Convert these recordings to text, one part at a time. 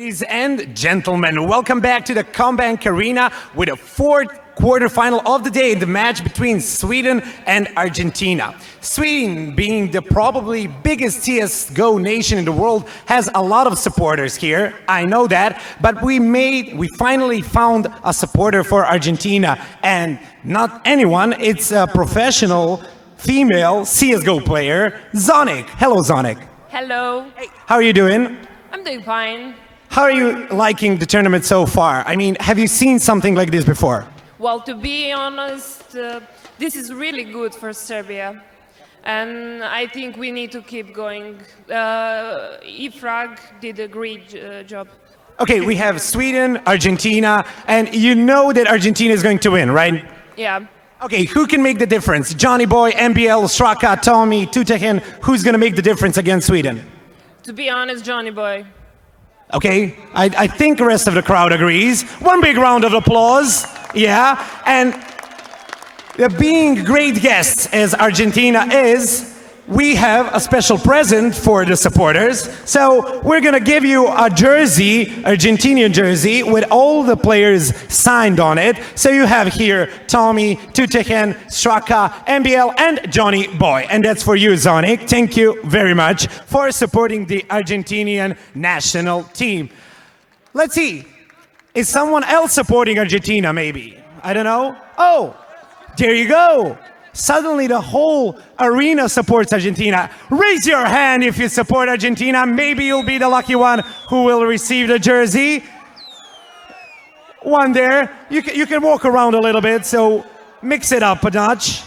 Ladies and gentlemen, welcome back to the Combank Arena with a fourth quarterfinal of the day, the match between Sweden and Argentina. Sweden, being the probably biggest CSGO nation in the world, has a lot of supporters here. I know that, but we finally found a supporter for Argentina, and not anyone, it's a professional female CSGO player, Zonic. Hello, Zonic. Hello. Hey, how are you doing? I'm doing fine. How are you liking the tournament so far? I mean, have you seen something like this before? Well, to be honest, this is really good for Serbia. And I think we need to keep going. e-frag did a great job. Okay, we have Sweden, Argentina, and you know that Argentina is going to win, right? Yeah. Okay, who can make the difference? Johnny Boy, MBL, Straka, Tommy, Tutehen, who's going to make the difference against Sweden? To be honest, Johnny Boy. Okay, I think the rest of the crowd agrees. One big round of applause. Yeah, and being great guests as Argentina is, we have a special present for the supporters. So we're gonna give you a jersey, Argentinian jersey, with all the players signed on it. So you have here Tommy, Tutehen, Straka, MBL, and Johnny Boy. And that's for you, Zonic. Thank you very much for supporting the Argentinian national team. Let's see, is someone else supporting Argentina maybe? I don't know. Oh, there you go. Suddenly the whole arena supports Argentina. Raise your hand if you support Argentina. Maybe you'll be the lucky one who will receive the jersey. One there. You can walk around a little bit, so mix it up a notch.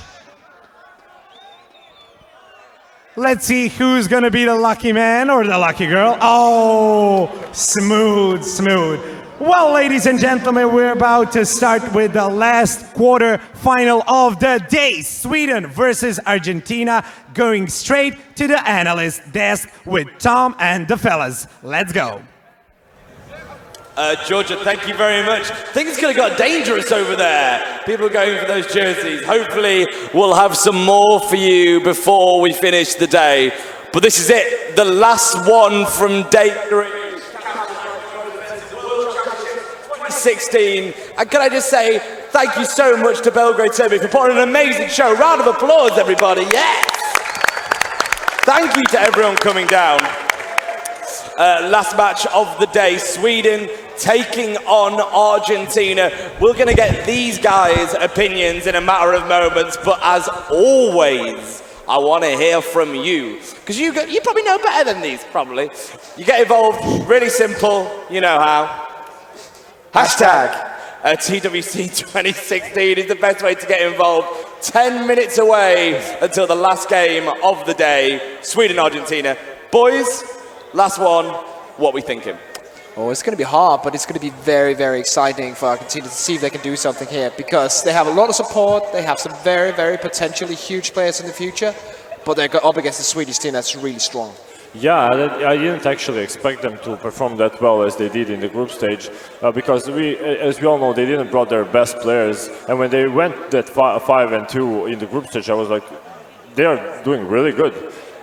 Let's see who's gonna be the lucky man or the lucky girl. Oh, smooth, smooth. Well, ladies and gentlemen, we're about to start with the last quarter final of the day. Sweden versus Argentina, going straight to the analyst desk with Tom and the fellas. Let's go. Georgia, thank you very much. I think it's going to get dangerous over there. People are going for those jerseys. Hopefully, we'll have some more for you before we finish the day. But this is it, the last one from day 3. 16. And can I just say thank you so much to Belgrade Serbia for putting an amazing show. Round of applause, everybody. Yes! Thank you to everyone coming down. Last match of the day, Sweden taking on Argentina. We're going to get these guys' opinions in a matter of moments, but as always, I want to hear from you. Because you probably know better than these, probably. You get involved, really simple, you know how. Hashtag TWC 2016 is the best way to get involved. 10 minutes away until the last game of the day, Sweden-Argentina. Boys, last one, what are we thinking? Oh, it's going to be hard, but it's going to be very, very exciting for Argentina to see if they can do something here, because they have a lot of support, they have some very, very potentially huge players in the future, but they're up against the Swedish team that's really strong. Yeah, I didn't actually expect them to perform that well as they did in the group stage, because as we all know, they didn't brought their best players, and when they went that 5-2 in the group stage, I was like, they are doing really good.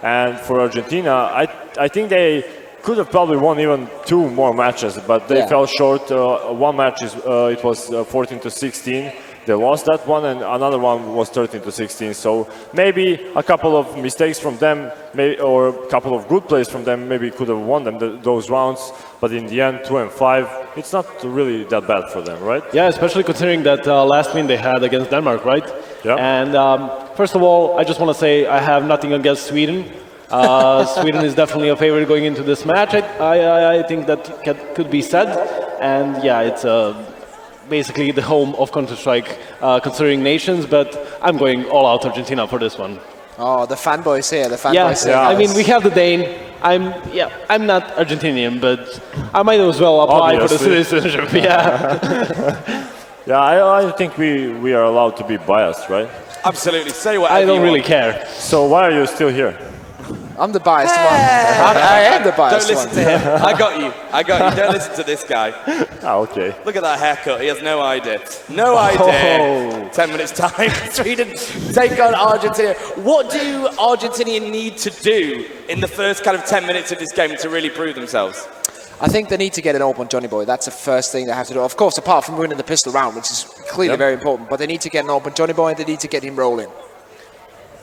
And for Argentina, I think they could have probably won even 2 more matches, but they fell short. One match it was 14-16. They lost that one, and another one was 13-16. So maybe a couple of mistakes from them, or a couple of good plays from them, maybe could have won them those rounds. But in the end, 2-5, it's not really that bad for them, right? Yeah, especially considering that last win they had against Denmark, right? Yeah. And first of all, I just want to say I have nothing against Sweden. Sweden is definitely a favorite going into this match. I think that could be said. And yeah, it's basically the home of Counter-Strike, considering nations, but I'm going all out Argentina for this one. Oh, the fanboys here, the fanboys here. I mean, we have the Dane. I'm not Argentinian, but I might as well apply for the citizenship. Yeah. Yeah, I think we are allowed to be biased, right? Absolutely. Say what I don't really care. So why are you still here? I'm the biased one. I am the biased one. Don't listen to him. I got you. Don't listen to this guy. Okay. Look at that haircut. He has no idea. No idea. 10 minutes time. Sweden take on Argentina. What do Argentina need to do in the first kind of 10 minutes of this game to really prove themselves? I think they need to get an open Johnny Boy. That's the first thing they have to do. Of course, apart from winning the pistol round, which is clearly very important, but they need to get an open Johnny Boy and they need to get him rolling.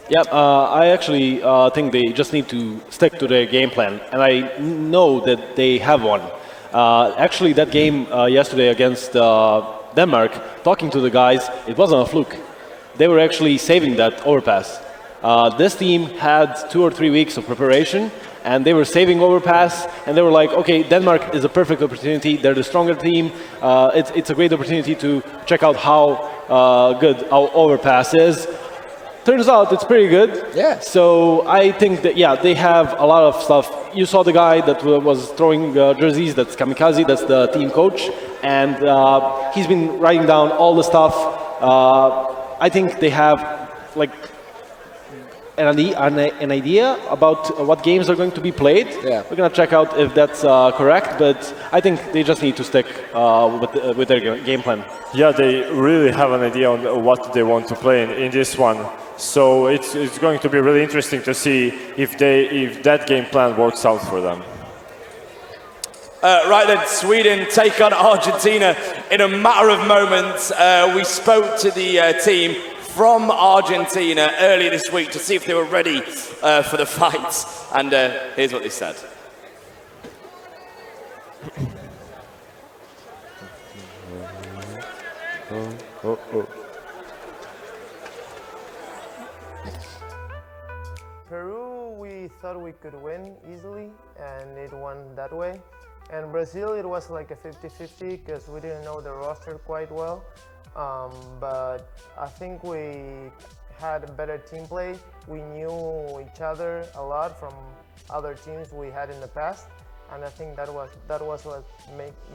Yep, I actually think they just need to stick to their game plan, and I know that they have one. Actually, that game yesterday against Denmark, talking to the guys, it wasn't a fluke. They were actually saving that overpass. This team had 2 or 3 weeks of preparation, and they were saving overpass, and they were like, okay, Denmark is a perfect opportunity. They're the stronger team. It's a great opportunity to check out how good our overpass is. Turns out it's pretty good. Yeah. So I think that, yeah, they have a lot of stuff. You saw the guy that was throwing jerseys, that's Kamikaze, that's the team coach. And he's been writing down all the stuff. I think they have like an idea about what games are going to be played. Yeah. We're going to check out if that's correct, but I think they just need to stick with their game plan. Yeah, they really have an idea on what they want to play in this one. So it's going to be really interesting to see if that game plan works out for them. Right then, Sweden take on Argentina in a matter of moments. We spoke to the team from Argentina earlier this week to see if they were ready for the fight. And here's what they said. Peru, we thought we could win easily, and it won that way. And Brazil, it was like a 50-50 because we didn't know the roster quite well. But I think we had a better team play. We knew each other a lot from other teams we had in the past, and I think that was what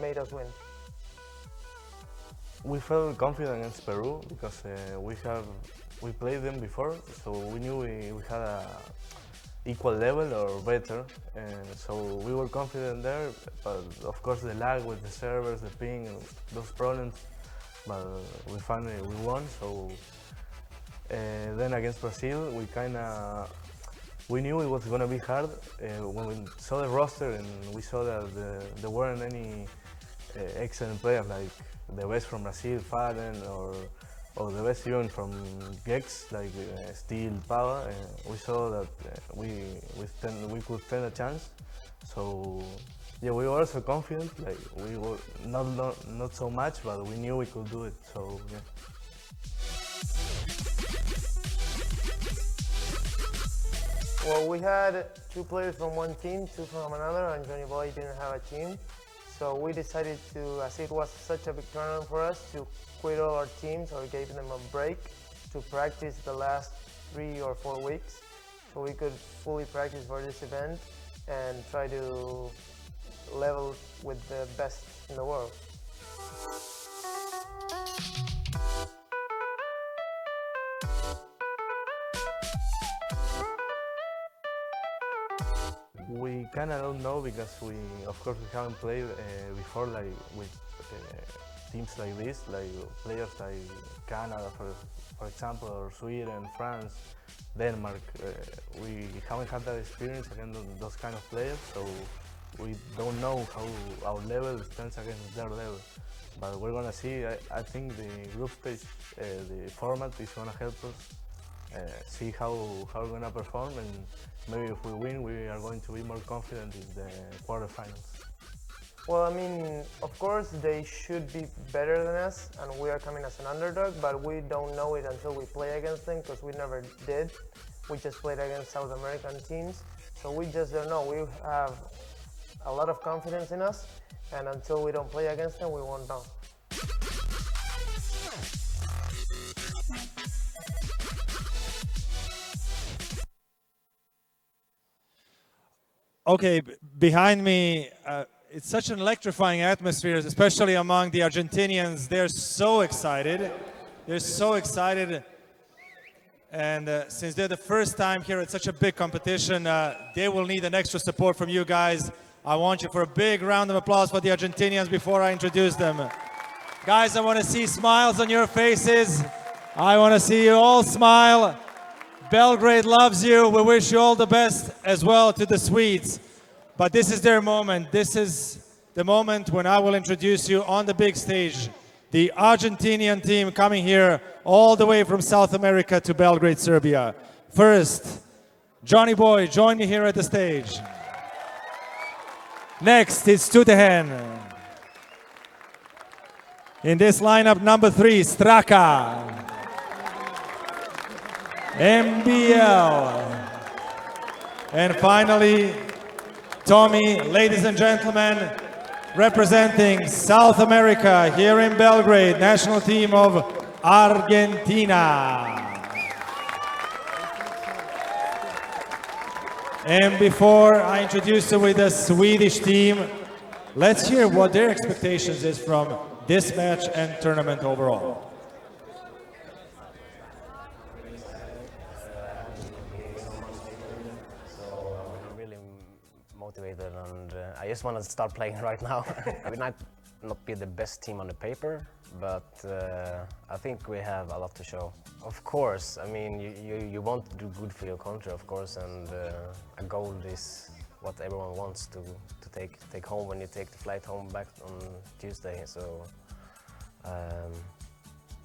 made us win. We felt confident against Peru because we played them before, so we knew we had a equal level or better, and so we were confident there. But of course, the lag with the servers, the ping, and those problems. But we finally won. So then against Brazil, we knew it was gonna be hard when we saw the roster and we saw that there weren't any excellent players like the best from Brazil, Fallen, or the best even from Gex, like Steel, Pava. We saw that we could stand a chance. So yeah, we were also confident. Like we were not so much, but we knew we could do it. So yeah. Well, we had 2 players from one team, 2 from another, and Johnny Boy didn't have a team. So we decided to, as it was such a big tournament for us, to quit all our teams or gave them a break to practice the last 3 or 4 weeks so we could fully practice for this event and try to level with the best in the world. We kind of don't know because of course, we haven't played before, like with teams like this, like players like Canada, for example, or Sweden, France, Denmark. We haven't had that experience against those kind of players, so we don't know how our level stands against their level. But we're gonna see. I think the group stage, the format is gonna help us see how we're gonna perform, and maybe if we win, we are going to be more confident in the quarterfinals. Well, I mean, of course, they should be better than us, and we are coming as an underdog, but we don't know it until we play against them, because we never did. We just played against South American teams, so we just don't know. We have a lot of confidence in us, and until we don't play against them, we won't know. Okay, behind me, it's such an electrifying atmosphere, especially among the Argentinians. They're so excited. They're so excited. And since they're the first time here at such a big competition, they will need an extra support from you guys. I want you for a big round of applause for the Argentinians before I introduce them. Guys, I want to see smiles on your faces. I want to see you all smile. Belgrade loves you. We wish you all the best as well to the Swedes. But this is their moment. This is the moment when I will introduce you on the big stage, the Argentinian team coming here all the way from South America to Belgrade, Serbia. First, Johnny Boy, join me here at the stage. Next is Tutehen. In this lineup, number 3, Straka. MBL. And finally, Tommy, ladies and gentlemen, representing South America here in Belgrade, national team of Argentina. And before I introduce you with the Swedish team, let's hear what their expectations is from this match and tournament overall. Really motivated, and I just want to start playing right now. We might not be the best team on the paper, but I think we have a lot to show. Of course, I mean, you want to do good for your country, of course, and a gold is what everyone wants to take home when you take the flight home back on Tuesday. So,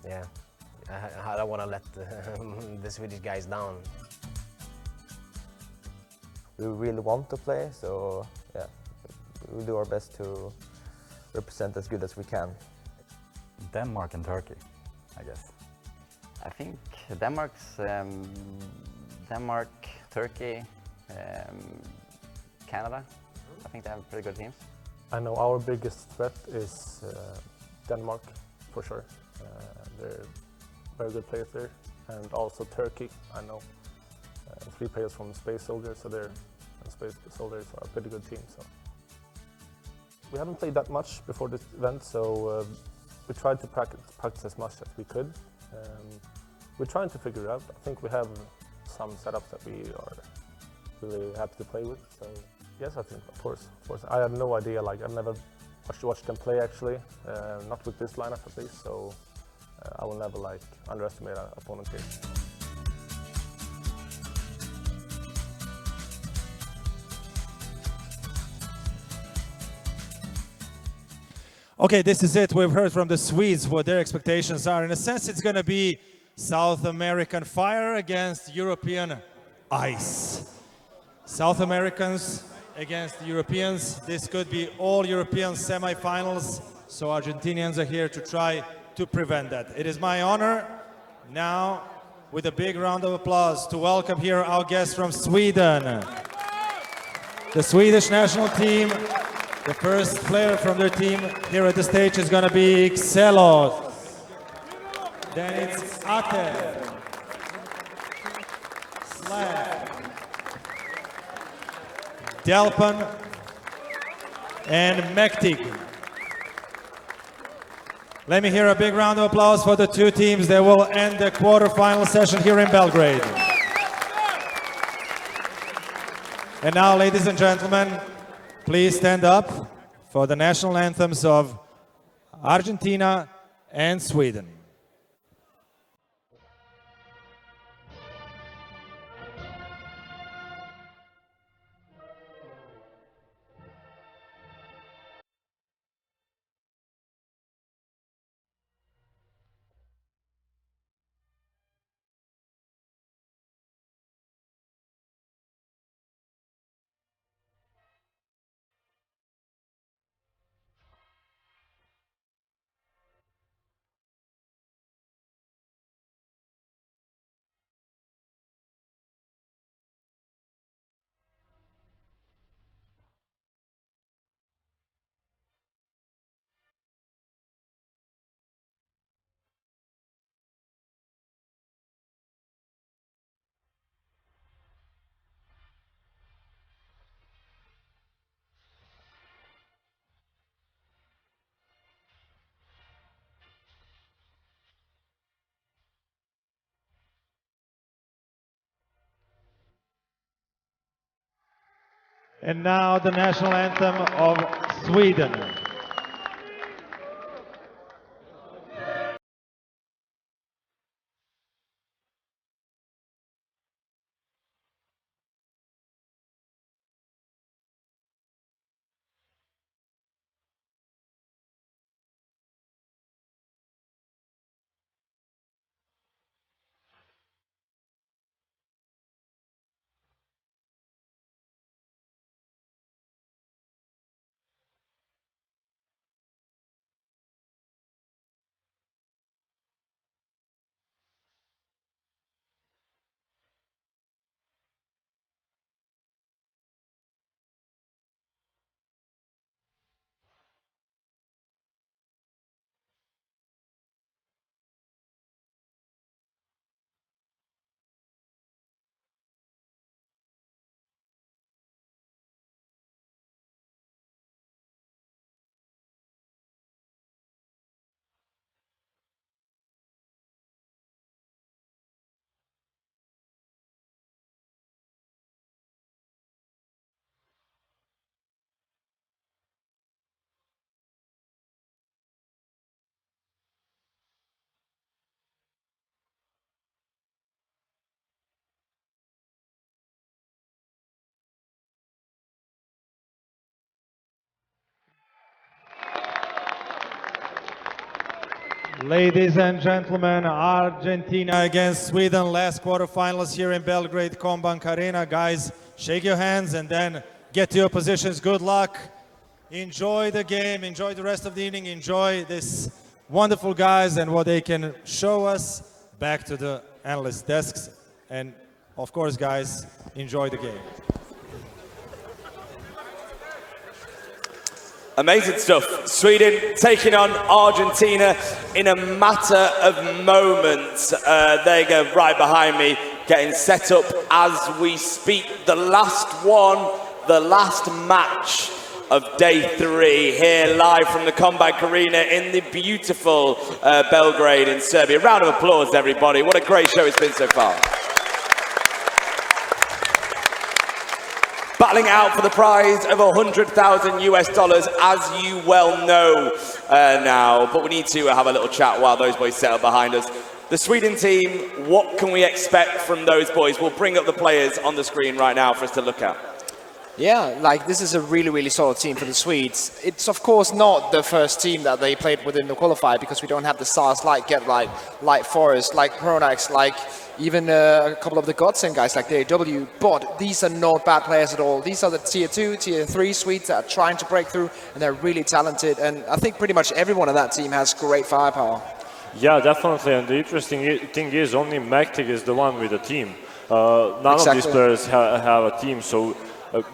yeah, I don't want to let the Swedish guys down. We really want to play, so yeah, we'll do our best to represent as good as we can. Denmark and Turkey, I guess. I think Denmark, Turkey, Canada. I think they have pretty good teams. I know our biggest threat is Denmark, for sure. They're very good players there, and also Turkey. I know 3 players from Space Soldiers, so Space Soldiers are a pretty good team. So we haven't played that much before this event, so we tried to practice as much as we could. We're trying to figure it out. I think we have some setups that we are really happy to play with. So yes, I think, of course. I have no idea. Like, I've never watched them play actually, not with this lineup at least. So I will never like underestimate our opponent here. Okay, this is it. We've heard from the Swedes what their expectations are. In a sense, it's going to be South American fire against European ice. South Americans against Europeans. This could be all European semifinals, so Argentinians are here to try to prevent that. It is my honor now, with a big round of applause, to welcome here our guests from Sweden. The Swedish national team. The first player from their team here at the stage is going to be Xelos. Then it's Ate, Slav, Delpan, and Mektig. Let me hear a big round of applause for the 2 teams that will end the quarterfinal session here in Belgrade. And now, ladies and gentlemen, please stand up for the national anthems of Argentina and Sweden. And now the national anthem of Sweden. Ladies and gentlemen, Argentina against Sweden, last quarterfinals here in Belgrade Combank Arena. Guys, shake your hands and then get to your positions. Good luck. Enjoy the game, enjoy the rest of the evening, enjoy this wonderful guys and what they can show us. Back to the analyst desks. And of course, guys, enjoy the game. Amazing stuff. Sweden taking on Argentina in a matter of moments. They go right behind me, getting set up as we speak. The last one, the last match of day 3 here live from the Combank Arena in the beautiful Belgrade in Serbia. Round of applause, everybody. What a great show it's been so far. Battling out for the prize of $100,000 US, as you well know now. But we need to have a little chat while those boys set up behind us. The Sweden team, what can we expect from those boys? We'll bring up the players on the screen right now for us to look at. Yeah, like this is a really, really solid team for the Swedes. It's of course not the first team that they played within the qualifier because we don't have the stars like Get-Right, like Forrest, like Pronax, like even a couple of the Godsend guys like TWC. But these are not bad players at all. These are the tier 2, tier 3 Swedes that are trying to break through, and they're really talented. And I think pretty much everyone on that team has great firepower. Yeah, definitely. And the interesting thing is only Mektig is the one with a team. None of these players have a team, so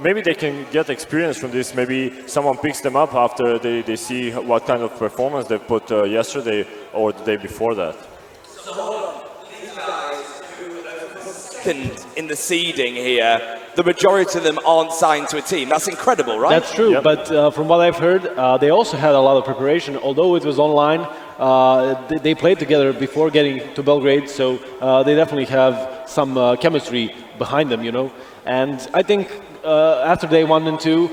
maybe they can get experience from this. Maybe someone picks them up after they see what kind of performance they put yesterday or the day before that. So hold on, these guys who are second in the seeding here, the majority of them aren't signed to a team. That's incredible, right? That's true, but from what I've heard, they also had a lot of preparation. Although it was online, they played together before getting to Belgrade, so they definitely have some chemistry behind them, you know. And I think after day 1 and 2,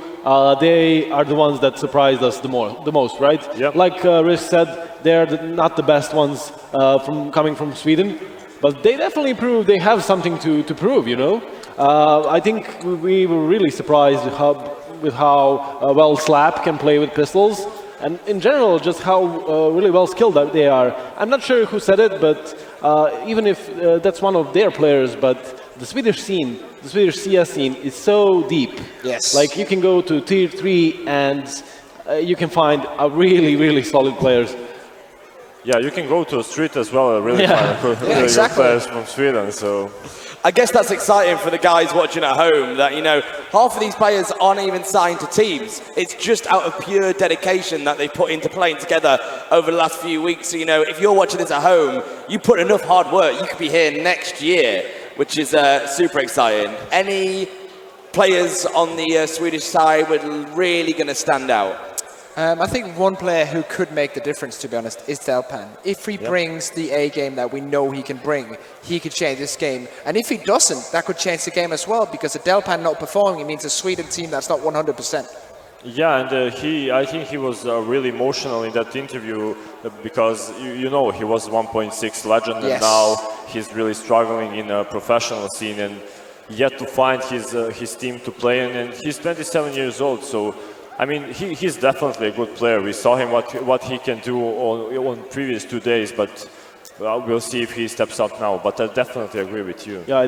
they are the ones that surprised us the most, right? Yep. Like Rish said, they're not the best ones coming from Sweden, but they definitely prove they have something to prove, you know. I think we were really surprised with how well Slap can play with pistols, and in general, just how really well skilled they are. I'm not sure who said it, but even if that's one of their players, but the Swedish scene, the Swedish CS scene is so deep. Yes. Like you can go to tier 3 and you can find a really, really solid players. Yeah, you can go to a street as well, really find exactly. players from Sweden. So I guess that's exciting for the guys watching at home that, you know, half of these players aren't even signed to teams. It's just out of pure dedication that they put into playing together over the last few weeks. So, you know, if you're watching this at home, you put enough hard work, you could be here next year, which is super exciting. Any players on the Swedish side were really going to stand out? I think one player who could make the difference, to be honest, is Delpan. If he brings the A game that we know he can bring, he could change this game. And if he doesn't, that could change the game as well, because a Delpan not performing, it means a Sweden team that's not 100%. yeah, and I think he was really emotional in that interview because you know he was 1.6 legend, and now he's really struggling in a professional scene and yet to find his team to play in. And he's 27 years old, so. I mean, he's definitely a good player. We saw him what he can do on previous 2 days, but we'll see if he steps up now. But I definitely agree with you. Yeah,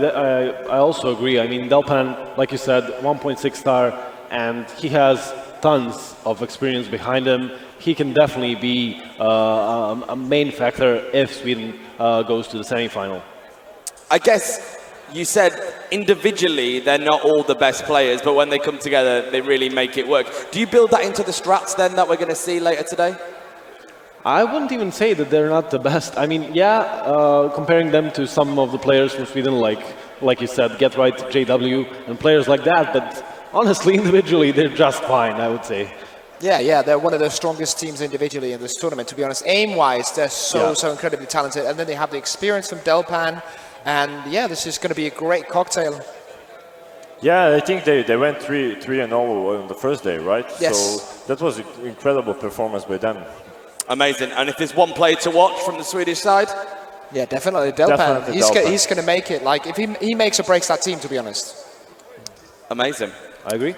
I also agree. I mean, Delpan, like you said, 1.6 star, and he has tons of experience behind him. He can definitely be a main factor if Sweden goes to the semi-final. I guess you said individually they're not all the best players, but when they come together, they really make it work. Do you build that into the strats then that we're going to see later today? I wouldn't even say that they're not the best. I mean, yeah, comparing them to some of the players from Sweden, like you said, Get-Right, JW, and players like that, but honestly, individually, they're just fine, I would say. Yeah, they're one of the strongest teams individually in this tournament, to be honest. Aim-wise, they're so incredibly talented, and then they have the experience from Delpan. And yeah, this is going to be a great cocktail. Yeah, I think they went 3-0 on the first day, right? Yes. So that was an incredible performance by them. Amazing. And if there's one player to watch from the Swedish side? Yeah, definitely Delpan. He's going to make it. Like, if he makes or breaks that team, to be honest. Amazing. I agree.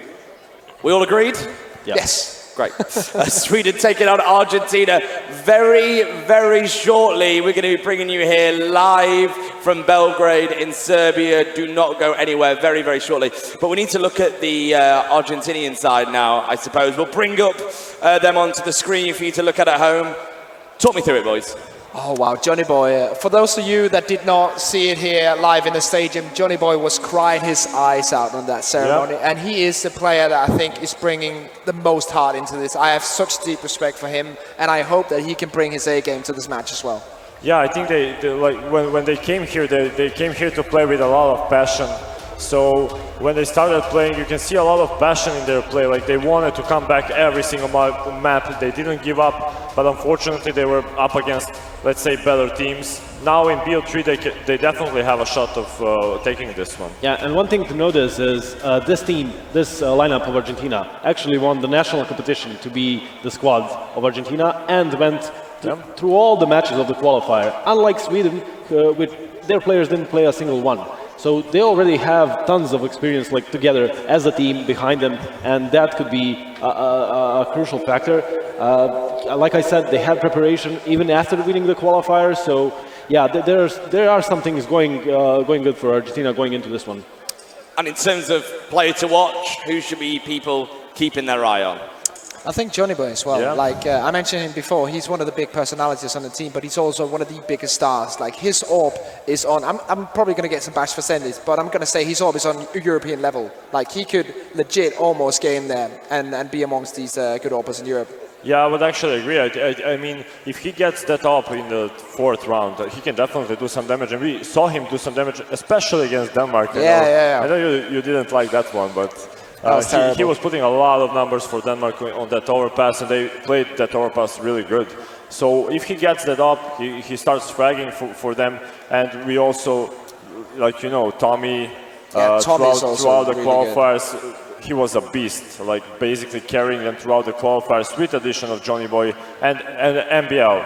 We all agreed? Yeah. Yes. Great. Sweden taking on Argentina very, very shortly. We're going to be bringing you here live from Belgrade in Serbia. Do not go anywhere very, very shortly. But we need to look at the Argentinian side now, I suppose. We'll bring up them onto the screen for you to look at home. Talk me through it, boys. Oh wow, Johnny Boy. For those of you that did not see it here live in the stadium, Johnny Boy was crying his eyes out on that ceremony. Yep. And he is the player that I think is bringing the most heart into this. I have such deep respect for him, and I hope that he can bring his A game to this match as well. Yeah, I think they like when they came here, they came here to play with a lot of passion. So when they started playing, you can see a lot of passion in their play. Like they wanted to come back every single map. They didn't give up, but unfortunately they were up against, let's say, better teams. Now in BO3, they definitely have a shot of taking this one. Yeah, and one thing to notice is this team, this lineup of Argentina, actually won the national competition to be the squad of Argentina and went through all the matches of the qualifier. Unlike Sweden, with their players didn't play a single one. So they already have tons of experience, like together as a team behind them, and that could be a crucial factor. Like I said, they had preparation even after winning the qualifier. So yeah, there are some things going good for Argentina going into this one. And in terms of player to watch, who should be people keeping their eye on? I think Johnny Boy as well. Yeah. Like I mentioned him before, he's one of the big personalities on the team, but he's also one of the biggest stars. Like his orb is on. I'm probably going to get some bash for saying this, but I'm going to say his orb is on European level. Like he could legit almost game there and be amongst these good orbers in Europe. Yeah, I would actually agree. I mean, if he gets that up in the 4th round, he can definitely do some damage. And we saw him do some damage, especially against Denmark. Yeah. I know you didn't like that one, but he was putting a lot of numbers for Denmark on that overpass, and they played that overpass really good. So if he gets that up, he starts fragging for them. And we also, like, you know, Tommy, throughout the qualifiers, he was a beast, like basically carrying them throughout the qualifiers with addition of Johnny Boy and MBL.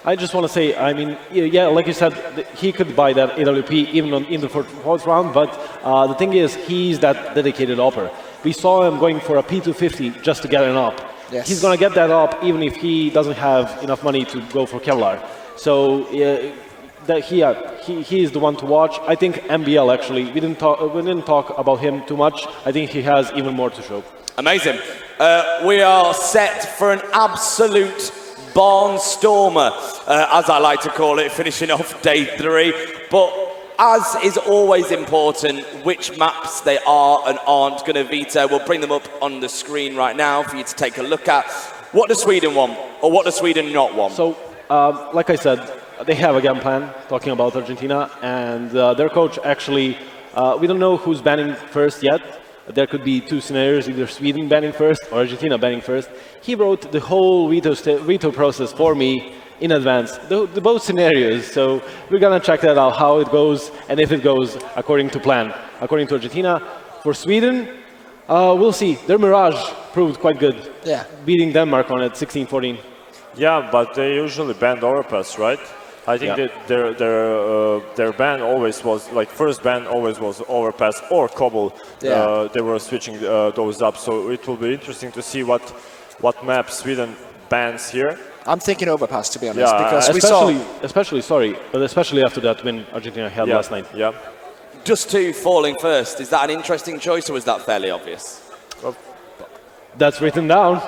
I just want to say, I mean, yeah, like you said, he could buy that AWP even in the 4th round, but the thing is, he's that dedicated opper. We saw him going for a P250 just to get an op. Yes. He's going to get that op even if he doesn't have enough money to go for Kevlar. So he is the one to watch. I think MBL actually, we didn't talk about him too much. I think he has even more to show. Amazing. We are set for an absolute barnstormer, as I like to call it, finishing off day 3. But as is always important, which maps they are and aren't going to veto. We'll bring them up on the screen right now for you to take a look at. What does Sweden want, or what does Sweden not want? So, like I said, they have a game plan, talking about Argentina, and their coach actually, we don't know who's banning first yet. There could be 2 scenarios, either Sweden banning first or Argentina banning first. He wrote the whole veto process for me in advance, the both scenarios. So we're going to check that out, how it goes, and if it goes according to plan. According to Argentina, for Sweden, we'll see. Their Mirage proved quite good, beating Denmark on it 16-14. Yeah, but they usually banned Overpass, right? I think that their ban always was, like, first ban always was Overpass or Cobble. They were switching those up, so it will be interesting to see what map Sweden bans here. I'm thinking Overpass, to be honest, because especially after that win Argentina had last night. Yeah. Just 2 falling first, is that an interesting choice or is that fairly obvious? That's written down.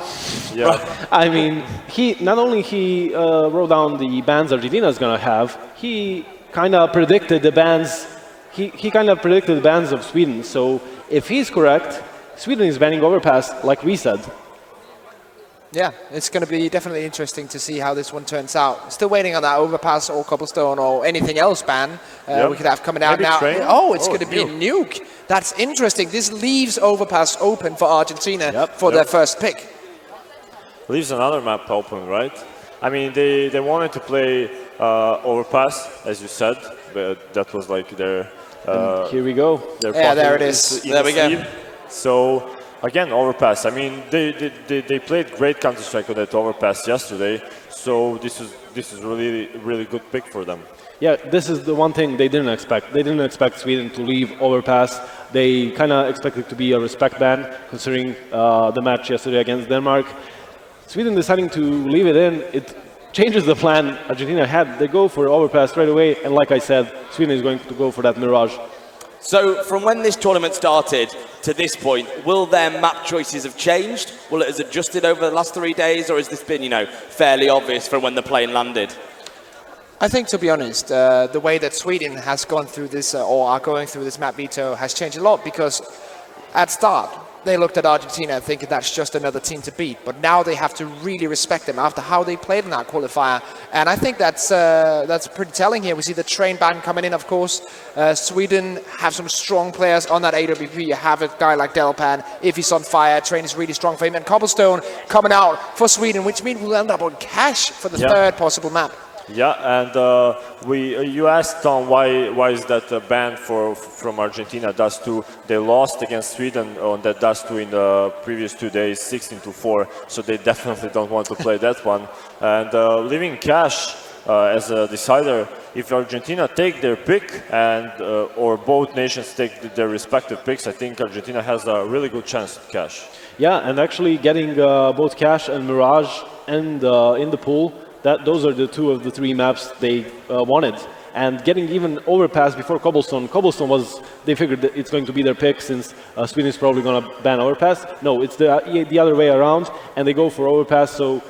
Yeah. I mean, he not only wrote down the bans Argentina is going to have, he kind of predicted the bans. He kind of predicted the bans of Sweden. So if he's correct, Sweden is banning Overpass, like we said. Yeah, it's going to be definitely interesting to see how this one turns out. Still waiting on that Overpass or Cobblestone or anything else ban we could have coming out now. Oh, it's going to be a nuke. That's interesting. This leaves Overpass open for Argentina for their first pick. Leaves another map open, right? I mean, they wanted to play Overpass, as you said, but that was like their... here we go. Yeah, there it is. There we go. So... Again, Overpass. I mean, they played great Counter-Strike on that Overpass yesterday, so this is really good pick for them. Yeah, this is the one thing they didn't expect. They didn't expect Sweden to leave Overpass. They kind of expected it to be a respect ban, considering the match yesterday against Denmark. Sweden deciding to leave it in, it changes the plan Argentina had. They go for Overpass right away, and like I said, Sweden is going to go for that Mirage. So from when this tournament started to this point, will their map choices have changed? Will it have adjusted over the last 3 days, or has this been, fairly obvious from when the plane landed? I think, to be honest, the way that Sweden has gone through this, or are going through this map veto, has changed a lot, because at start, they looked at Argentina thinking that's just another team to beat, but now they have to really respect them after how they played in that qualifier, and I think that's pretty telling here. We see the train ban coming in, of course. Sweden have some strong players on that AWP. You have a guy like Delpan. If he's on fire, train is really strong for him, and Cobblestone coming out for Sweden, which means we'll end up on cash for the third possible map. Yeah, and you asked Tom why is that ban from Argentina Dust 2? They lost against Sweden on that Dust 2 in the previous 2 days, 16-4. So they definitely don't want to play that one. And leaving cash as a decider, if Argentina take their pick and or both nations take their respective picks, I think Argentina has a really good chance at cash. Yeah, and actually getting both cash and Mirage and in the pool. Those are the 2 of the 3 maps they wanted. And getting even Overpass before Cobblestone. Cobblestone was, they figured that it's going to be their pick since Sweden is probably going to ban Overpass. No, it's the other way around, and they go for Overpass. So,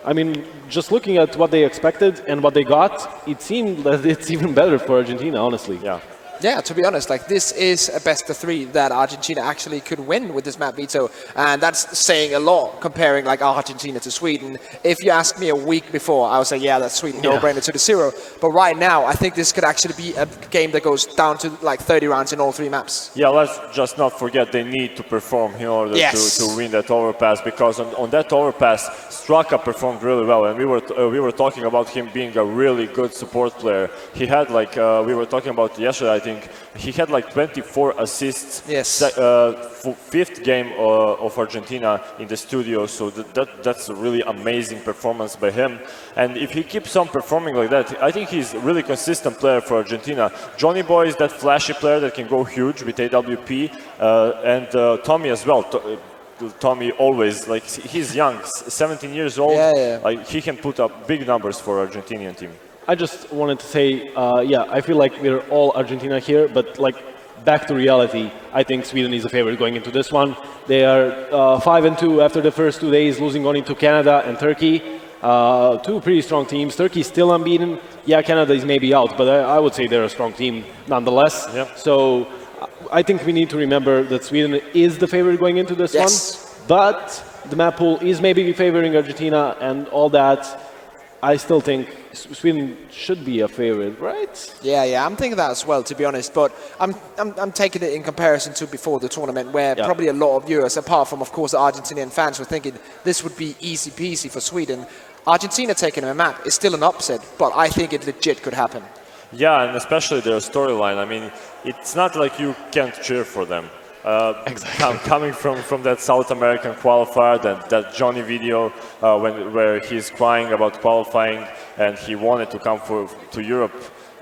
I mean, just looking at what they expected and what they got, it seemed that it's even better for Argentina, honestly. Yeah. Yeah, to be honest, like this is a best of 3 that Argentina actually could win with this map veto, and that's saying a lot comparing like Argentina to Sweden. If you asked me a week before, I would say, yeah, that's Sweden, no-brainer to the 0. But right now, I think this could actually be a game that goes down to like 30 rounds in all 3 maps. Yeah, let's just not forget they need to perform in order to win that Overpass, because on that Overpass, Straka performed really well, and we were talking about him being a really good support player. He had like we were talking about yesterday, I think he had like 24 assists. Yes. 5th game of Argentina in the studio, so that's a really amazing performance by him. And if he keeps on performing like that, I think he's a really consistent player for Argentina. Johnny Boy is that flashy player that can go huge with AWP, and Tommy as well. Tommy always, like, he's young, 17 years old. Like, he can put up big numbers for Argentinian team. I just wanted to say, yeah, I feel like we're all Argentina here, but like back to reality, I think Sweden is a favorite going into this one. They are 5-2 after the first 2 days, losing only to Canada and Turkey. 2 pretty strong teams. Turkey is still unbeaten. Yeah, Canada is maybe out, but I would say they're a strong team nonetheless. Yep. So I think we need to remember that Sweden is the favorite going into this one, but the map pool is maybe favoring Argentina and all that. I still think Sweden should be a favorite, right? Yeah, I'm thinking that as well, to be honest. But I'm taking it in comparison to before the tournament, where probably a lot of viewers, apart from, of course, the Argentinian fans, were thinking this would be easy peasy for Sweden. Argentina taking a map is still an upset, but I think it legit could happen. Yeah, and especially their storyline. I mean, it's not like you can't cheer for them. Coming from that South American qualifier, that Johnny video where he's crying about qualifying and he wanted to come to Europe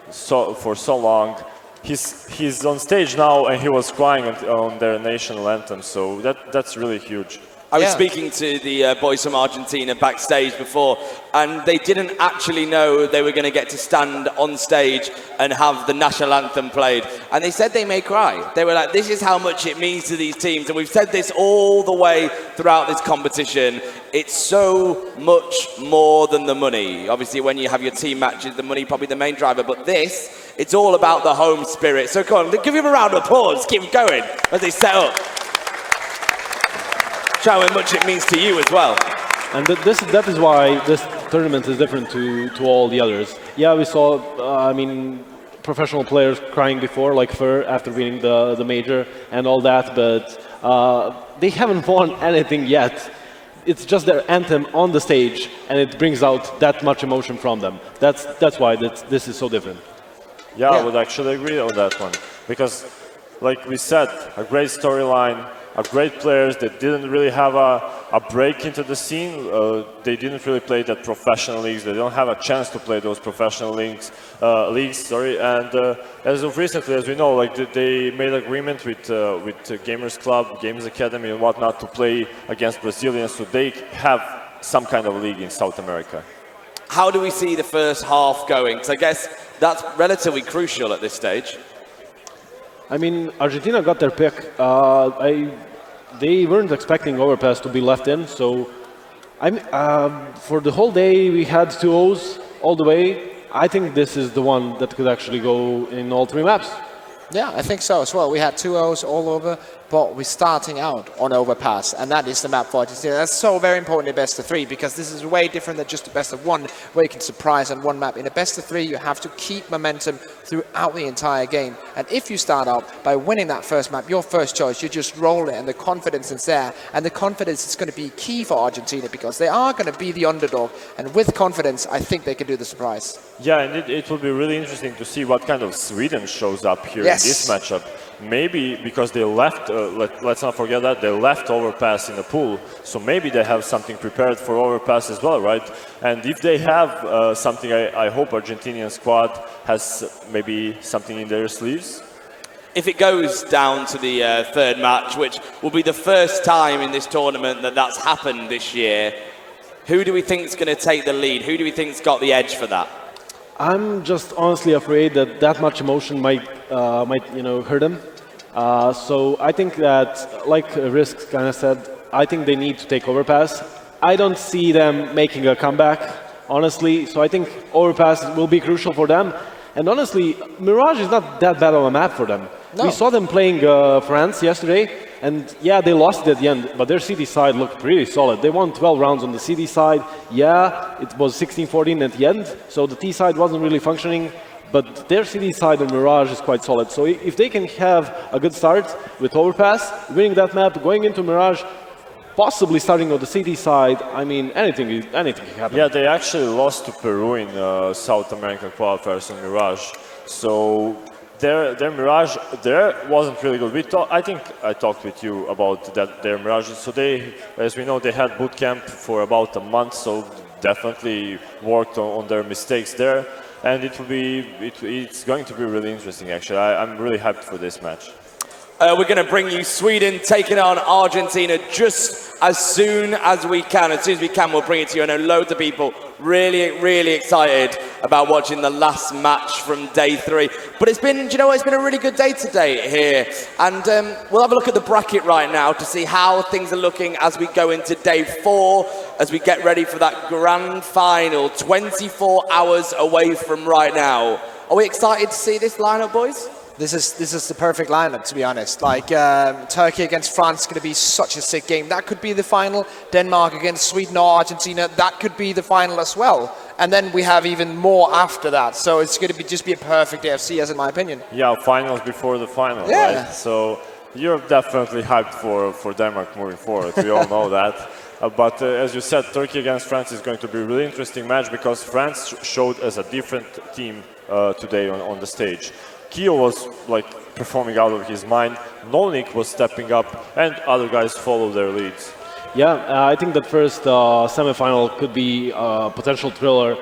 for so long. He's on stage now and he was crying on their national anthem, so that's really huge. I was speaking to the boys from Argentina backstage before, and they didn't actually know they were going to get to stand on stage and have the national anthem played. And they said they may cry. They were like, this is how much it means to these teams. And we've said this all the way throughout this competition. It's so much more than the money. Obviously, when you have your team matches, the money probably the main driver. But this, it's all about the home spirit. So come on, give him a round of applause. Keep going as they set up. Show how much it means to you as well. And that is why this tournament is different to all the others. Yeah, we saw, I mean, professional players crying before, like Fur, after winning the major and all that, but they haven't won anything yet. It's just their anthem on the stage, and it brings out that much emotion from them. That's why this is so different. Yeah, I would actually agree on that one. Because, like we said, a great storyline, are great players that didn't really have a break into the scene. They didn't really play that professional leagues. They don't have a chance to play those professional leagues. And as of recently, as we know, like they made agreement with Gamers Club, Games Academy, and whatnot to play against Brazilians, so they have some kind of league in South America. How do we see the first half going? Because I guess that's relatively crucial at this stage. I mean, Argentina got their pick. They weren't expecting Overpass to be left in, so for the whole day we had 2-0s all the way. I think this is the one that could actually go in all 3 maps. Yeah, I think so as well. We had 2-0s all over, but we're starting out on Overpass, and that is the map for Argentina. That's so very important in best of 3, because this is way different than just a best of 1, where you can surprise on one map. In a best of 3, you have to keep momentum throughout the entire game. And if you start out by winning that first map, your first choice, you just roll it, and the confidence is there. And the confidence is going to be key for Argentina, because they are going to be the underdog. And with confidence, I think they can do the surprise. Yeah, and it will be really interesting to see what kind of Sweden shows up here in this matchup. Maybe because they left, let's not forget that, they left Overpass in the pool, so maybe they have something prepared for Overpass as well, right? And if they have something, I hope Argentinian squad has maybe something in their sleeves. If it goes down to the third match, which will be the first time in this tournament that that's happened this year, who do we think is going to take the lead? Who do we think's got the edge for that? I'm just honestly afraid that much emotion might hurt them. So I think that, like Risk kind of said, I think they need to take Overpass. I don't see them making a comeback, honestly. So I think Overpass will be crucial for them. And honestly, Mirage is not that bad of a map for them. No. We saw them playing France yesterday, and yeah, they lost it at the end, but their CD side looked pretty solid. They won 12 rounds on the CD side. Yeah, it was 16-14 at the end, so the T side wasn't really functioning, but their CD side on Mirage is quite solid. So if they can have a good start with Overpass, winning that map, going into Mirage, possibly starting on the CD side, I mean, anything can happen. Yeah, they actually lost to Peru in South American qualifiers on Mirage. So their Mirage there wasn't really good. I think I talked with you about their Mirage. So they, as we know, they had boot camp for about a month, so definitely worked on their mistakes there. And it's going to be really interesting, actually. I'm really hyped for this match. We're going to bring you Sweden taking on Argentina just as soon as we can. As soon as we can, we'll bring it to you. I know loads of people really, really excited about watching the last match from day 3. But it's been, do you know what, it's been a really good day today here. And we'll have a look at the bracket right now to see how things are looking as we go into day 4, as we get ready for that grand final, 24 hours away from right now. Are we excited to see this lineup, boys? This is the perfect lineup, to be honest. Like, Turkey against France is going to be such a sick game. That could be the final. Denmark against Sweden or Argentina, that could be the final as well. And then we have even more after that. So it's going to just be a perfect AFC, as in my opinion. Yeah, finals before the final, right? So you're definitely hyped for Denmark moving forward. We all know that. But as you said, Turkey against France is going to be a really interesting match because France showed as a different team today on the stage. Keo was like performing out of his mind, Nolnik was stepping up, and other guys followed their leads. Yeah, I think that first semi-final could be a potential thriller.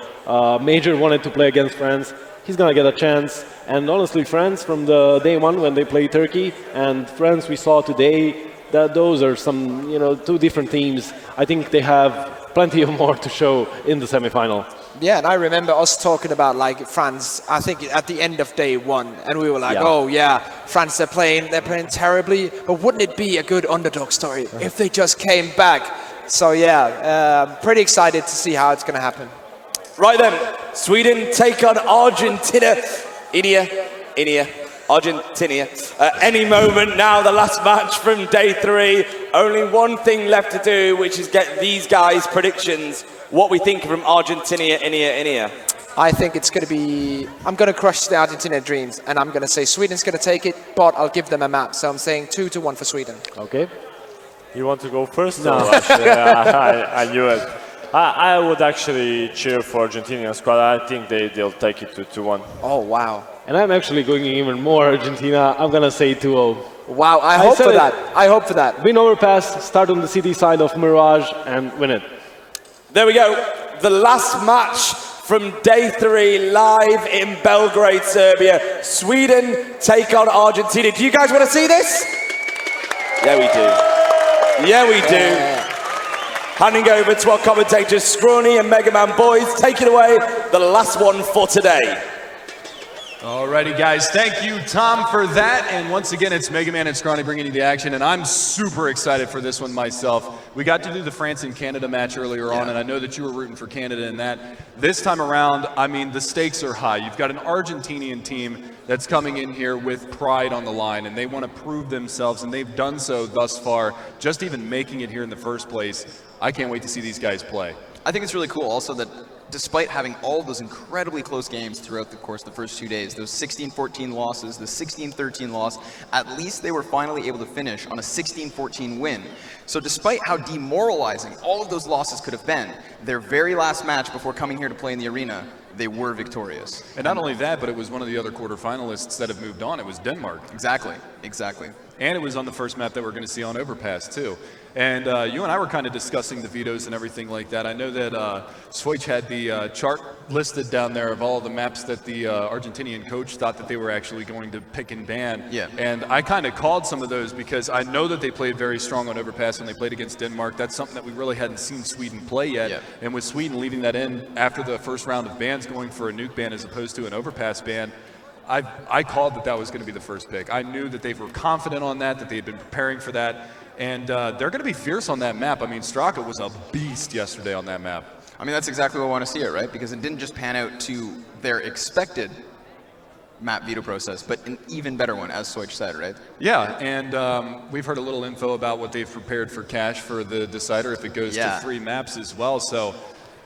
Major wanted to play against France. He's going to get a chance. And honestly, France from the day 1 when they played Turkey and France we saw today, that those are some, two different teams. I think they have plenty of more to show in the semi-final. Yeah, and I remember us talking about like France, I think at the end of day 1, and we were like, oh yeah, France, they're playing terribly, but wouldn't it be a good underdog story if they just came back? So yeah, pretty excited to see how it's going to happen. Right then, Sweden take on Argentina. Inia, Argentina. Any moment now, the last match from day 3. Only one thing left to do, which is get these guys' predictions. What we think from Argentina, Inia. I think it's going to be, I'm going to crush the Argentina dreams, and I'm going to say Sweden's going to take it, but I'll give them a map. So I'm saying 2-1 for Sweden. Okay. You want to go first? No. I knew it. I would actually cheer for Argentinian squad. I think they'll take it to 2-1. Oh, wow. And I'm actually going even more Argentina. I'm going to say 2-0. Wow, I hope for that. I hope for that. Win Overpass, start on the CT side of Mirage, and win it. There we go. The last match from day 3 live in Belgrade, Serbia. Sweden take on Argentina. Do you guys want to see this? Yeah, we do. Yeah, we do. Handing over to our commentators, Scrawny and Mega Man. Boys, take it away. The last one for today. Alrighty, guys. Thank you, Tom, for that. And once again, it's Mega Man and Scrawny bringing you the action, and I'm super excited for this one myself. We got to do the France and Canada match earlier on, and I know that you were rooting for Canada in that. This time around, I mean, the stakes are high. You've got an Argentinian team that's coming in here with pride on the line, and they want to prove themselves, and they've done so thus far, just even making it here in the first place. I can't wait to see these guys play. I think it's really cool also that despite having all of those incredibly close games throughout the course of the first 2 days, those 16-14 losses, the 16-13 loss, at least they were finally able to finish on a 16-14 win. So despite how demoralizing all of those losses could have been, their very last match before coming here to play in the arena, they were victorious. And not only that, but it was one of the other quarterfinalists that have moved on. It was Denmark. Exactly, exactly. And it was on the first map that we're going to see on Overpass, too. And you and I were kind of discussing the vetoes and everything like that. I know that Switch had the chart listed down there of all the maps that the Argentinian coach thought that they were actually going to pick and ban. Yeah. And I kind of called some of those because I know that they played very strong on Overpass when they played against Denmark. That's something that we really hadn't seen Sweden play yet. Yeah. And with Sweden leaving that in after the first round of bans, going for a nuke ban as opposed to an Overpass ban, I called that was going to be the first pick. I knew that they were confident on that they had been preparing for that. And they're going to be fierce on that map. I mean, Straka was a beast yesterday on that map. I mean, that's exactly what I want to see it, right? Because it didn't just pan out to their expected map veto process, but an even better one, as Switch said, right? Yeah, and we've heard a little info about what they've prepared for Cash for the Decider if it goes to 3 maps as well. So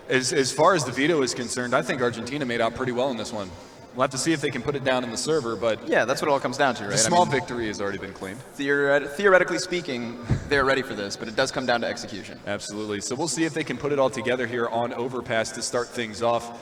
as far as the veto is concerned, I think Argentina made out pretty well in this one. We'll have to see if they can put it down in the server, but... Yeah, that's what it all comes down to, right? The small victory has already been claimed. Theoretically speaking, they're ready for this, but it does come down to execution. Absolutely. So we'll see if they can put it all together here on Overpass to start things off.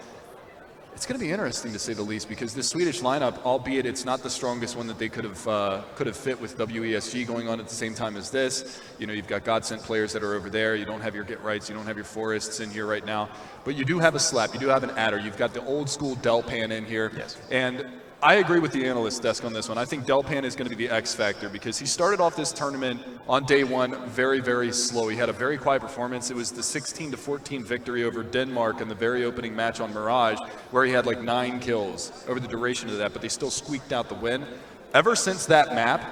It's going to be interesting, to say the least, because the Swedish lineup, albeit it's not the strongest one that they could have fit with WESG going on at the same time as this. You know, you've got God-sent players that are over there. You don't have your Get Rights. You don't have your Forests in here right now. But you do have a Slap. You do have an Adder. You've got the old-school Delpan in here. Yes. And I agree with the analyst desk on this one. I think Delpan is going to be the X factor because he started off this tournament on day 1 very, very slow. He had a very quiet performance. It was the 16-14 victory over Denmark in the very opening match on Mirage where he had like 9 kills over the duration of that, but they still squeaked out the win. Ever since that map,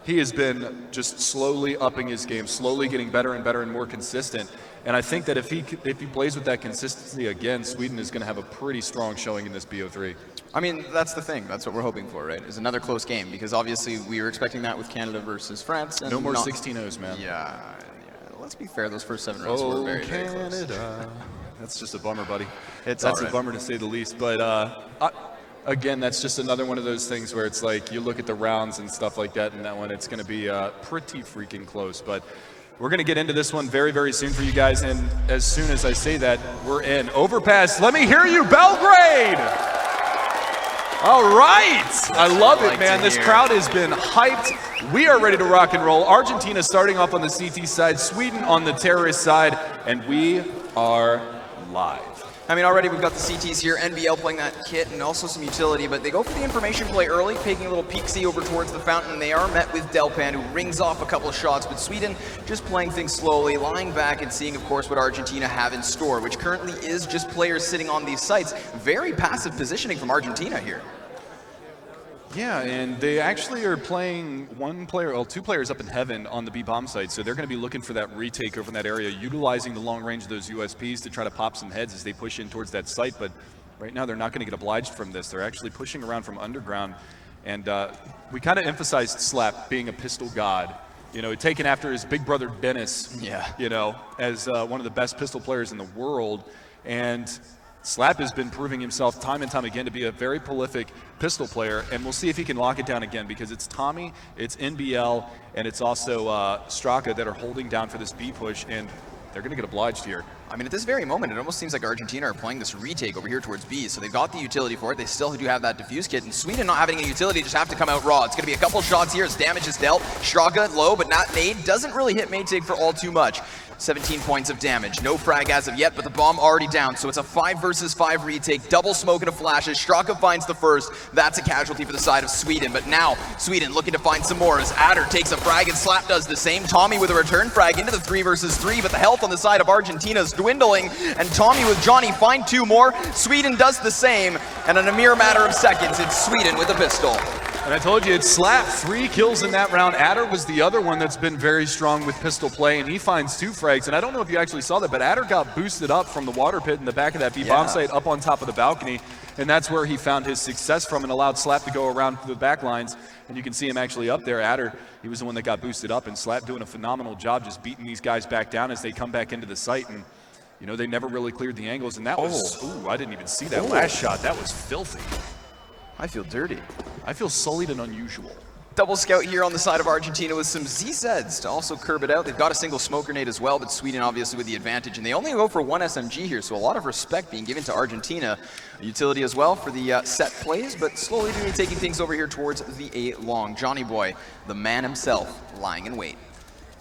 he has been just slowly upping his game, slowly getting better and better and more consistent. And I think that if he plays with that consistency again, Sweden is going to have a pretty strong showing in this BO3. I mean, that's the thing. That's what we're hoping for, right? Is another close game, because obviously we were expecting that with Canada versus France. And no more 16-0s, man. Yeah. Let's be fair. Those first 7 rounds were very, very close. Canada. That's just a bummer, buddy. That's a bummer to say the least. But again, that's just another one of those things where it's like you look at the rounds and stuff like that, and that one, it's going to be pretty freaking close. But we're going to get into this one very, very soon for you guys. And as soon as I say that, we're in. Overpass. Let me hear you, Belgrade! All right. I love it, man. This crowd has been hyped. We are ready to rock and roll. Argentina starting off on the CT side, Sweden on the terrorist side, and we are live. I mean, already we've got the CTs here, NBL playing that kit and also some utility, but they go for the information play early, taking a little peek-see over towards the fountain. They are met with Delpan, who rings off a couple of shots, but Sweden just playing things slowly, lying back and seeing, of course, what Argentina have in store, which currently is just players sitting on these sites. Very passive positioning from Argentina here. Yeah, and they actually are playing 2 players up in heaven on the B-bomb site, so they're going to be looking for that retake over in that area, utilizing the long range of those USPs to try to pop some heads as they push in towards that site, but right now they're not going to get obliged from this. They're actually pushing around from underground, and we kind of emphasized Slap being a pistol god, you know, taken after his big brother Dennis, you know, as one of the best pistol players in the world, and Slap has been proving himself time and time again to be a very prolific pistol player, and we'll see if he can lock it down again because it's Tommy, it's NBL, and it's also Straka that are holding down for this B push, and They're going to get obliged here. I mean, at this very moment, it almost seems like Argentina are playing this retake over here towards B, so they've got the utility for it. They still do have that diffuse kit, and Sweden not having a utility just have to come out raw. It's going to be a couple shots here as damage is dealt. Straka low, but not nade. Doesn't really hit Maytag for all too much. 17 points of damage. No frag as of yet, but the bomb already down. So it's a 5 versus 5 retake. Double smoke and a flashes. Straka finds the first. That's a casualty for the side of Sweden. But now, Sweden looking to find some more as Adder takes a frag and Slap does the same. Tommy with a return frag into the 3 versus 3, but the health on the side of Argentina is dwindling. And Tommy with Johnny find 2 more. Sweden does the same. And in a mere matter of seconds, it's Sweden with a pistol. And I told you, it's Slap, 3 kills in that round. Adder was the other one that's been very strong with pistol play, and he finds 2 frags. And I don't know if you actually saw that, but Adder got boosted up from the water pit in the back of that B-bomb site up on top of the balcony, and that's where he found his success from and allowed Slap to go around the back lines. And you can see him actually up there. Adder, he was the one that got boosted up, and Slap doing a phenomenal job just beating these guys back down as they come back into the site. And you know, they never really cleared the angles, and that was, ooh, I didn't even see that last shot. That was filthy. I feel dirty. I feel sullied and unusual. Double scout here on the side of Argentina with some ZZs to also curb it out. They've got a single smoke grenade as well, but Sweden obviously with the advantage. And they only go for 1 SMG here, so a lot of respect being given to Argentina. Utility as well for the set plays, but slowly taking things over here towards the A long. Johnny Boy, the man himself, lying in wait.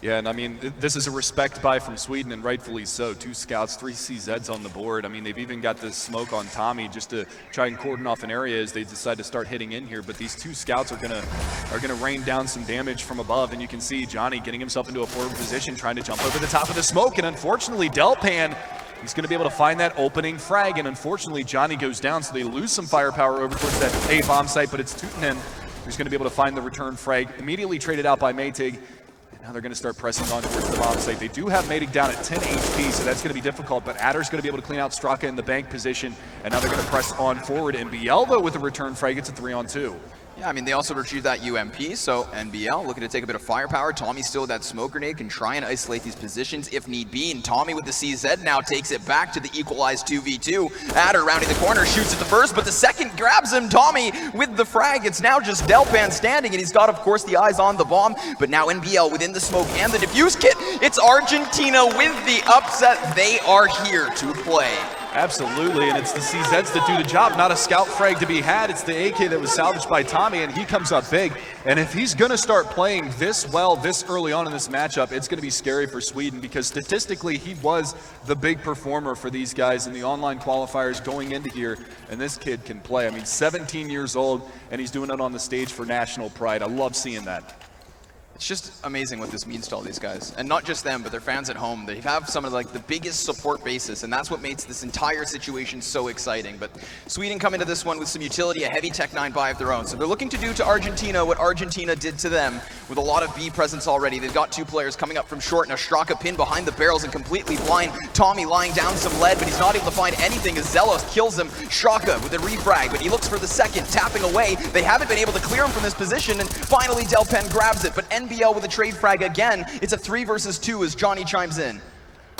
Yeah, and I mean, this is a respect buy from Sweden, and rightfully so. 2 scouts, 3 CZs on the board. I mean, they've even got this smoke on Tommy just to try and cordon off an area as they decide to start hitting in here. But these 2 scouts are gonna rain down some damage from above, and you can see Johnny getting himself into a forward position, trying to jump over the top of the smoke, and unfortunately, Delpan, he's going to be able to find that opening frag, and unfortunately, Johnny goes down, so they lose some firepower over towards that A bomb site, but it's Tutanen who's going to be able to find the return frag, immediately traded out by Maytag. Now they're going to start pressing on towards the bomb site. They do have Maytag down at 10 HP, so that's going to be difficult, but Adder's going to be able to clean out Straka in the bank position, and now they're going to press on forward. And NBL, though, with a return frag, it's a 3-on-2. Yeah, I mean, they also retrieved that UMP, so NBL looking to take a bit of firepower. Tommy still with that smoke grenade, can try and isolate these positions if need be, and Tommy with the CZ now takes it back to the equalized 2v2. Adder rounding the corner, shoots at the first, but the second grabs him. Tommy with the frag. It's now just Delpan standing, and he's got, of course, the eyes on the bomb, but now NBL within the smoke and the diffuse kit. It's Argentina with the upset. They are here to play. Absolutely, and it's the CZs that do the job, not a scout frag to be had. It's the AK that was salvaged by Tommy, and he comes up big. And if he's going to start playing this well this early on in this matchup, it's going to be scary for Sweden, because statistically he was the big performer for these guys in the online qualifiers going into here, and this kid can play. I mean, 17 years old, and he's doing it on the stage for national pride. I love seeing that. It's just amazing what this means to all these guys. And not just them, but their fans at home. They have some of the biggest support bases, and that's what makes this entire situation so exciting. But Sweden come into this one with some utility, a heavy Tech 9 buy of their own. So they're looking to do to Argentina what Argentina did to them with a lot of B presence already. They've got 2 players coming up from short, and a Straka pin behind the barrels and completely blind. Tommy lying down some lead, but he's not able to find anything as Zelos kills him. Straka with a refrag, but he looks for the second, tapping away. They haven't been able to clear him from this position, and finally Delpan grabs it. But NBL with a trade frag again. It's a 3 versus 2 as Johnny chimes in.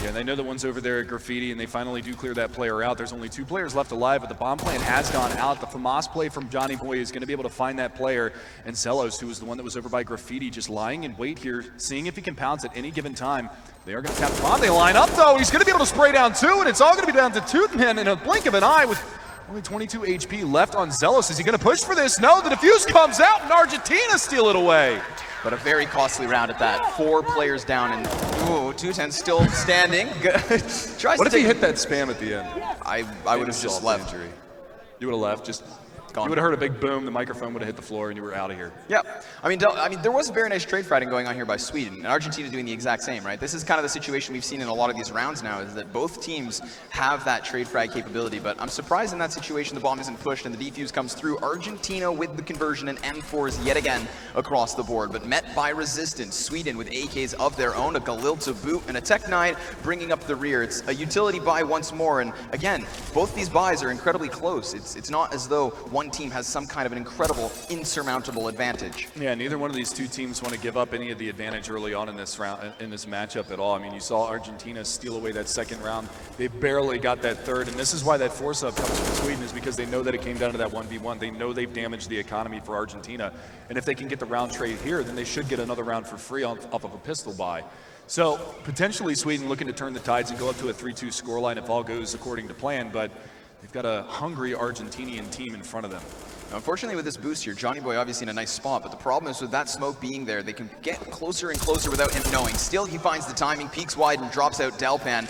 Yeah, they know the one's over there at Graffiti, and they finally do clear that player out. There's only 2 players left alive, but the bomb plan has gone out. The FAMAS play from Johnny Boy is going to be able to find that player. And Zelos, who was the one that was over by Graffiti, just lying in wait here, seeing if he can pounce at any given time. They are going to tap the bomb. They line up, though. He's going to be able to spray down 2, and it's all going to be down to Tutanen in a blink of an eye with only 22 HP left on Zelos. Is he going to push for this? No, the defuse comes out, and Argentina steal it away. But a very costly round at that. 4 players down, and ooh, Tutanen still standing. What if he hit that spam at the end? I would have just left. Injury. You would have left, just gone. You would have heard a big boom, the microphone would have hit the floor, and you were out of here. Yeah, I mean, there was a very nice trade fighting going on here by Sweden, and Argentina doing the exact same, right? This is kind of the situation we've seen in a lot of these rounds now, is that both teams have that trade frag capability, but I'm surprised in that situation the bomb isn't pushed and the defuse comes through. Argentina with the conversion and M4s yet again across the board, but met by resistance. Sweden with AKs of their own, a Galil to boot, and a Tech 9 bringing up the rear. It's a utility buy once more, and again, both these buys are incredibly close. It's not as though one one team has some kind of an incredible, insurmountable advantage. Yeah, neither one of these two teams want to give up any of the advantage early on in this round, in this matchup at all. I mean, you saw Argentina steal away that second round. They barely got that third, and this is why that force-up comes from Sweden, is because they know that it came down to that 1v1. They know they've damaged the economy for Argentina, and if they can get the round trade here, then they should get another round for free off of a pistol buy. So potentially Sweden looking to turn the tides and go up to a 3-2 scoreline if all goes according to plan, but they've got a hungry Argentinian team in front of them. Now, unfortunately, with this boost here, Johnny Boy obviously in a nice spot, but the problem is with that smoke being there, they can get closer and closer without him knowing. Still, he finds the timing, peeks wide, and drops out Delpan.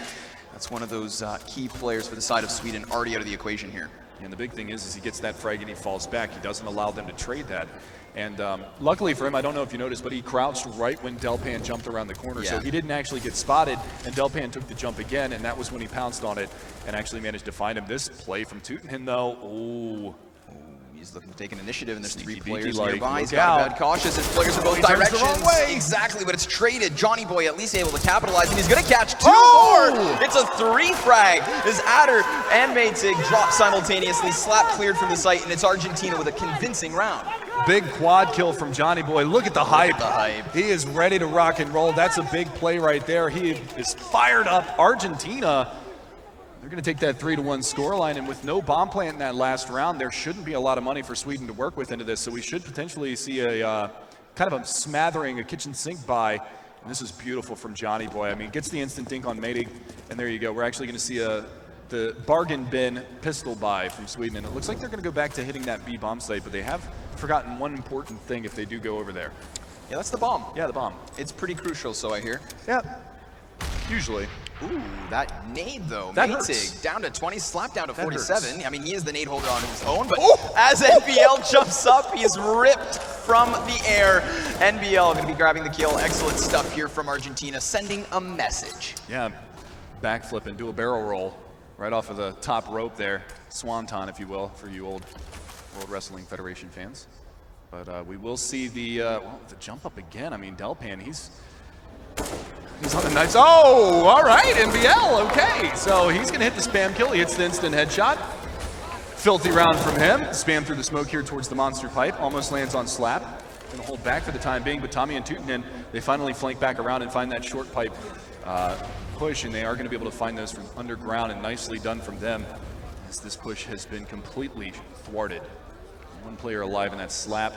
That's one of those key players for the side of Sweden already out of the equation here. And the big thing is he gets that frag and he falls back. He doesn't allow them to trade that. And luckily for him, I don't know if you noticed, but he crouched right when Delpan jumped around the corner. Yeah. So he didn't actually get spotted, and Delpan took the jump again, and that was when he pounced on it and actually managed to find him. This play from Teutonen, though, oh. He's looking to take an initiative, and there's three players like, nearby. He's got to be cautious. His players are both directions. Exactly, but it's traded. Johnny Boy at least able to capitalize, and he's going to catch two more. It's a 3 frag. As Adder and Maytig drop simultaneously, slap cleared from the site, and it's Argentina with a convincing round. Big quad kill from Johnny Boy. Look at the hype. He is ready to rock and roll. That's a big play right there. He is fired up. Argentina, they're going to take that 3-1 scoreline, and with no bomb plant in that last round, there shouldn't be a lot of money for Sweden to work with into this, so we should potentially see a kind of a smattering, a kitchen sink buy, and this is beautiful from Johnny Boy. I mean, gets the instant dink on Maytig, and there you go. We're actually going to see the bargain bin pistol buy from Sweden, and it looks like they're going to go back to hitting that B bomb site, but they have forgotten one important thing if they do go over there. Yeah, that's the bomb. Yeah, the bomb. It's pretty crucial, so I hear. Yeah, usually. Ooh, that nade though. That Maytig down to 20, slap down to 47. Hurts. I mean, he is the nade holder on his own, but as NBL jumps up, he is ripped from the air. NBL going to be grabbing the kill. Excellent stuff here from Argentina, sending a message. Yeah, backflip and do a barrel roll right off of the top rope there. Swanton, if you will, for you old World Wrestling Federation fans. But we will see the jump up again. I mean, Delpan, he's on the nice, oh, all right, NBL, okay. So he's gonna hit the spam kill. He hits the instant headshot. Filthy round from him. Spam through the smoke here towards the monster pipe. Almost lands on slap. Gonna hold back for the time being, but Tommy and Teutonen, they finally flank back around and find that short pipe push, and they are gonna be able to find those from underground, and nicely done from them, as this push has been completely thwarted. One player alive in that slap.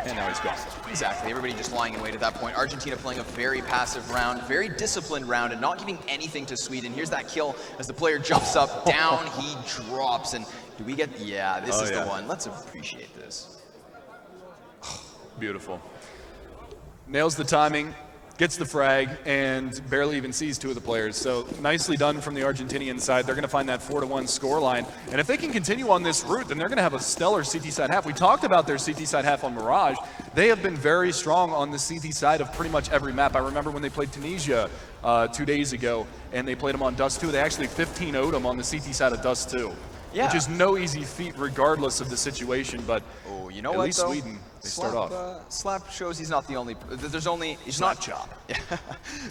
And now he's gone. Exactly, everybody just lying in wait at that point. Argentina playing a very passive round, very disciplined round, and not giving anything to Sweden. Here's that kill as the player jumps up, down he drops, and do we get, yeah, this is the one. Let's appreciate this. Beautiful. Nails the timing, gets the frag, and barely even sees two of the players. So nicely done from the Argentinian side. They're going to find that 4-1 scoreline. And if they can continue on this route, then they're going to have a stellar CT side half. We talked about their CT side half on Mirage. They have been very strong on the CT side of pretty much every map. I remember when they played Tunisia 2 days ago, and they played them on Dust 2. They actually 15-0'd them on the CT side of Dust 2. Yeah. Which is no easy feat regardless of the situation, but you know at what, least though? Sweden, they start off. Slap shows he's not the only, he's not Chop. Yeah.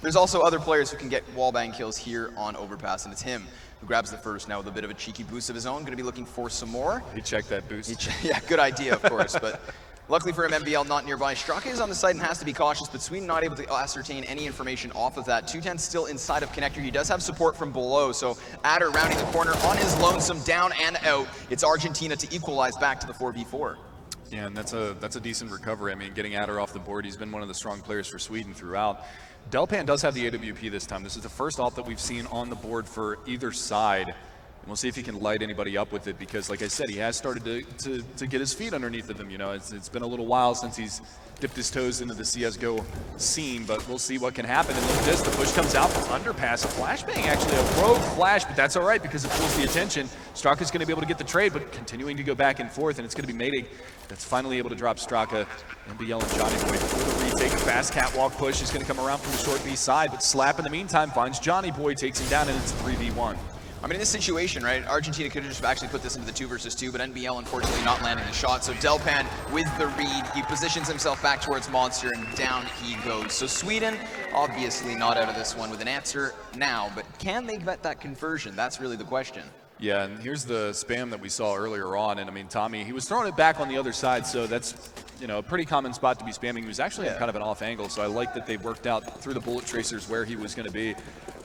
There's also other players who can get wallbang kills here on Overpass, and it's him who grabs the first now with a bit of a cheeky boost of his own. Going to be looking for some more. He checked that boost. Yeah, good idea, of course, but luckily for him, MBL not nearby. Straka is on the site and has to be cautious, but Sweden not able to ascertain any information off of that. 210 still inside of Connector. He does have support from below, so Adder rounding the corner on his lonesome, down and out. It's Argentina to equalize back to the 4v4. Yeah, and that's a decent recovery. I mean, getting Adder off the board, he's been one of the strong players for Sweden throughout. Delpan does have the AWP this time. This is the first off that we've seen on the board for either side. And we'll see if he can light anybody up with it, because like I said, he has started to get his feet underneath of him. You know, it's been a little while since he's dipped his toes into the CSGO scene, but we'll see what can happen. And look at this, the push comes out from Underpass. A flashbang, actually a rogue flash, but that's all right because it pulls the attention. Straka's gonna be able to get the trade, but continuing to go back and forth, and it's gonna be Maytig that's finally able to drop Straka. NBL and Johnny Boy for the retake. A fast catwalk push is gonna come around from the short B side, but Slap in the meantime finds Johnny Boy, takes him down, and it's 3v1. I mean, in this situation, right, Argentina could have just actually put this into the 2 versus 2, but NBL unfortunately not landing the shot. So Delpan with the read, he positions himself back towards Monster, and down he goes. So Sweden, obviously not out of this one with an answer now, but can they get that conversion? That's really the question. Yeah, and here's the spam that we saw earlier on, and I mean, Tommy, he was throwing it back on the other side, so that's, you know, a pretty common spot to be spamming. He was actually in kind of an off angle, so I like that they worked out through the bullet tracers where he was going to be.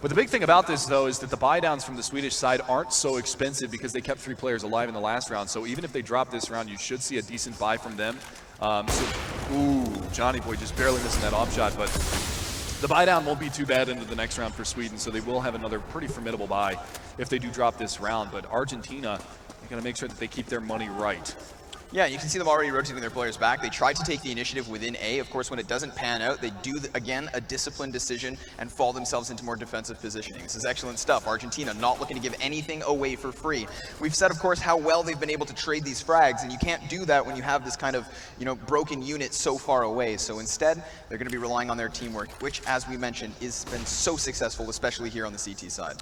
But the big thing about this, though, is that the buy downs from the Swedish side aren't so expensive because they kept 3 players alive in the last round, so even if they drop this round, you should see a decent buy from them. Ooh, Johnny Boy just barely missing that off shot, but the buy down won't be too bad into the next round for Sweden, so they will have another pretty formidable buy if they do drop this round. But Argentina, they're going to make sure that they keep their money right. Yeah, you can see them already rotating their players back. They tried to take the initiative within A. Of course, when it doesn't pan out, they do, again, a disciplined decision and fall themselves into more defensive positioning. This is excellent stuff. Argentina not looking to give anything away for free. We've said, of course, how well they've been able to trade these frags, and you can't do that when you have this kind of, you know, broken unit so far away. So instead, they're going to be relying on their teamwork, which, as we mentioned, has been so successful, especially here on the CT side.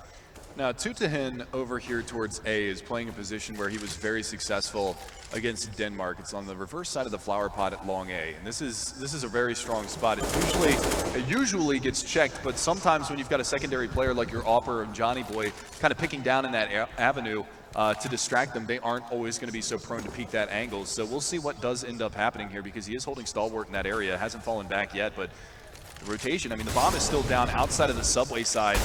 Now, Tutahin over here towards A is playing a position where he was very successful against Denmark. It's on the reverse side of the flower pot at long A, and this is a very strong spot. It usually gets checked, but sometimes when you've got a secondary player like your Opper and Johnny Boy kind of picking down in that avenue to distract them, they aren't always going to be so prone to peek that angle. So we'll see what does end up happening here, because he is holding stalwart in that area. Hasn't fallen back yet, but the rotation, I mean, the bomb is still down outside of the subway side.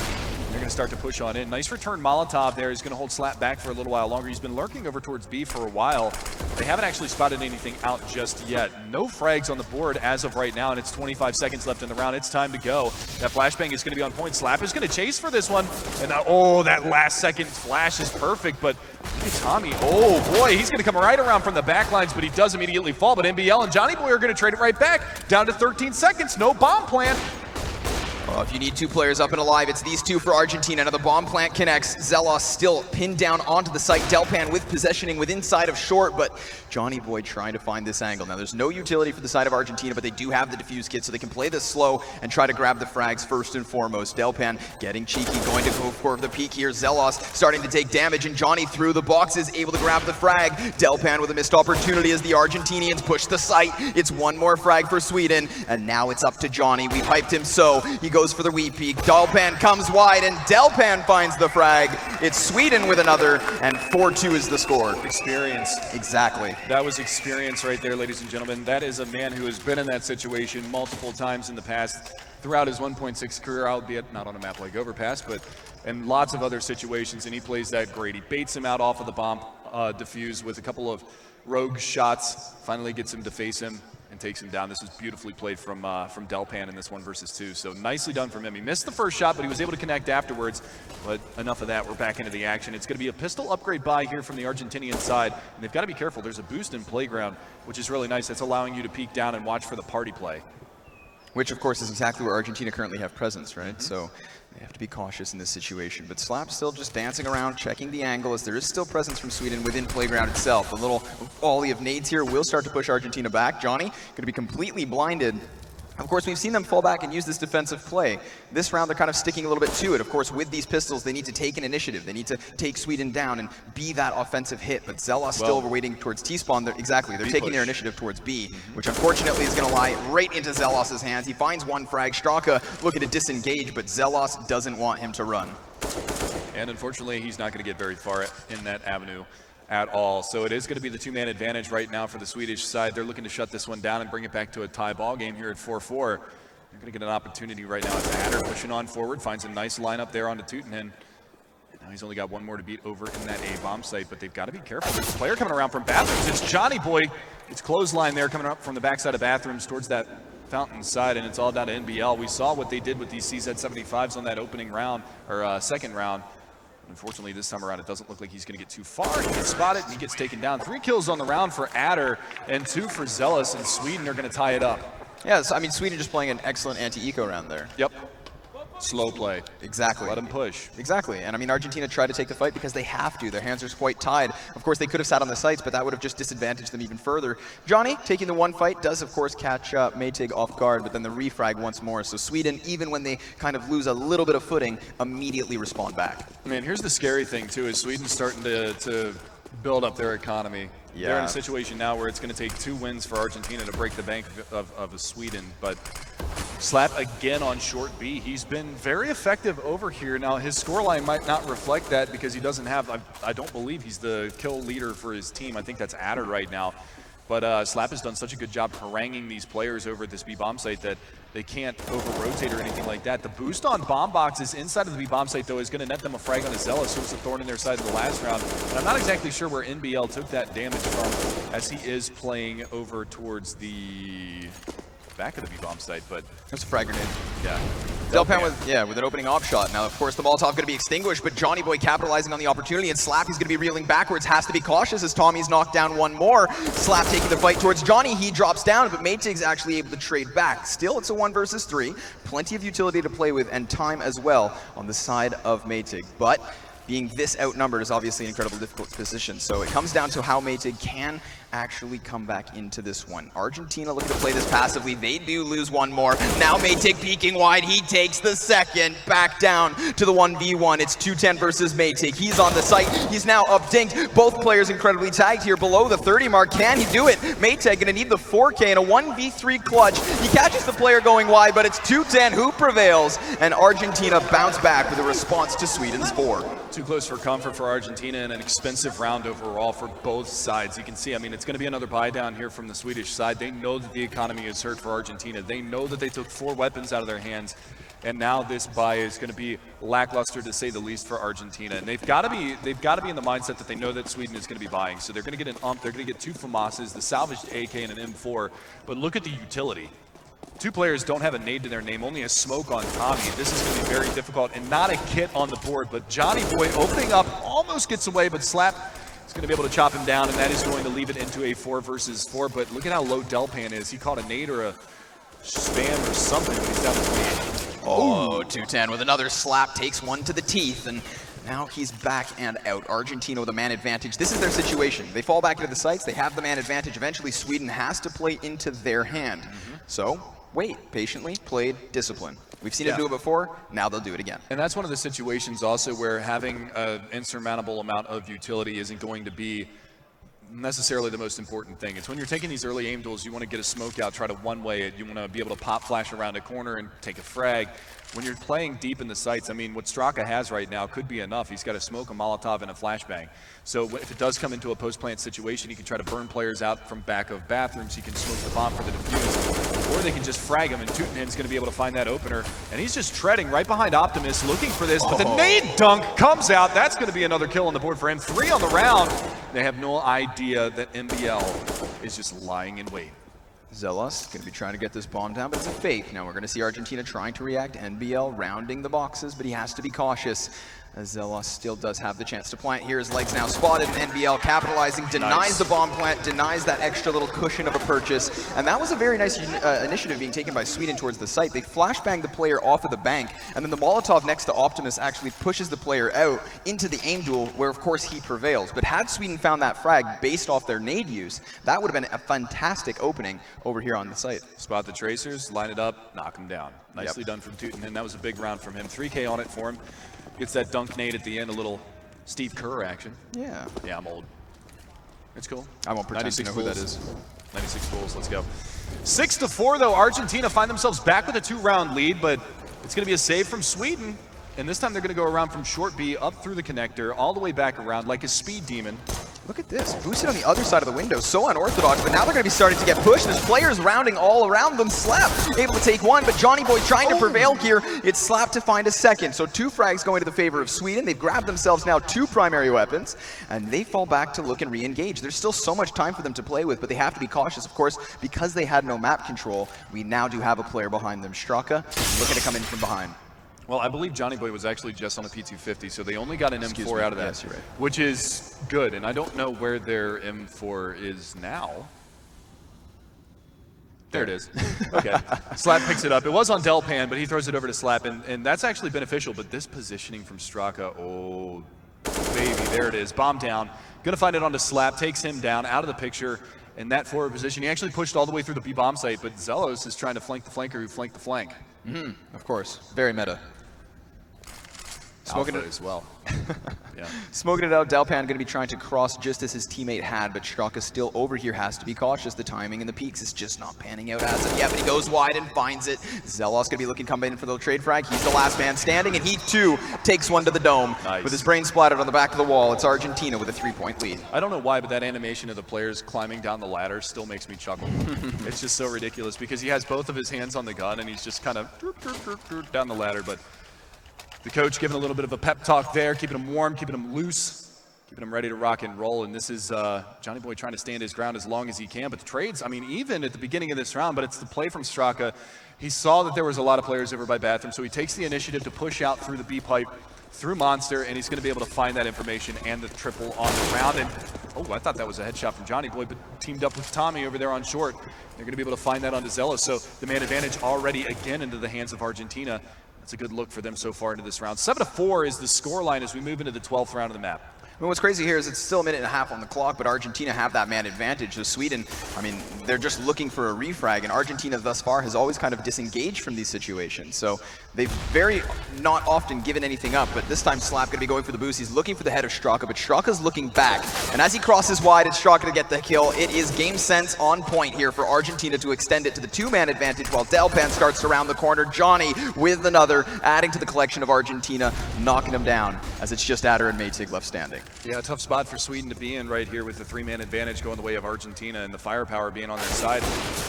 They're going to start to push on in. Nice return Molotov there. He's going to hold Slap back for a little while longer. He's been lurking over towards B for a while. They haven't actually spotted anything out just yet. No frags on the board as of right now, and it's 25 seconds left in the round. It's time to go. That flashbang is going to be on point. Slap is going to chase for this one. And that last second flash is perfect, but look at Tommy. Oh boy, he's going to come right around from the back lines, but he does immediately fall. But NBL and Johnny Boy are going to trade it right back. Down to 13 seconds. No bomb plan. Well, if you need 2 players up and alive, it's these 2 for Argentina. Now the bomb plant connects. Zelos still pinned down onto the site. Delpan with positioning with inside of short, but Johnny Boy trying to find this angle. Now there's no utility for the side of Argentina, but they do have the defuse kit, so they can play this slow and try to grab the frags first and foremost. Delpan getting cheeky, going to go for the peak here. Zelos starting to take damage, and Johnny through the boxes, able to grab the frag. Delpan with a missed opportunity as the Argentinians push the site. It's 1 more frag for Sweden, and now it's up to Johnny. We hyped him so. He goes for the weak peak. Delpan comes wide, and Delpan finds the frag. It's Sweden with another, and 4-2 is the score. Experience. Exactly. That was experience right there, ladies and gentlemen. That is a man who has been in that situation multiple times in the past throughout his 1.6 career, albeit not on a map like Overpass, but in lots of other situations, and he plays that great. He baits him out off of the bomb defuse with a couple of rogue shots, finally gets him to face him and takes him down. This was beautifully played from Delpan in this 1 versus 2, so nicely done from him. He missed the first shot, but he was able to connect afterwards. But enough of that, we're back into the action. It's going to be a pistol upgrade buy here from the Argentinian side, and they've got to be careful. There's a boost in playground, which is really nice. That's allowing you to peek down and watch for the party play. Which, of course, is exactly where Argentina currently have presence, right? So they have to be cautious in this situation. But Slap still just dancing around, checking the angle, as there is still presence from Sweden within playground itself. A little volley of nades here will start to push Argentina back. Johnny going to be completely blinded. Of course, we've seen them fall back and use this defensive play. This round, they're kind of sticking a little bit to it. Of course, with these pistols, they need to take an initiative. They need to take Sweden down and be that offensive hit. But Zelos still waiting towards T-spawn. Exactly, they're taking their initiative towards B, which unfortunately is going to lie right into Zelos' hands. He finds 1 frag. Straka looking to disengage, but Zelos doesn't want him to run. And unfortunately, he's not going to get very far in that avenue at all. So it is going to be the 2-man advantage right now for the Swedish side. They're looking to shut this one down and bring it back to a tie ball game here at 4-4. They're going to get an opportunity right now. It's Adder pushing on forward, finds a nice lineup there onto Tutahin. Now he's only got 1 more to beat over in that A bomb site, but they've got to be careful. There's a player coming around from bathrooms. It's Johnny Boy. It's clothesline there coming up from the backside of bathrooms towards that fountain side, and it's all down to NBL. We saw what they did with these CZ75s on that opening round, or second round. Unfortunately, this time around, it doesn't look like he's going to get too far. He gets spotted, and he gets taken down. 3 kills on the round for Adder, and 2 for Zealous, and Sweden are going to tie it up. Yeah, so, I mean, Sweden just playing an excellent anti-eco round there. Yep. Slow play. Exactly. Let him push. Exactly. And I mean, Argentina tried to take the fight because they have to. Their hands are quite tied. Of course, they could have sat on the sites, but that would have just disadvantaged them even further. Johnny, taking the 1 fight, does of course catch Maytig off guard, but then the refrag once more. So Sweden, even when they kind of lose a little bit of footing, immediately respond back. Man, here's the scary thing too, is Sweden's starting to build up their economy. They're in a situation now where it's going to take 2 wins for Argentina to break the bank of Sweden. But Slap again on short B. He's been very effective over here. Now, his scoreline might not reflect that because he doesn't have, I don't believe he's the kill leader for his team. I think that's Adder right now. But Slap has done such a good job haranguing these players over at this B-bomb site that they can't over-rotate or anything like that. The boost on bomb boxes inside of the B-bomb site, though, is going to net them a frag on a Zealous, who was a thorn in their side in the last round. And I'm not exactly sure where NBL took that damage from, as he is playing over towards the back of the B-bomb site, but there's a frag grenade. Yeah. Delpan with an opening op shot. Now, of course, the Molotov going to be extinguished, but Johnny Boy capitalizing on the opportunity, and Slap, he's going to be reeling backwards, has to be cautious as Tommy's knocked down one more. Slap taking the fight towards Johnny, he drops down, but Maytig's actually able to trade back. Still, it's a 1 versus 3. Plenty of utility to play with, and time as well on the side of Maytig. But being this outnumbered is obviously an incredibly difficult position, so it comes down to how Maytig can actually come back into this one. Argentina looking to play this passively. They do lose one more. Now Maytig peeking wide. He takes the second. Back down to the 1v1. It's 210 versus Maytig. He's on the site. He's now up dinked. Both players incredibly tagged here below the 30 mark. Can he do it? Maytig gonna need the 4K in a 1v3 clutch. He catches the player going wide, but it's 210 who prevails, and Argentina bounce back with a response to Sweden's 4. Too close for comfort for Argentina, and an expensive round overall for both sides. You can see, I mean, it's going to be another buy down here from the Swedish side. They know that the economy is hurt for Argentina. They know that they took 4 weapons out of their hands, and now this buy is going to be lackluster to say the least for Argentina. And they've got to be in the mindset that they know that Sweden is going to be buying. So they're going to get an ump, they're going to get 2 FAMASs, the salvaged AK and an M4. But look at the utility. 2 players don't have a nade to their name, only a smoke on Tommy. This is going to be very difficult, and not a kit on the board. But Johnny Boy opening up, almost gets away, but Slap is going to be able to chop him down, and that is going to leave it into a 4 versus 4. But look at how low Delpan is. He caught a nade or a spam or something, but he's down to 28. Oh, 210 with another slap, takes one to the teeth, and now he's back and out. Argentina with a man advantage. This is their situation. They fall back into the sites, they have the man advantage. Eventually, Sweden has to play into their hand. So, wait, patiently, played, discipline. We've seen them do it before, now they'll do it again. And that's one of the situations also where having an insurmountable amount of utility isn't going to be necessarily the most important thing. It's when you're taking these early aim duels, you want to get a smoke out, try to one-way it, you want to be able to pop flash around a corner and take a frag. When you're playing deep in the sights, I mean, what Straka has right now could be enough. He's got a smoke, a Molotov, and a flashbang. So if it does come into a post-plant situation, he can try to burn players out from back of bathrooms, he can smoke the bomb for the defuse, or they can just frag him, and Tootenham's going to be able to find that opener. And he's just treading right behind Optimus, looking for this, but the nade dunk comes out. That's going to be another kill on the board for him. 3 on the round. They have no idea that MBL is just lying in wait. Zealous going to be trying to get this bomb down, but it's a fake. Now we're going to see Argentina trying to react. NBL rounding the boxes, but he has to be cautious, as Zealous still does have the chance to plant here. His legs now spotted, and NBL capitalizing, denies the bomb plant, denies that extra little cushion of a purchase. And that was a very nice initiative being taken by Sweden towards the site. They flashbang the player off of the bank, and then the Molotov next to Optimus actually pushes the player out into the aim duel, where of course he prevails. But had Sweden found that frag based off their nade use, that would have been a fantastic opening over here on the site. Spot the tracers, line it up, knock him down. Nicely done from Tooten, and that was a big round from him. 3K on it for him. Gets that dunk nade at the end, a little Steve Kerr action. Yeah. Yeah, I'm old. It's cool. I won't pretend to know who that is. 96 goals, let's go. 6-4 though, Argentina find themselves back with a 2-round lead, but it's gonna be a save from Sweden. And this time they're gonna go around from short B, up through the connector, all the way back around like a speed demon. Look at this, boosted on the other side of the window, so unorthodox, but now they're going to be starting to get pushed. There's players rounding all around them. Slap able to take one, but Johnny Boy trying to prevail here. It's Slap to find a second. So 2 frags going to the favor of Sweden. They've grabbed themselves now 2 primary weapons, and they fall back to look and re-engage. There's still so much time for them to play with, but they have to be cautious, of course, because they had no map control. We now do have a player behind them. Straka looking to come in from behind. Well, I believe Johnny Boy was actually just on a P250, so they only got an M4 out of that, yes, you're right. Which is good, and I don't know where their M4 is now. There it is. Okay. Slap picks it up. It was on Delpan, but he throws it over to Slap, and that's actually beneficial, but this positioning from Straka, oh, baby, there it is. Bomb down. Gonna find it onto Slap, takes him down, out of the picture, in that forward position. He actually pushed all the way through the B-bomb site, but Zelos is trying to flank the flanker who flanked the flank. Of course. Very meta. Smoking Alpha it as well. Yeah. Smoking it out, Delpan going to be trying to cross just as his teammate had, but Straka still over here has to be cautious. The timing and the peaks is just not panning out as of yet, but he goes wide and finds it. Zelos going to be looking to come in for the trade frag. He's the last man standing, and he too takes one to the dome. Nice. With his brain splattered on the back of the wall. It's Argentina with a 3-point lead. I don't know why, but that animation of the players climbing down the ladder still makes me chuckle. It's just so ridiculous because he has both of his hands on the gun and he's just kind of down the ladder, but the coach giving a little bit of a pep talk there, keeping him warm, keeping him loose, keeping him ready to rock and roll. And this is Johnny Boy trying to stand his ground as long as he can. But the trades, I mean, even at the beginning of this round, but it's the play from Straka. He saw that there was a lot of players over by Bathroom, so he takes the initiative to push out through the B pipe, through Monster, and he's going to be able to find that information and the triple on the round. And oh, I thought that was a headshot from Johnny Boy, but teamed up with Tommy over there on short. They're going to be able to find that onto Zelos. So the man advantage already again into the hands of Argentina. It's a good look for them so far into this round. 7-4 is the scoreline as we move into the 12th round of the map. I mean, what's crazy here is it's still a minute and a half on the clock, but Argentina have that man advantage. So Sweden, I mean, they're just looking for a refrag, and Argentina thus far has always kind of disengaged from these situations. So they've very not often given anything up, but this time Slap gonna be going for the boost. He's looking for the head of Straka, but Straka's looking back. And as he crosses wide, it's Straka to get the kill. It is game sense on point here for Argentina to extend it to the two-man advantage while Delpan starts to round the corner. Johnny with another, adding to the collection of Argentina, knocking him down as it's just Adder and Maytig left standing. Yeah, tough spot for Sweden to be in right here with the three-man advantage going the way of Argentina and the firepower being on their side.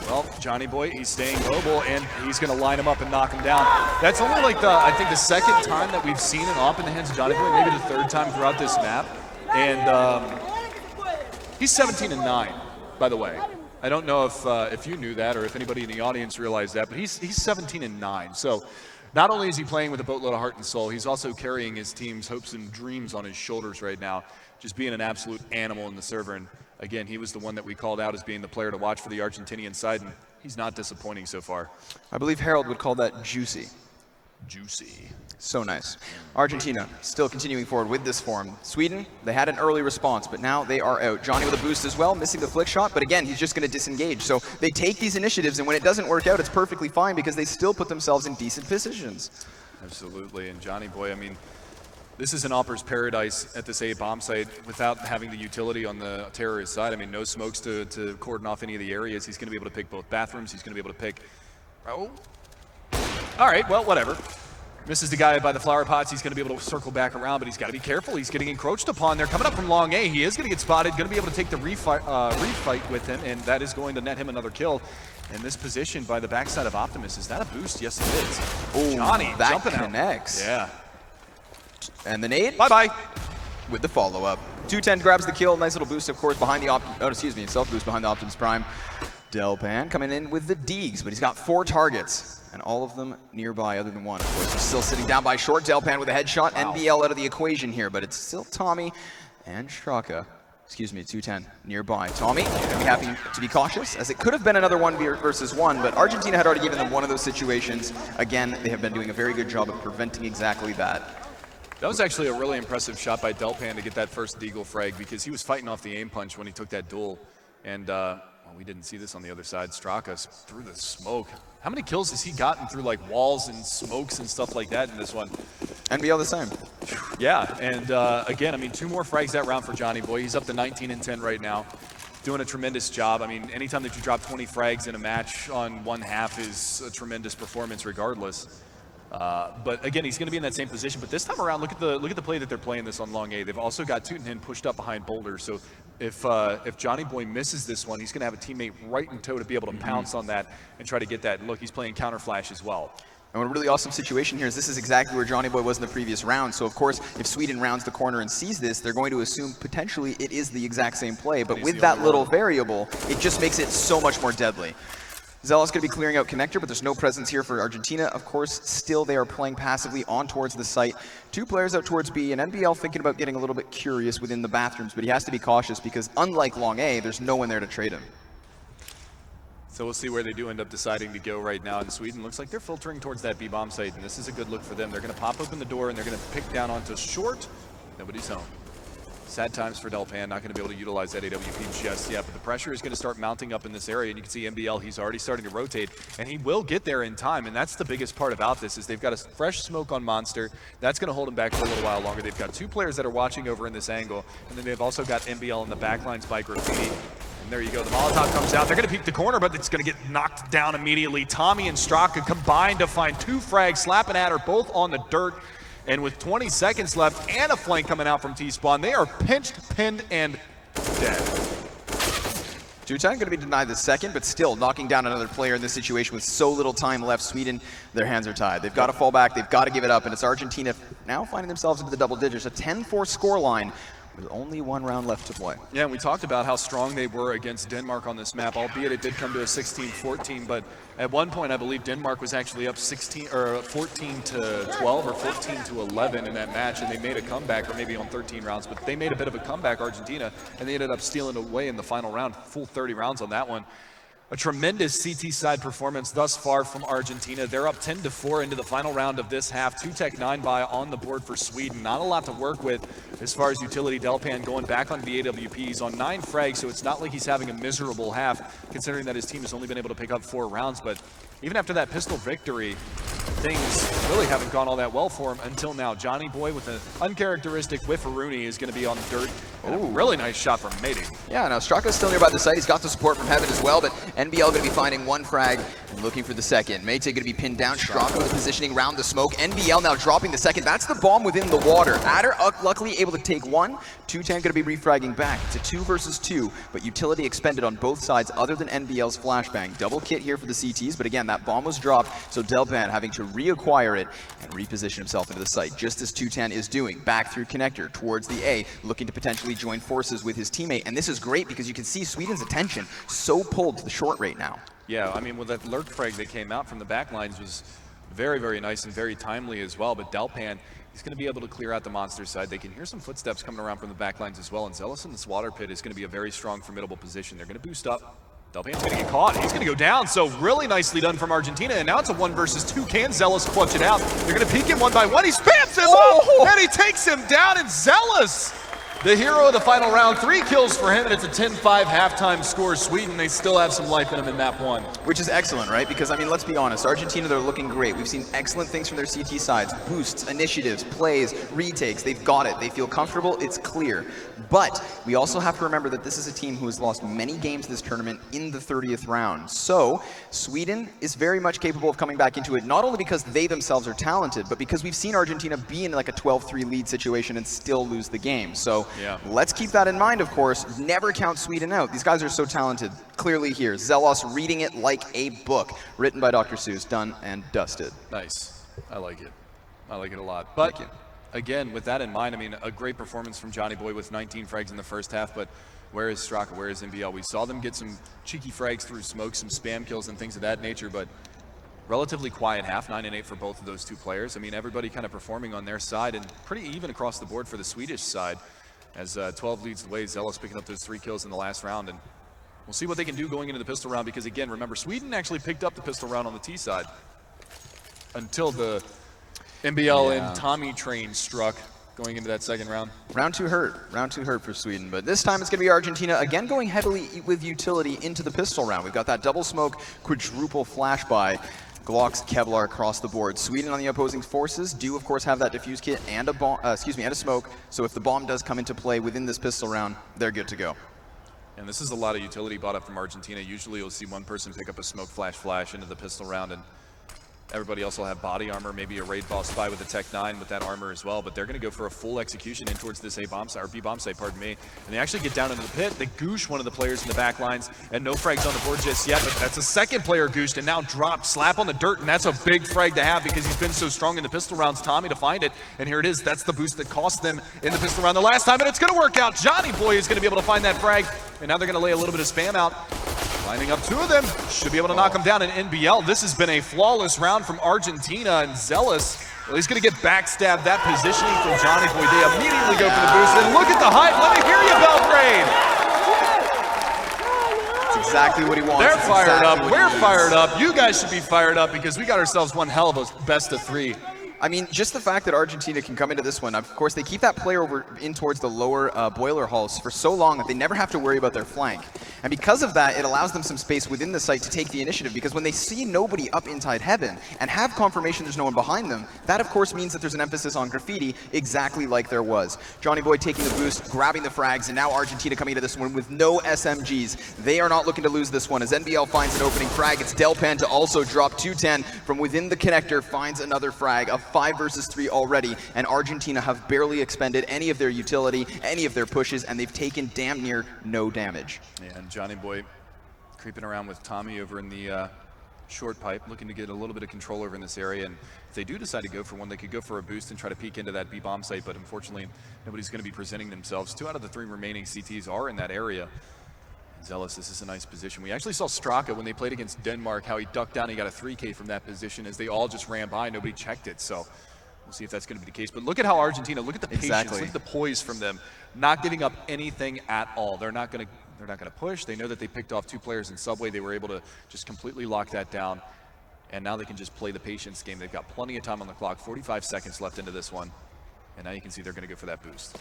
Well, Johnny Boy, he's staying mobile and he's going to line him up and knock him down. That's only like I think the second time that we've seen an op in the hands of Johnny Boy, maybe the third time throughout this map. And he's 17-9, by the way. I don't know if you knew that or if anybody in the audience realized that, but he's 17-9. So not only is he playing with a boatload of heart and soul, he's also carrying his team's hopes and dreams on his shoulders right now, just being an absolute animal in the server. And again, he was the one that we called out as being the player to watch for the Argentinian side, and he's not disappointing so far. I believe Harold would call that juicy. Juicy. So nice. Argentina still continuing forward with this form. Sweden, they had an early response, but now they are out. Johnny with a boost as well, missing the flick shot, but again, he's just going to disengage. So they take these initiatives, and when it doesn't work out, it's perfectly fine because they still put themselves in decent positions. Absolutely, and Johnny Boy, I mean, this is an opper's paradise at this A bomb site without having the utility on the terrorist side. I mean, no smokes to cordon off any of the areas. He's going to be able to pick both bathrooms. He's going to be able to pick... Oh. All right, well, whatever. Misses the guy by the flower pots. He's going to be able to circle back around, but he's got to be careful. He's getting encroached upon. They're coming up from long A. He is going to get spotted, going to be able to take the refight with him, and that is going to net him another kill. And this position by the backside of Optimus, is that a boost? Yes, it is. Oh, Johnny that jumping connects. out. Yeah. And the nade? Bye-bye. With the follow-up. 210 grabs the kill. Nice little boost, of course, behind the self-boost behind the Optimus Prime. Delpan coming in with the Deegs, but he's got 4 targets. And all of them nearby other than one. Of course, he's still sitting down by short. Delpan with a headshot. Wow. NBL out of the equation here, but it's still Tommy and Straka. Excuse me, 210 nearby. Tommy, gonna be happy to be cautious, as it could have been another 1 versus 1, but Argentina had already given them one of those situations. Again, they have been doing a very good job of preventing exactly that. That was actually a really impressive shot by Delpan to get that first Deagle frag, because he was fighting off the aim punch when he took that duel. And well, we didn't see this on the other side. Straka through the smoke. How many kills has he gotten through like walls and smokes and stuff like that in this one? NBL the same. Yeah, and again, I mean, 2 more frags that round for Johnny Boy. He's up to 19-10 right now. Doing a tremendous job. I mean, anytime that you drop 20 frags in a match on 1/2 is a tremendous performance regardless. But again, he's going to be in that same position. But this time around, look at the play that they're playing this on long A. They've also got Tootenhin pushed up behind Boulder. So if Johnny Boy misses this one, he's going to have a teammate right in tow to be able to pounce on that and try to get that. And look, he's playing counter flash as well. And what a really awesome situation here is this is exactly where Johnny Boy was in the previous round. So of course, if Sweden rounds the corner and sees this, they're going to assume potentially it is the exact same play. But with that little variable, it just makes it so much more deadly. Zealous going to be clearing out connector, but there's no presence here for Argentina. Of course, still they are playing passively on towards the site. 2 players out towards B, and NBL thinking about getting a little bit curious within the bathrooms, but he has to be cautious because unlike long A, there's no one there to trade him. So we'll see where they do end up deciding to go right now in Sweden. Looks like they're filtering towards that B-bomb site, and this is a good look for them. They're going to pop open the door, and they're going to pick down onto short. Nobody's home. Sad times for Delpan, not going to be able to utilize that AWP just yet, but the pressure is going to start mounting up in this area, and you can see NBL, he's already starting to rotate, and he will get there in time, and that's the biggest part about this, is they've got a fresh smoke on Monster. That's going to hold him back for a little while longer. They've got 2 players that are watching over in this angle, and then they've also got NBL in the backlines by Graffiti. And there you go, the Molotov comes out. They're going to peek the corner, but it's going to get knocked down immediately. Tommy and Straka combined to find 2 frags, slapping at her, both on the dirt. And with 20 seconds left and a flank coming out from T-Spawn, they are pinched, pinned, and dead. TWC going to be denied the second, but still knocking down another player in this situation with so little time left. Sweden, their hands are tied. They've got to fall back, they've got to give it up, and it's Argentina now finding themselves into the double digits. A 10-4 scoreline with only 1 round left to play. Yeah, and we talked about how strong they were against Denmark on this map, albeit it did come to a 16-14, but at one point I believe Denmark was actually up 14 to 12 or 14 to 11 in that match, and they made a comeback, or maybe on 13 rounds, but they made a bit of a comeback, Argentina, and they ended up stealing away in the final round, full 30 rounds on that one. A tremendous CT side performance thus far from Argentina. They're up 10-4 into the final round of this half. 2-tech 9 buy on the board for Sweden. Not a lot to work with as far as utility. Delpan going back on the AWPs on 9 frags, so it's not like he's having a miserable half, considering that his team has only been able to pick up 4 rounds. But even after that pistol victory, things really haven't gone all that well for him until now. Johnny Boy with an uncharacteristic whiff-a-rooney is going to be on the dirt. And a really nice shot from Mating. Yeah, now Straka's still nearby the site. He's got the support from Heaven as well, but NBL going to be finding 1 frag and looking for the second. Mating going to be pinned down. Straka with positioning round the smoke. NBL now dropping the second. That's the bomb within the water. Adder luckily able to take 1. 2-10 going to be refragging back to 2 versus 2, but utility expended on both sides other than NBL's flashbang. Double kit here for the CTs, but again, that bomb was dropped, so Delpan having to reacquire it and reposition himself into the site, just as 210 is doing. Back through connector towards the A, looking to potentially join forces with his teammate, and this is great because you can see Sweden's attention so pulled to the short right now. Yeah, I mean, with that lurk frag that came out from the back lines was very, very nice and very timely as well, but Delpan, he's going to be able to clear out the monster side. They can hear some footsteps coming around from the back lines as well, and Zealous in this water pit is going to be a very strong, formidable position. They're going to boost up. Delpan's going to get caught. He's going to go down, so really nicely done from Argentina, and now it's a 1 versus 2. Can Zealous clutch it out? They're going to peek him 1 by 1. He spams him up, and he takes him down, and Zealous, the hero of the final round, 3 kills for him, and it's a 10-5 halftime score. Sweden, they still have some life in them in map 1. Which is excellent, right? Because, I mean, let's be honest, Argentina, they're looking great. We've seen excellent things from their CT sides. Boosts, initiatives, plays, retakes. They've got it. They feel comfortable. It's clear. But we also have to remember that this is a team who has lost many games this tournament in the 30th round. So Sweden is very much capable of coming back into it, not only because they themselves are talented, but because we've seen Argentina be in like a 12-3 lead situation and still lose the game. So let's keep that in mind, of course. Never count Sweden out. These guys are so talented. Clearly here, Zelos reading it like a book, written by Dr. Seuss, done and dusted. Nice. I like it. I like it a lot. But again, with that in mind, I mean, a great performance from Johnny Boy with 19 frags in the first half, but where is Straka? Where is NBL? We saw them get some cheeky frags through smoke, some spam kills and things of that nature, but relatively quiet half, 9-8 for both of those 2 players. I mean, everybody kind of performing on their side and pretty even across the board for the Swedish side, as 12 leads the way. Zealous picking up those 3 kills in the last round, and we'll see what they can do going into the pistol round, because again, remember, Sweden actually picked up the pistol round on the T side until the NBL and Tommy train struck going into that second round. Round 2 hurt for Sweden, but this time it's going to be Argentina again going heavily with utility into the pistol round. We've got that double smoke, quadruple flash by Glocks, Kevlar across the board. Sweden on the opposing forces do of course have that defuse kit and a bomb, and a smoke, so if the bomb does come into play within this pistol round, they're good to go. And this is a lot of utility bought up from Argentina. Usually you'll see one person pick up a smoke flash into the pistol round, and everybody else will have body armor, maybe a raid ball spy with a Tech 9 with that armor as well, but they're going to go for a full execution in towards this A-bomb site, or B-bomb site, pardon me. And they actually get down into the pit. They goosh one of the players in the back lines, and no frags on the board just yet, but that's a second player gooshed and now dropped, slap on the dirt, and that's a big frag to have because he's been so strong in the pistol rounds. Tommy to find it, and here it is. That's the boost that cost them in the pistol round the last time, and it's going to work out. Johnny Boy is going to be able to find that frag, and now they're going to lay a little bit of spam out. Lining up 2 of them, should be able to knock them down in NBL. This has been a flawless round from Argentina, and Zealous, well, he's going to get backstab. That positioning from Johnny Boy. They immediately go for the boost, and look at the hype. Let me hear you, Belgrade. That's exactly what he wants. They're fired up. We're fired up. You guys should be fired up because we got ourselves one hell of a best of 3. I mean, just the fact that Argentina can come into this one, of course, they keep that player over in towards the lower boiler halls for so long that they never have to worry about their flank. And because of that, it allows them some space within the site to take the initiative, because when they see nobody up inside Heaven and have confirmation there's no one behind them, that of course means that there's an emphasis on graffiti, exactly like there was. Johnny Boy taking the boost, grabbing the frags, and now Argentina coming into this one with no SMGs. They are not looking to lose this one as NBL finds an opening frag. It's Delpan to also drop 210 from within the connector, finds another frag, a 5 versus 3 already, and Argentina have barely expended any of their utility, any of their pushes, and they've taken damn near no damage. Yeah, and Johnny Boy creeping around with Tommy over in the short pipe, looking to get a little bit of control over in this area. And if they do decide to go for one, they could go for a boost and try to peek into that B-bomb site, but unfortunately, nobody's going to be presenting themselves. 2 out of the 3 remaining CTs are in that area. Zealous, this is a nice position. We actually saw Straka when they played against Denmark, how he ducked down, he got a 3K from that position as they all just ran by, nobody checked it. So we'll see if that's going to be the case. But look at how Argentina, look at the patience, look at the poise from them, not giving up anything at all. They're not going to push. They know that they picked off 2 players in Subway. They were able to just completely lock that down. And now they can just play the patience game. They've got plenty of time on the clock, 45 seconds left into this one. And now you can see they're going to go for that boost.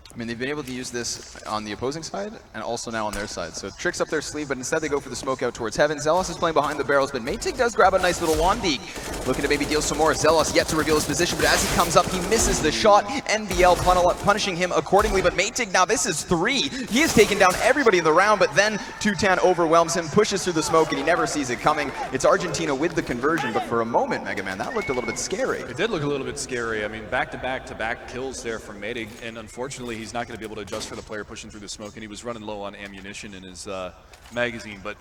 I mean, they've been able to use this on the opposing side and also now on their side. So tricks up their sleeve, but instead they go for the smoke out towards Heaven. Zealous is playing behind the barrels, but Maytig does grab a nice little Wandig. Looking to maybe deal some more. Zealous yet to reveal his position, but as he comes up, he misses the shot. NBL punishing him accordingly, but Maytig, now this is 3. He has taken down everybody in the round, but then Tutan overwhelms him, pushes through the smoke, and he never sees it coming. It's Argentina with the conversion, but for a moment, Mega Man, that looked a little bit scary. It did look a little bit scary. I mean, back-to-back kills there from Maytig, and unfortunately, he's not going to be able to adjust for the player pushing through the smoke, and he was running low on ammunition in his magazine. But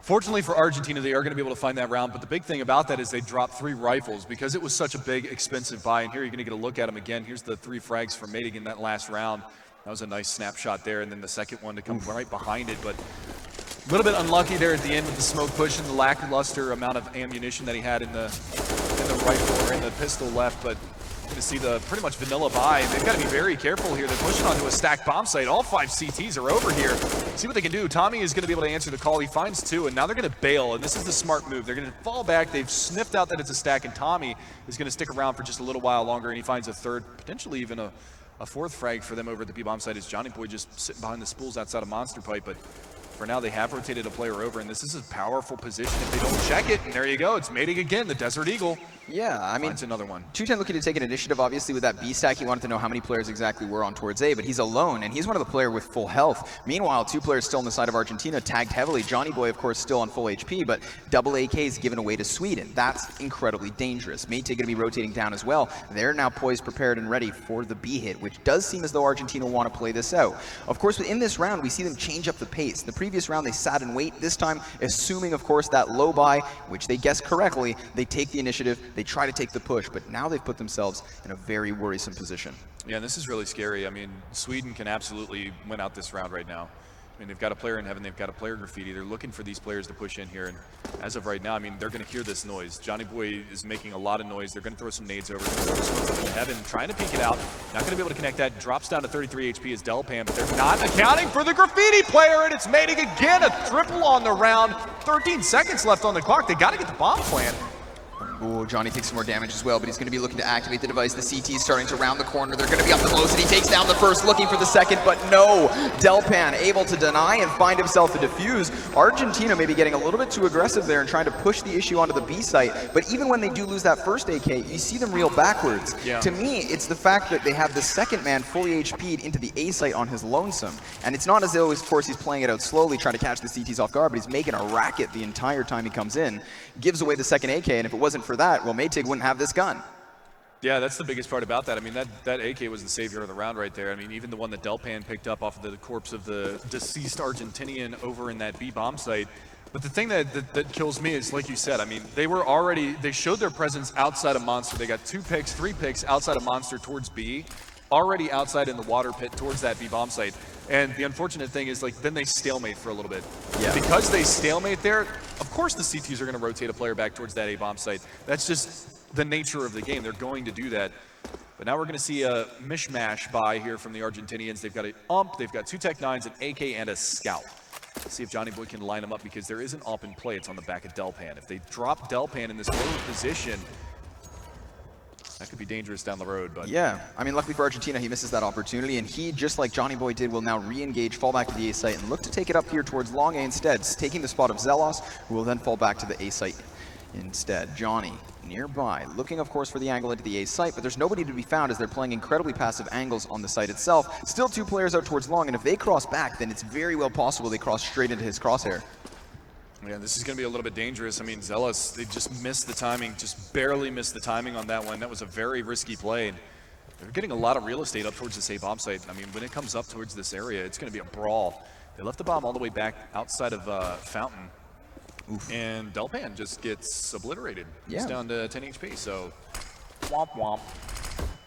fortunately for Argentina, they are going to be able to find that round. But the big thing about that is they dropped 3 rifles because it was such a big, expensive buy. And here you're going to get a look at them again. Here's the 3 frags for Maytig in that last round. That was a nice snapshot there, and then the second one to come right behind it. But a little bit unlucky there at the end with the smoke push and the lackluster amount of ammunition that he had in the rifle or in the pistol left. But to see the pretty much vanilla buy, and they've got to be very careful here. They're pushing onto a stacked bomb site. All 5 CTs are over here. See what they can do. Tommy is going to be able to answer the call. He finds 2, and now they're going to bail, and this is the smart move. They're going to fall back. They've sniffed out that it's a stack, and Tommy is going to stick around for just a little while longer, and he finds a 3rd, potentially even a 4th frag for them over at the B-bomb site as Johnny Boy just sitting behind the spools outside of Monster Pipe. But for now, they have rotated a player over, and this is a powerful position if they don't check it. And there you go. It's Maytig again, the Desert Eagle. Yeah, I mean, finds another one. 210 looking to take an initiative, obviously, with that B stack. He wanted to know how many players exactly were on towards A, but he's alone, and he's one of the players with full health. Meanwhile, 2 players still on the side of Argentina, tagged heavily. Johnny Boy, of course, still on full HP, but double AKs given away to Sweden. That's incredibly dangerous. Maytig going to be rotating down as well. They're now poised, prepared, and ready for the B hit, which does seem as though Argentina want to play this out. Of course, in this round, we see them change up the pace. The previous round, they sat and wait. This time, assuming, of course, that low buy, which they guessed correctly, they take the initiative, they try to take the push, but now they've put themselves in a very worrisome position. Yeah, and this is really scary. I mean, Sweden can absolutely win out this round right now. I mean, they've got a player in Heaven, they've got a player Graffiti. They're looking for these players to push in here, and as of right now, I mean, they're going to hear this noise. Johnny Boy is making a lot of noise. They're going to throw some nades over, in Heaven, trying to peek it out. Not going to be able to connect that. Drops down to 33 HP as Delpan, but they're not accounting for the Graffiti player, and it's Maytig again, a triple on the round. 13 seconds left on the clock. They got to get the bomb plant. Ooh, Johnny takes some more damage as well, but he's going to be looking to activate the device. The CT is starting to round the corner. They're going to be up close, and he takes down the first, looking for the second, but no. Delpan able to deny and find himself a defuse. Argentina may be getting a little bit too aggressive there and trying to push the issue onto the B site, but even when they do lose that first AK, you see them reel backwards. Yeah. To me, it's the fact that they have the second man fully HP'd into the A site on his lonesome, and it's not as though, of course, he's playing it out slowly, trying to catch the CTs off guard, but he's making a racket the entire time he comes in, gives away the second AK, and if it wasn't for that, well, Maytig wouldn't have this gun. Yeah, that's the biggest part about that. I mean, that AK was the savior of the round right there. I mean, even the one that Delpan picked up off of the corpse of the deceased Argentinian over in that B bomb site. But the thing that kills me is, like you said, I mean, they showed their presence outside of Monster. They got 3 picks outside of Monster towards B, already outside in the water pit towards that B bomb site. And the unfortunate thing is, like, then they stalemate for a little bit. Yeah. Because they stalemate there, of course the CTs are going to rotate a player back towards that A bomb site. That's just the nature of the game. They're going to do that. But now we're going to see a mishmash buy here from the Argentinians. They've got an UMP, they've got 2 Tech 9s, an AK, and a Scout. Let's see if Johnny Boy can line them up, because there is an UMP in play. It's on the back of Delpan. If they drop Delpan in this lower position, That could be dangerous down the road, but... Yeah, I mean, luckily for Argentina, he misses that opportunity, and he, just like Johnny Boy did, will now re-engage, fall back to the A site, and look to take it up here towards long A instead, taking the spot of Zelos, who will then fall back to the A site instead. Johnny, nearby, looking, of course, for the angle into the A site, but there's nobody to be found as they're playing incredibly passive angles on the site itself. Still 2 players out towards long, and if they cross back, then it's very well possible they cross straight into his crosshair. Yeah, this is going to be a little bit dangerous. I mean, Zealous, they just missed the timing, just barely missed the timing on that one. That was a very risky play. And they're getting a lot of real estate up towards this A bomb site. I mean, when it comes up towards this area, it's going to be a brawl. They left the bomb all the way back outside of Fountain. Oof. And Delpan just gets obliterated. Yeah. He's down to 10 HP, so womp womp.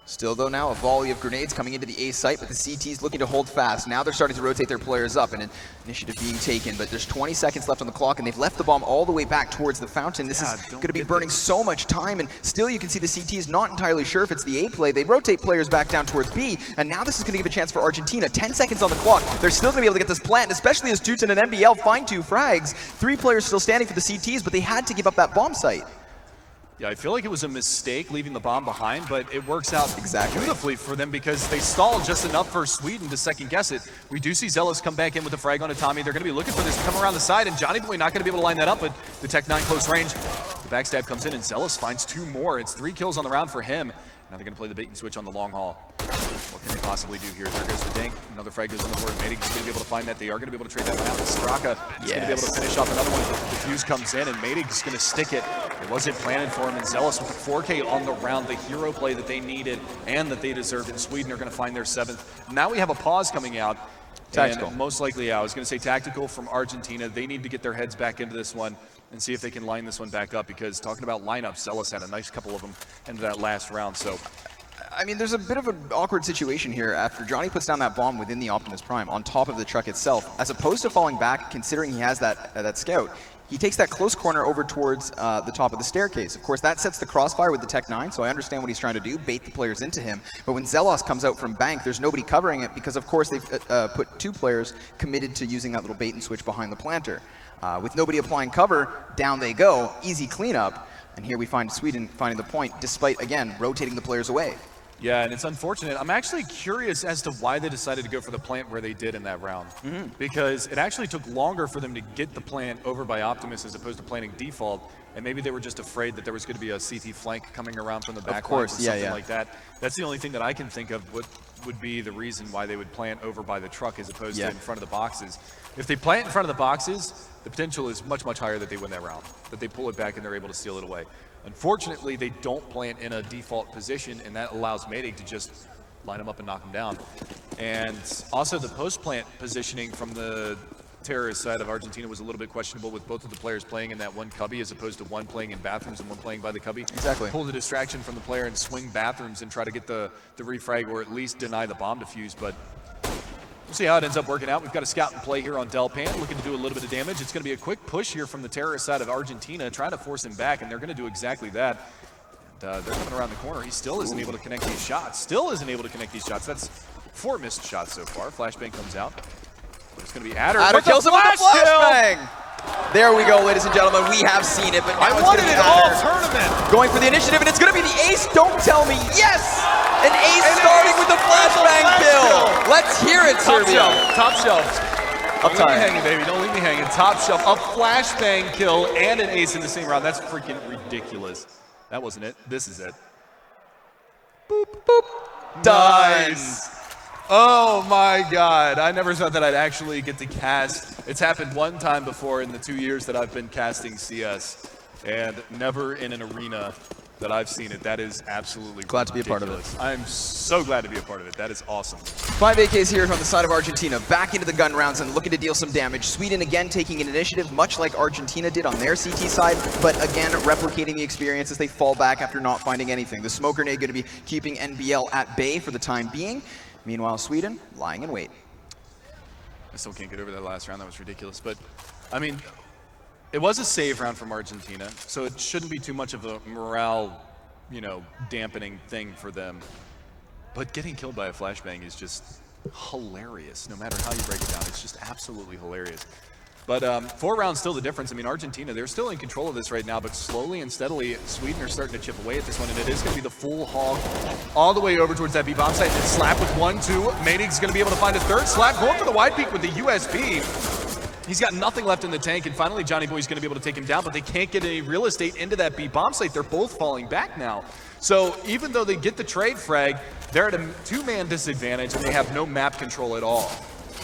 Still, though, now a volley of grenades coming into the A site, but the CT's looking to hold fast. Now they're starting to rotate their players up, and an initiative being taken, but there's 20 seconds left on the clock, and they've left the bomb all the way back towards the Fountain. This is going to be burning so much time, and still you can see the CT's not entirely sure if it's the A play. They rotate players back down towards B, and now this is going to give a chance for Argentina. 10 seconds on the clock. They're still going to be able to get this plant, especially as Tootin and NBL find 2 frags. 3 players still standing for the CTs, but they had to give up that bomb site. Yeah, I feel like it was a mistake leaving the bomb behind, but it works out beautifully for them because they stalled just enough for Sweden to second guess it. We do see Zealous come back in with a frag on Tommy. They're going to be looking for this to come around the side, and Johnny Boy not going to be able to line that up, but the Tech 9 close range. The backstab comes in, and Zealous finds 2 more. It's 3 kills on the round for him. Now they're going to play the bait and switch on the long haul. What can they possibly do here? There goes the Dank. Another frag goes on the board. Madig is going to be able to find that. They are going to be able to trade that one out. Straka is going to be able to finish off another one. The fuse comes in, and Madig is going to stick it. It wasn't planted for him, and Zealous with the 4K on the round, the hero play that they needed and that they deserved. And Sweden are going to find their 7th. Now we have a pause coming out. Tactical. And most likely, I was going to say tactical from Argentina. They need to get their heads back into this one and see if they can line this one back up, because talking about lineups, Zealous had a nice couple of them into that last round. So, I mean, there's a bit of an awkward situation here after Johnny puts down that bomb within the Optimus Prime on top of the truck itself. As opposed to falling back, considering he has that scout, he takes that close corner over towards the top of the staircase. Of course, that sets the crossfire with the Tech 9, so I understand what he's trying to do, bait the players into him. But when Zelos comes out from bank, there's nobody covering it because, of course, they've put 2 players committed to using that little bait and switch behind the planter. With nobody applying cover, down they go. Easy cleanup. And here we find Sweden finding the point, despite, again, rotating the players away. Yeah, and it's unfortunate. I'm actually curious as to why they decided to go for the plant where they did in that round. Because it actually took longer for them to get the plant over by Optimus as opposed to planting default. And maybe they were just afraid that there was going to be a CT flank coming around from the back line or something like that. That's the only thing that I can think of what would be the reason why they would plant over by the truck as opposed to in front of the boxes. If they plant in front of the boxes, the potential is much, much higher that they win that round, that they pull it back and they're able to steal it away. Unfortunately, they don't plant in a default position, and that allows Madig to just line them up and knock them down. And also the post-plant positioning from the terrorist side of Argentina was a little bit questionable, with both of the players playing in that one cubby as opposed to one playing in bathrooms and one playing by the cubby. Exactly. Pull the distraction from the player and swing bathrooms and try to get the refrag, or at least deny the bomb defuse, but we'll see how it ends up working out. We've got a scout in play here on Delpan, looking to do a little bit of damage. It's going to be a quick push here from the terrorist side of Argentina, trying to force him back, and they're going to do exactly that. And, they're coming around the corner. He still isn't able to connect these shots. That's 4 missed shots so far. Flashbang comes out. It's going to be Adder. Adder kills him with a flashbang! There we go, ladies and gentlemen. We have seen it, but now it's going to be all tournament. Going for the initiative, and it's going to be the ace. Don't tell me. Yes! An ace starting with the flashbang kill. Let's hear it, Serbia. Top shelf. Don't leave me hanging, baby. Don't leave me hanging. Top shelf. A flashbang kill and an ace in the same round. That's freaking ridiculous. That wasn't it. This is it. Boop, boop. Nice. Oh my God. I never thought that I'd actually get to cast. It's happened one time before in the 2 years that I've been casting CS, and never in an arena that I've seen it. That is absolutely glad to be a part of it. I'm so glad to be a part of it. That is awesome. 5 AKs here on the side of Argentina, back into the gun rounds and looking to deal some damage. Sweden again taking an initiative, much like Argentina did on their CT side, but again replicating the experience as they fall back after not finding anything. The smoke grenade going to be keeping NBL at bay for the time being. Meanwhile, Sweden lying in wait. I still can't get over that last round. That was ridiculous. But, I mean, it was a save round from Argentina, so it shouldn't be too much of a morale, dampening thing for them. But getting killed by a flashbang is just hilarious. No matter how you break it down, it's just absolutely hilarious. But 4 rounds still the difference. I mean, Argentina, they're still in control of this right now, but slowly and steadily, Sweden are starting to chip away at this one, and it is going to be the full hog all the way over towards that B-bomb site. And Slap with 1-2. Madig's going to be able to find a third. Slap going for the wide peak with the USP. He's got nothing left in the tank, and finally Johnny Boy's going to be able to take him down, but they can't get any real estate into that B-bomb site. They're both falling back now. So even though they get the trade frag, they're at a 2-man disadvantage, and they have no map control at all.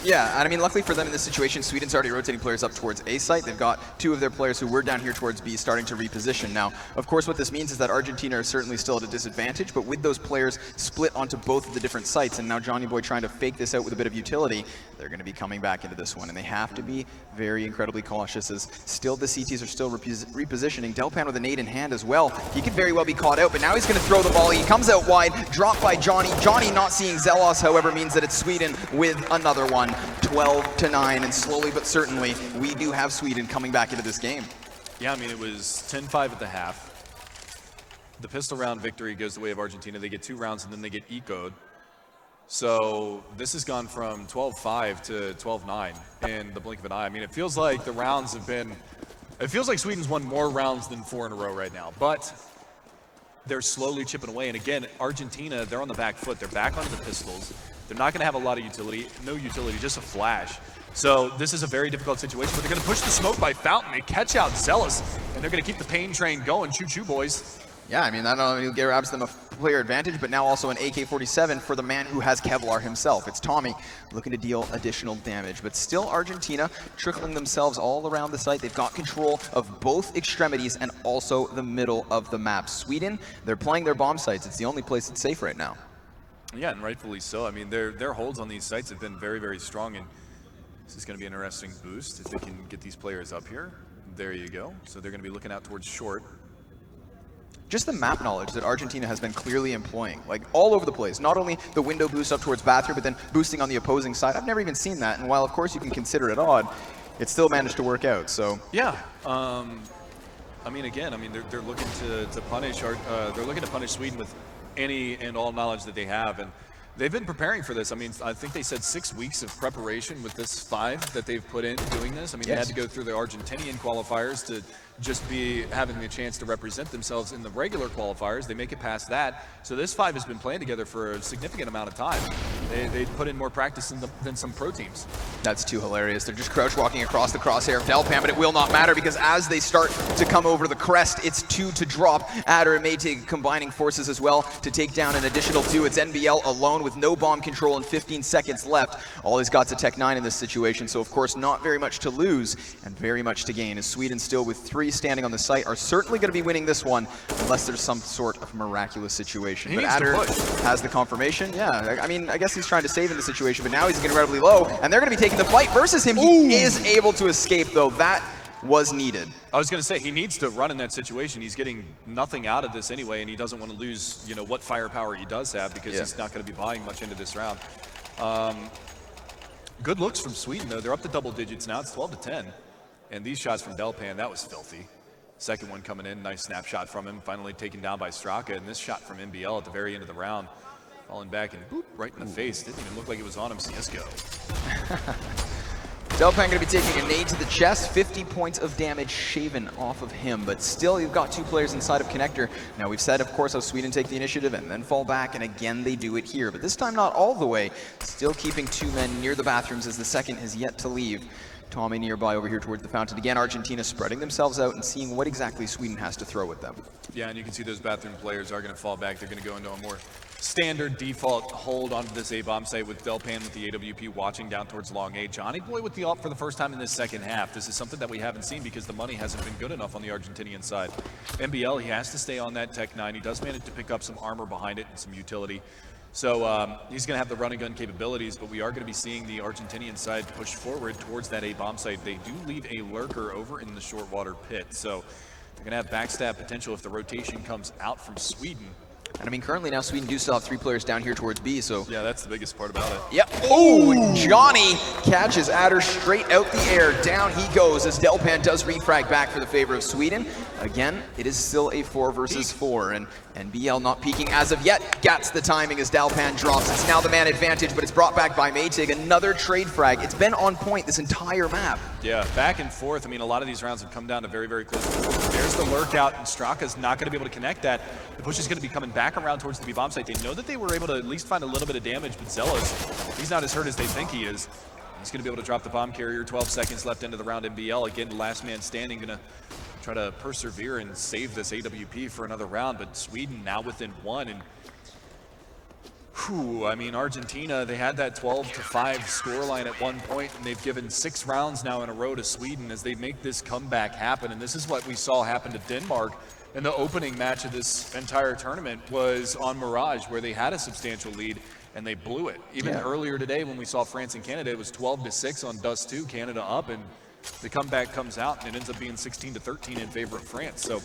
Yeah, and I mean, luckily for them in this situation, Sweden's already rotating players up towards A site. They've got 2 of their players who were down here towards B starting to reposition. Now, of course, what this means is that Argentina are certainly still at a disadvantage, but with those players split onto both of the different sites, and now Johnny Boy trying to fake this out with a bit of utility, they're going to be coming back into this one, and they have to be very incredibly cautious as still the CTs are still repositioning. Delpan with a nade in hand as well. He could very well be caught out, but now he's going to throw the volley. He comes out wide, dropped by Johnny. Johnny not seeing Zelos, however, means that it's Sweden with another one. 12-9, and slowly but certainly, we do have Sweden coming back into this game. Yeah, I mean, it was 10-5 at the half. The pistol round victory goes the way of Argentina. They get 2 rounds, and then they get ecoed. So this has gone from 12-5 to 12-9 in the blink of an eye. I mean, it feels like the rounds have been... It feels like Sweden's won more rounds than 4 in a row right now, but they're slowly chipping away. And again, Argentina, they're on the back foot. They're back onto the pistols. They're not going to have a lot of utility, no utility, just a flash. So this is a very difficult situation, but they're going to push the smoke by Fountain. They catch out Zealous, and they're going to keep the pain train going. Choo-choo, boys. Yeah, I mean, not only grabs them a player advantage, but now also an AK-47 for the man who has Kevlar himself. It's Tommy looking to deal additional damage, but still Argentina trickling themselves all around the site. They've got control of both extremities and also the middle of the map. Sweden, they're playing their bomb sites. It's the only place that's safe right now. Yeah, and rightfully so. I mean, their holds on these sites have been very, very strong, and this is going to be an interesting boost if they can get these players up here. There you go. So they're going to be looking out towards short. Just the map knowledge that Argentina has been clearly employing, like all over the place. Not only the window boost up towards bathroom, but then boosting on the opposing side. I've never even seen that, and while of course you can consider it odd, it still managed to work out. So yeah, I mean, again, I mean they're looking to punish they're looking to punish Sweden with any and all knowledge that they have, and they've been preparing for this. I mean, I think they said 6 weeks of preparation with this 5 that they've put in doing this. I mean, They had to go through the Argentinian qualifiers to just be having the chance to represent themselves in the regular qualifiers. They make it past that. So this 5 has been playing together for a significant amount of time. They put in more practice than some pro teams. That's too hilarious. They're just crouch walking across the crosshair of Delpan, but it will not matter because as they start to come over the crest, it's 2 to drop. Adder and Maytig combining forces as well to take down an additional 2. It's NBL alone with no bomb control and 15 seconds left. All he's got's a Tech 9 in this situation, so of course not very much to lose and very much to gain, as Sweden still with 3 standing on the site are certainly going to be winning this one unless there's some sort of miraculous situation. But Adder has the confirmation. Yeah, I mean, I guess he's trying to save in the situation, but now he's incredibly low, and they're going to be taking the fight versus him. He is able to escape, though. That was needed. I was going to say, he needs to run in that situation. He's getting nothing out of this anyway, and he doesn't want to lose, you know, what firepower he does have because he's not going to be buying much into this round. Good looks from Sweden, though. They're up to double digits now. It's 12-10. And these shots from Delpan, that was filthy. Second one coming in, nice snapshot from him, finally taken down by Straka. And this shot from NBL at the very end of the round, falling back and boop, right in the face. Didn't even look like it was on him. CSGO. Delpan going to be taking a nade to the chest, 50 points of damage shaven off of him, but still you've got 2 players inside of Connector. Now we've said, of course, how Sweden take the initiative and then fall back, and again they do it here, but this time not all the way. Still keeping 2 men near the bathrooms as the second has yet to leave. Tommy nearby over here towards the fountain. Again, Argentina spreading themselves out and seeing what exactly Sweden has to throw at them. Yeah, and you can see those bathroom players are going to fall back. They're going to go into a more standard default hold onto this A-bomb site with Delpan with the AWP watching down towards long A. Johnny Boy with the ult for the first time in this second half. This is something that we haven't seen because the money hasn't been good enough on the Argentinian side. NBL, he has to stay on that Tech 9. He does manage to pick up some armor behind it and some utility. So he's going to have the run and gun capabilities, but we are going to be seeing the Argentinian side push forward towards that A-bomb site. They do leave a lurker over in the short water pit, so they're going to have backstab potential if the rotation comes out from Sweden. And I mean, currently now Sweden do still have 3 players down here towards B, so... Yeah, that's the biggest part about it. Yep. Oh, Johnny catches Adder straight out the air. Down he goes as Delpan does refrag back for the favor of Sweden. Again, it is still a 4 versus 4, and BL not peeking as of yet. Gets the timing as Delpan drops. It's now the man advantage, but it's brought back by Maytig. Another trade frag. It's been on point this entire map. Yeah, back and forth. I mean, a lot of these rounds have come down to very, very close. There's the lurk out, and Straka's not going to be able to connect that. The push is going to be coming back around towards the B-bomb site. They know that they were able to at least find a little bit of damage, but Zealous, he's not as hurt as they think he is. He's going to be able to drop the bomb carrier. 12 seconds left into the round. MBL, again, the last man standing, going to try to persevere and save this AWP for another round, but Sweden now within 1, and whew, I mean, Argentina, they had that 12-5 scoreline at one point, and they've given 6 rounds now in a row to Sweden as they make this comeback happen, and this is what we saw happen to Denmark in the opening match of this entire tournament was on Mirage, where they had a substantial lead, and they blew it. Even earlier today when we saw France and Canada, it was 12-6 on Dust 2, Canada up, and the comeback comes out, and it ends up being 16-13 in favor of France. So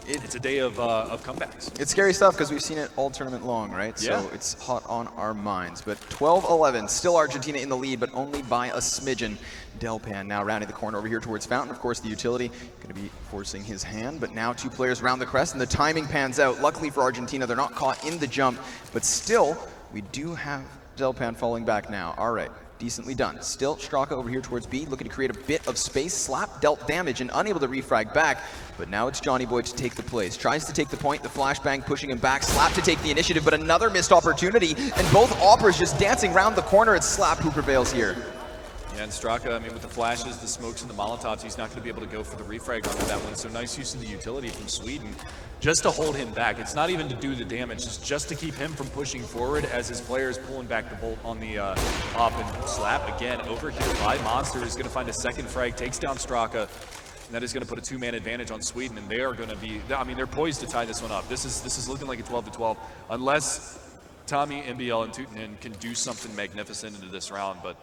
it's a day of comebacks. It's scary stuff because we've seen it all tournament long, right? Yeah. So it's hot on our minds. But 12-11, still Argentina in the lead, but only by a smidgen. Delpan now rounding the corner over here towards Fountain. Of course, the utility going to be forcing his hand, but now 2 players round the crest, and the timing pans out. Luckily for Argentina, they're not caught in the jump, but still, we do have Delpan falling back now. All right. Decently done. Still, Straka over here towards B, looking to create a bit of space. Slap dealt damage and unable to refrag back, but now it's Johnny Boy to take the plays. Tries to take the point, the flashbang pushing him back. Slap to take the initiative, but another missed opportunity, and both Operas just dancing around the corner. It's Slap who prevails here. Yeah, and Straka, I mean, with the flashes, the smokes, and the Molotovs, he's not going to be able to go for the refrag on that one. So nice use of the utility from Sweden just to hold him back. It's not even to do the damage, it's just to keep him from pushing forward as his player is pulling back the bolt on the op, and Slap again over here by Monster is going to find a second frag, takes down Straka, and that is going to put a 2-man advantage on Sweden, and they are going to be, I mean, they're poised to tie this one up. This is looking like a 12-12, unless Tommy, MBL, and Tutanen can do something magnificent into this round, but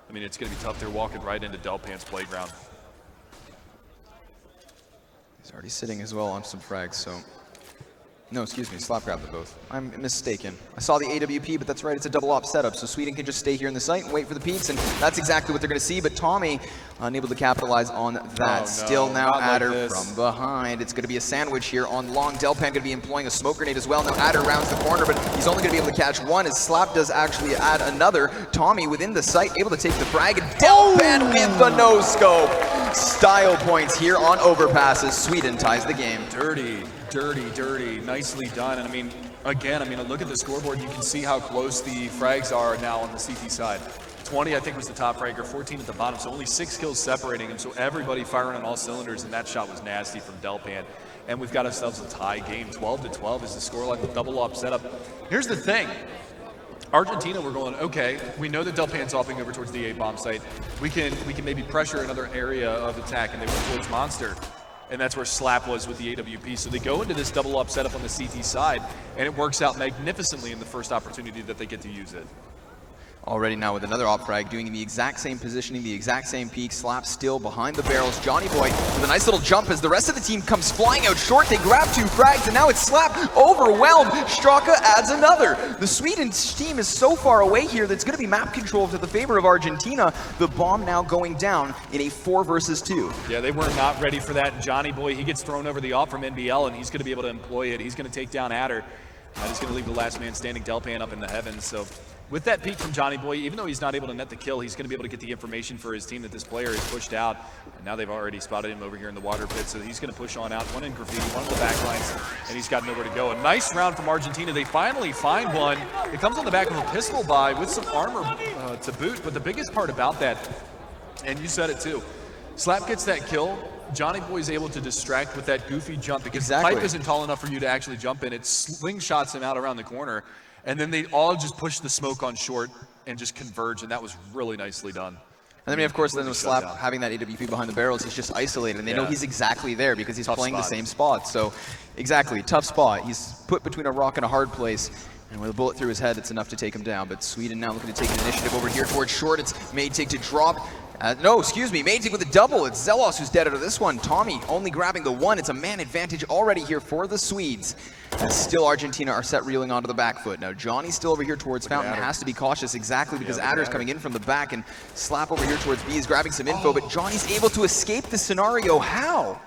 I mean, it's going to be tough. They're walking right into Delpan's playground. He's already sitting as well on some frags, so... No, excuse me, Slap grabbed them both. I'm mistaken. I saw the AWP, but that's right, it's a double op setup, so Sweden can just stay here in the site and wait for the peaks, and that's exactly what they're going to see, but Tommy unable to capitalize on that. Oh, no, Still now Adder like from behind. It's going to be a sandwich here on long. Delpan going to be employing a smoke grenade as well. Now Adder rounds the corner, but he's only going to be able to catch one as Slap does actually add another. Tommy within the site, able to take the frag, and Delpan with the no-scope. Style points here on Overpass as Sweden ties the game. Dirty, dirty, dirty. Nicely done. And I mean, again, look at the scoreboard. You can see how close the frags are now on the CT side. 20, I think, was the top fragger, 14 at the bottom, so only 6 kills separating them. So everybody firing on all cylinders, and that shot was nasty from Delpan. And we've got ourselves a tie game. 12-12 is the scoreline with double op setup. Here's the thing. Argentina, we're going, okay, we know that Delpan's hopping over towards the A-bomb site. We can maybe pressure another area of attack, and they went towards Monster. And that's where Slap was with the AWP. So they go into this double up setup on the CT side, and it works out magnificently in the first opportunity that they get to use it. Already now with another op frag, doing the exact same positioning, the exact same peak. Slap still behind the barrels. Johnny Boy with a nice little jump as the rest of the team comes flying out short. They grab 2 frags, and now it's Slap overwhelmed. Straka adds another. The Sweden team is so far away here that it's going to be map control to the favor of Argentina. The bomb now going down in a 4 versus 2. Yeah, they were not ready for that. Johnny Boy, he gets thrown over the op from NBL, and he's going to be able to employ it. He's going to take down Adder. That is going to leave the last man standing, Delpan, up in the heavens. So with that peek from Johnny Boy, even though he's not able to net the kill, he's going to be able to get the information for his team that this player is pushed out. And now they've already spotted him over here in the water pit, so he's going to push on out. One in graffiti, one on the back lines, and he's got nowhere to go. A nice round from Argentina. They finally find one. It comes on the back of a pistol buy with some armor to boot, but the biggest part about that, and you said it too, Slap gets that kill. Johnny Boy's able to distract with that goofy jump because the pipe isn't tall enough for you to actually jump in. It slingshots him out around the corner, and then they all just push the smoke on short and just converge, and that was really nicely done. And then, of course, then with Slap having that AWP behind the barrels, he's just isolated, and they know he's exactly there because he's playing the same spot. So, exactly, tough spot. He's put between a rock and a hard place, and with a bullet through his head, it's enough to take him down. But Sweden now looking to take an initiative over here towards short. It's Maytig to drop. No, excuse me, Mating with a double. It's Zelos who's dead out of this one. Tommy only grabbing the one. It's a man advantage already here for the Swedes. As still Argentina are set reeling onto the back foot. Now Johnny's still over here towards Fountain, has to be cautious exactly because Adder's coming in from the back, and Slap over here towards B is grabbing some info, but Johnny's able to escape the scenario. How?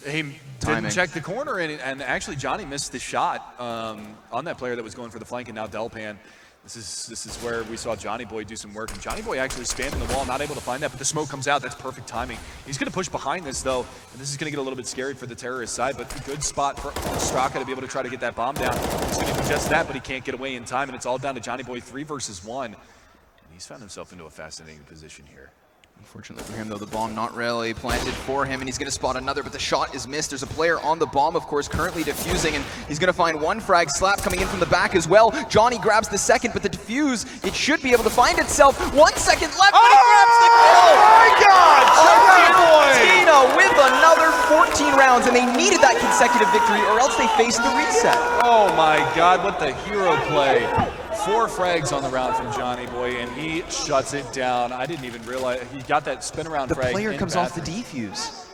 He didn't check the corner, and actually Johnny missed the shot on that player that was going for the flank, and now Delpan. This is where we saw Johnny Boy do some work, and Johnny Boy actually spamming the wall, not able to find that, but the smoke comes out. That's perfect timing. He's going to push behind this, though, and this is going to get a little bit scary for the terrorist side, but a good spot for Straka to be able to try to get that bomb down. He's going to do just that, but he can't get away in time, and it's all down to Johnny Boy 3 versus 1. And he's found himself into a fascinating position here. Unfortunately for him, though, the bomb not really planted for him, and he's going to spot another, but the shot is missed. There's a player on the bomb, of course, currently defusing, and he's going to find one frag. Slap coming in from the back as well. Johnny grabs the second, but the defuse, it should be able to find itself. 1 second left, but he grabs the kill! Oh my God! Argentina with another 14 rounds, and they needed that consecutive victory, or else they faced the reset. Oh my God, what the hero play. 4 frags on the round from Johnny Boy, and he shuts it down. I didn't even realize he got that spin around frag. The player comes off the defuse.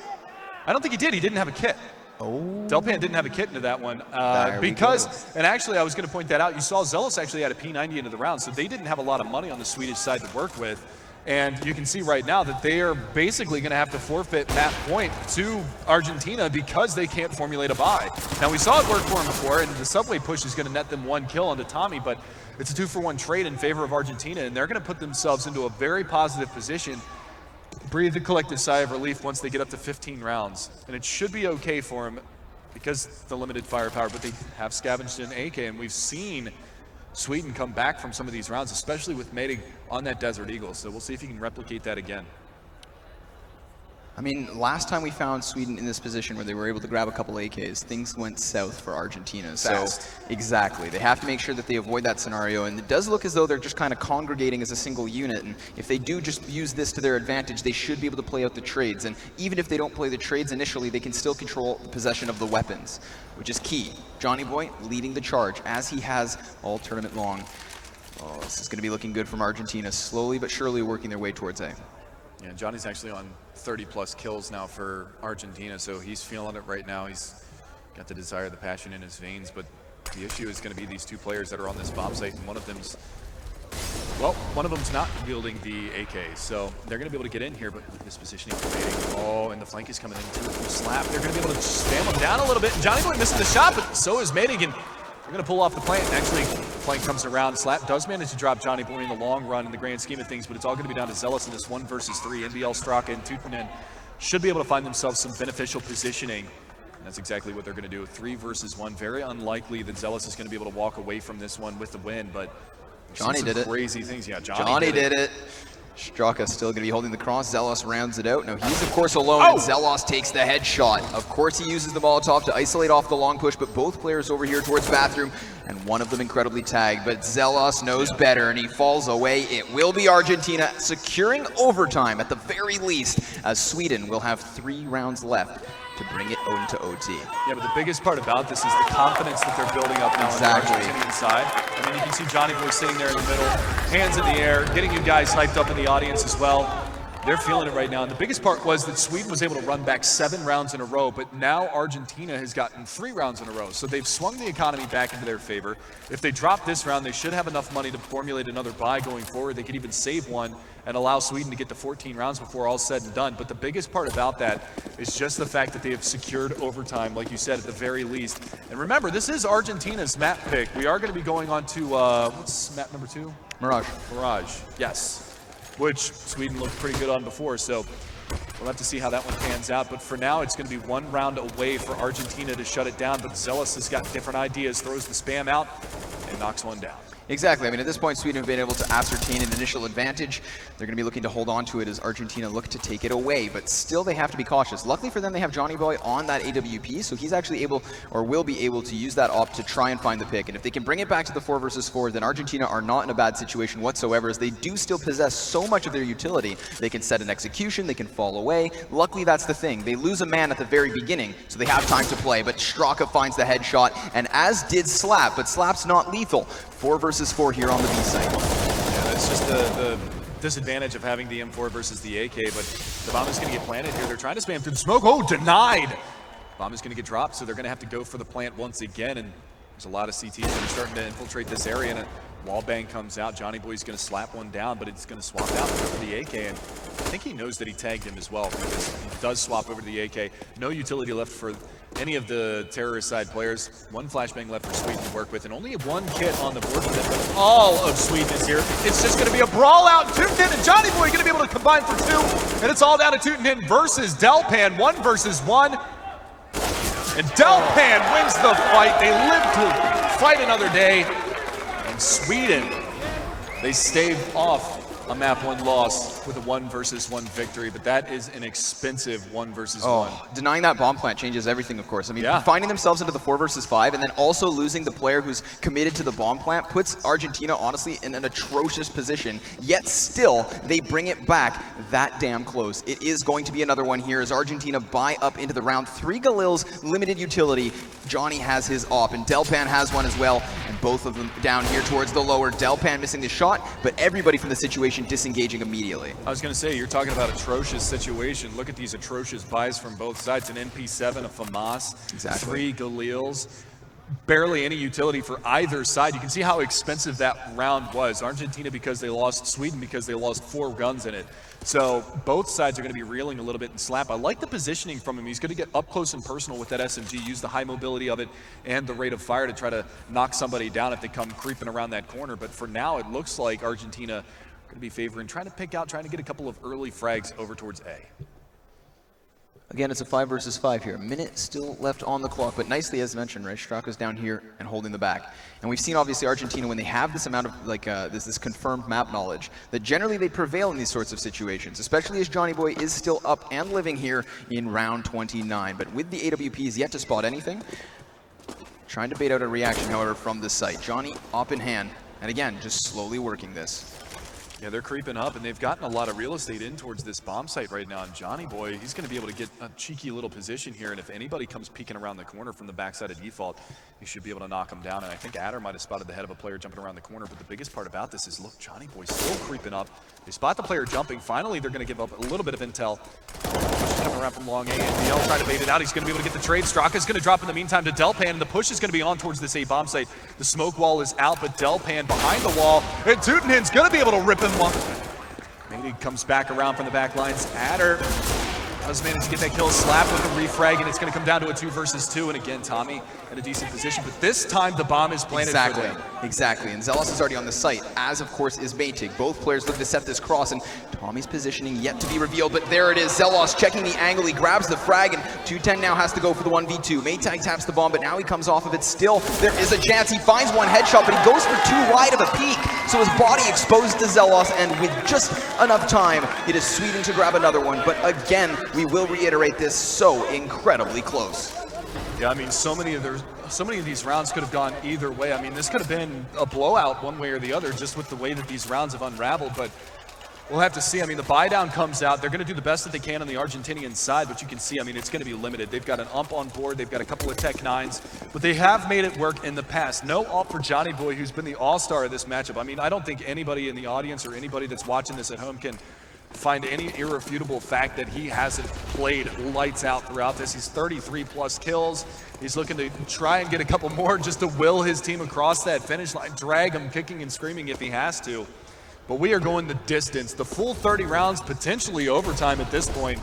I don't think he did. He didn't have a kit. Oh. Delpan didn't have a kit into that one because, and actually I was going to point that out, you saw Zealous actually had a P90 into the round, so they didn't have a lot of money on the Swedish side to work with. And you can see right now that they are basically going to have to forfeit that point to Argentina because they can't formulate a buy. Now, we saw it work for them before, and the subway push is going to net them 1 kill onto Tommy, but it's a 2-for-1 trade in favor of Argentina, and they're going to put themselves into a very positive position. Breathe a collective sigh of relief once they get up to 15 rounds. And it should be okay for them because the limited firepower, but they have scavenged an AK, and we've seen Sweden come back from some of these rounds, especially with Mating on that Desert Eagle. So we'll see if he can replicate that again. I mean, last time we found Sweden in this position where they were able to grab a couple AKs, things went south for Argentina. Fast. So, exactly. They have to make sure that they avoid that scenario, and it does look as though they're just kind of congregating as a single unit, and if they do just use this to their advantage, they should be able to play out the trades, and even if they don't play the trades initially, they can still control the possession of the weapons, which is key. Johnny Boy leading the charge, as he has all tournament long. Oh, this is going to be looking good from Argentina, slowly but surely working their way towards A. Yeah, Johnny's actually on 30+ kills now for Argentina, so he's feeling it right now. He's got the desire, the passion in his veins, but the issue is going to be these 2 players that are on this bomb site, and one of them's not wielding the AK, so they're going to be able to get in here, but this positioning for Mating. Oh, and the flank is coming in too from Slap. They're going to be able to spam him down a little bit, and Johnny Boy missing the shot, but so is Mating, and they're going to pull off the plant. Actually, the flank comes around. Slap does manage to drop Johnny Boy in the long run in the grand scheme of things, but it's all going to be down to Zealous in this 1 versus 3. NBL, Straka, and Tutunen should be able to find themselves some beneficial positioning. And that's exactly what they're going to do. 3 versus 1. Very unlikely that Zealous is going to be able to walk away from this one with the win, but Johnny did it. Crazy things. Yeah, Johnny did it. Straka still going to be holding the cross. Zelos rounds it out. Now he's, of course, alone, and Zelos takes the headshot. Of course, he uses the Molotov to isolate off the long push, but both players over here towards bathroom, and one of them incredibly tagged. But Zelos knows better, and he falls away. It will be Argentina securing overtime at the very least, as Sweden will have 3 rounds left to bring it into OT. Yeah, but the biggest part about this is the confidence that they're building up now on the Argentinian side. I mean, you can see Johnny Boy sitting there in the middle, hands in the air, getting you guys hyped up in the audience as well. They're feeling it right now. And the biggest part was that Sweden was able to run back 7 rounds in a row, but now Argentina has gotten 3 rounds in a row. So they've swung the economy back into their favor. If they drop this round, they should have enough money to formulate another buy going forward. They could even save one and allow Sweden to get to 14 rounds before all's said and done. But the biggest part about that is just the fact that they have secured overtime, like you said, at the very least. And remember, this is Argentina's map pick. We are going to be going on to, what's map number 2? Mirage. Mirage, yes. Which Sweden looked pretty good on before, so we'll have to see how that one pans out. But for now, it's going to be 1 round away for Argentina to shut it down, but Zealous has got different ideas, throws the spam out, and knocks one down. Exactly. I mean, at this point, Sweden have been able to ascertain an initial advantage. They're going to be looking to hold on to it as Argentina look to take it away, but still they have to be cautious. Luckily for them, they have Johnny Boy on that AWP, so he's actually able, or will be able, to use that op to try and find the pick. And if they can bring it back to the 4 versus 4, then Argentina are not in a bad situation whatsoever, as they do still possess so much of their utility. They can set an execution, they can fall away. Luckily, that's the thing. They lose a man at the very beginning, so they have time to play, but Straka finds the headshot, and as did Slap, but Slap's not lethal. 4 versus 4 here on the B site. Yeah, that's just the disadvantage of having the M4 versus the AK, but the bomb is going to get planted here. They're trying to spam through the smoke. Oh, denied! Bomb is going to get dropped, so they're going to have to go for the plant once again, and there's a lot of CTs that are starting to infiltrate this area, and a wall bang comes out. Johnny Boy's going to slap one down, but it's going to swap out for the AK, and I think he knows that he tagged him as well, because he does swap over to the AK. No utility left for any of the terrorist side players. One flashbang left for Sweden to work with, and only one kit on the board for them, but all of Sweden is here. It's just going to be a brawl out. Tootin and Johnny Boy going to be able to combine for 2, and it's all down to Tootin versus Delpan, 1 versus 1. And Delpan wins the fight. They live to fight another day. And Sweden, they stave off a map 1 loss with a 1 versus 1 victory, but that is an expensive 1 versus 1. Denying that bomb plant changes everything, of course. I mean, finding themselves into the 4 versus 5 and then also losing the player who's committed to the bomb plant puts Argentina, honestly, in an atrocious position, yet still, they bring it back that damn close. It is going to be another one here as Argentina buy up into the round. 3 Galil's limited utility. Johnny has his op, and Delpan has one as well, and both of them down here towards the lower. Delpan missing the shot, but everybody from the situation disengaging immediately. I was going to say, you're talking about atrocious situation. Look at these atrocious buys from both sides. An NP7, a FAMAS, 3 Galils. Barely any utility for either side. You can see how expensive that round was. Argentina because they lost, Sweden because they lost 4 guns in it. So both sides are going to be reeling a little bit in slap. I like the positioning from him. He's going to get up close and personal with that SMG, use the high mobility of it and the rate of fire to try to knock somebody down if they come creeping around that corner. But for now, it looks like Argentina going to be favoring, trying to get a couple of early frags over towards A. Again, it's a 5 versus 5 here. A minute still left on the clock, but nicely, as mentioned, right? Straka's down here and holding the back. And we've seen, obviously, Argentina, when they have this amount of, like, this confirmed map knowledge, that generally they prevail in these sorts of situations, especially as Johnny Boy is still up and living here in round 29. But with the AWPs yet to spot anything, trying to bait out a reaction, however, from this site. Johnny up in hand, and again, just slowly working this. Yeah, they're creeping up, and they've gotten a lot of real estate in towards this bomb site right now. And Johnny Boy, he's going to be able to get a cheeky little position here, and if anybody comes peeking around the corner from the backside of default, he should be able to knock him down. And I think Adder might have spotted the head of a player jumping around the corner, but the biggest part about this is, look, Johnny Boy's still creeping up. They spot the player jumping. Finally, they're going to give up a little bit of intel. Coming around from long A, and DL trying to bait it out. He's going to be able to get the trade. Straka's going to drop in the meantime to Delpan, and the push is going to be on towards this A bomb site. The smoke wall is out, but Delpan behind the wall, and Tootin's going to be able to rip him off. Maybe comes back around from the back lines. Adder does manage to get that kill, slap with the refrag, and it's going to come down to a 2 versus 2. And again, Tommy in a decent position, but this time the bomb is planted for them. Exactly, and Zealous is already on the site, as of course is Maytig. Both players look to set this cross, and Tommy's positioning yet to be revealed, but there it is. Zealous checking the angle, he grabs the frag, and 210 now has to go for the 1v2. Maytag taps the bomb, but now he comes off of it. Still, there is a chance. He finds one headshot, but he goes for 2 wide of a peek, so his body exposed to Zealous, and with just enough time, it is Sweden to grab another one. But again, we will reiterate this, so incredibly close. Yeah, I mean, so many of these rounds could have gone either way. I mean, this could have been a blowout one way or the other, just with the way that these rounds have unraveled, but we'll have to see. I mean, the buy down comes out. They're going to do the best that they can on the Argentinian side, but you can see, I mean, it's going to be limited. They've got an ump on board. They've got a couple of Tech 9s, but they have made it work in the past. No ult for Johnny Boy, who's been the all-star of this matchup. I mean, I don't think anybody in the audience or anybody that's watching this at home can find any irrefutable fact that he hasn't played lights out throughout this. He's 33 plus kills. He's looking to try and get a couple more just to will his team across that finish line, drag him kicking and screaming if he has to. But we are going the distance, the full 30 rounds, potentially overtime at this point.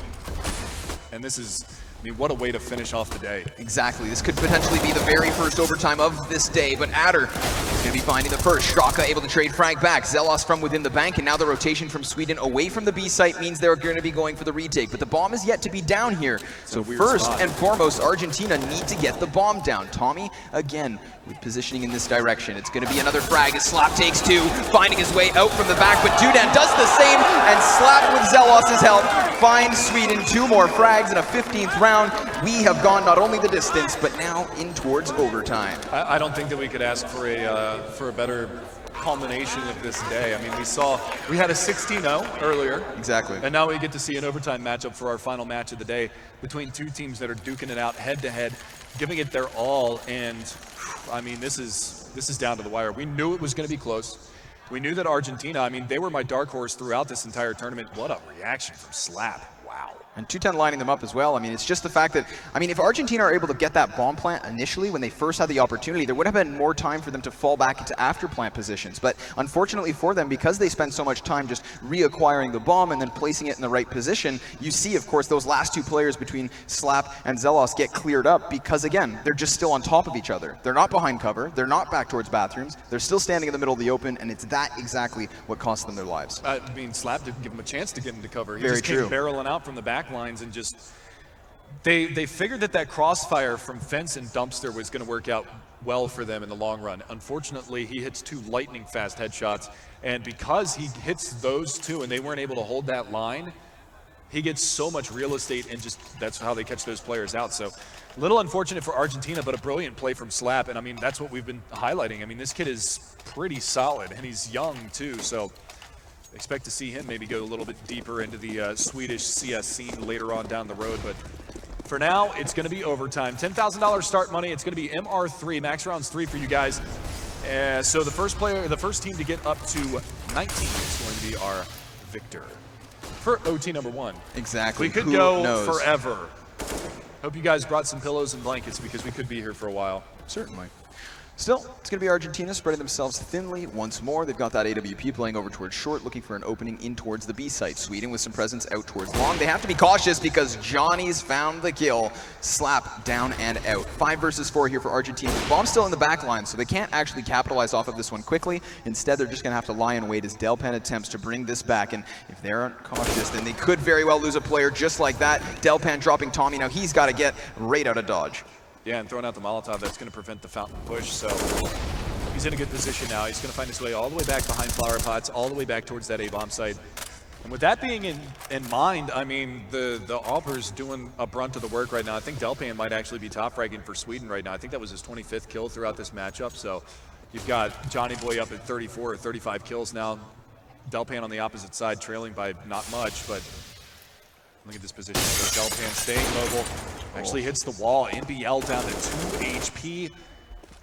And this is, I mean, what a way to finish off the day. Exactly, this could potentially be the very first overtime of this day, but Adder is going to be finding the first. Straka able to trade frag back. Zealous from within the bank, and now the rotation from Sweden away from the B site means they're going to be going for the retake, but the bomb is yet to be down here. So first and foremost, Argentina need to get the bomb down. Tommy, again, with positioning in this direction. It's going to be another frag as Slap takes 2, finding his way out from the back, but Dudan does the same, and Slap with Zealous' help finds Sweden 2 more frags in a 15th round. We have gone not only the distance, but now in towards overtime. I don't think that we could ask for a better culmination of this day. I mean, we had a 16-0 earlier. Exactly. And now we get to see an overtime matchup for our final match of the day between 2 teams that are duking it out head-to-head, giving it their all, and I mean, this is down to the wire. We knew it was going to be close. We knew that Argentina, I mean, they were my dark horse throughout this entire tournament. What a reaction from Slap. Wow. And 210 lining them up as well. I mean, it's just the fact that, I mean, if Argentina are able to get that bomb plant initially when they first had the opportunity, there would have been more time for them to fall back into after plant positions. But unfortunately for them, because they spend so much time just reacquiring the bomb and then placing it in the right position, you see, of course, those last two players between Slap and Zelos get cleared up because, again, they're just still on top of each other. They're not behind cover. They're not back towards bathrooms. They're still standing in the middle of the open, and it's that exactly what cost them their lives. I mean, Slap didn't give him a chance to get into cover. He Very just true. came barreling out from the back lines and just... They figured that crossfire from Fence and Dumpster was going to work out well for them in the long run. Unfortunately, he hits 2 lightning fast headshots, and because he hits those 2 and they weren't able to hold that line, he gets so much real estate, and just that's how they catch those players out. So a little unfortunate for Argentina, but a brilliant play from Slap, and I mean, that's what we've been highlighting. I mean, this kid is pretty solid, and he's young too, so expect to see him maybe go a little bit deeper into the Swedish CS scene later on down the road. But for now, it's going to be overtime. $10,000 start money. It's going to be MR3, max rounds 3 for you guys. So the first team to get up to 19 is going to be our victor for OT number 1. Exactly. We could Who go knows? forever. Hope you guys brought some pillows and blankets because we could be here for a while. Certainly. Still, it's going to be Argentina spreading themselves thinly once more. They've got that AWP playing over towards short, looking for an opening in towards the B site. Sweden with some presence out towards long. They have to be cautious because Johnny's found the kill. Slap down and out. 5 versus 4 here for Argentina. The bomb's still in the back line, so they can't actually capitalize off of this one quickly. Instead, they're just going to have to lie in wait as Delpan attempts to bring this back. And if they aren't cautious, then they could very well lose a player just like that. Delpan dropping Tommy. Now he's got to get right out of dodge. Yeah, and throwing out the Molotov, that's going to prevent the fountain push, so he's in a good position now. He's going to find his way all the way back behind flower pots, all the way back towards that A-bomb site. And with that being in mind, I mean, the Alper's doing a brunt of the work right now. I think Delpan might actually be top fragging for Sweden right now. I think that was his 25th kill throughout this matchup, so you've got Johnny Boy up at 34 or 35 kills now. Delpan on the opposite side trailing by not much, but look at this position. So Delpan staying mobile. Actually hits the wall. NBL down to 2 HP.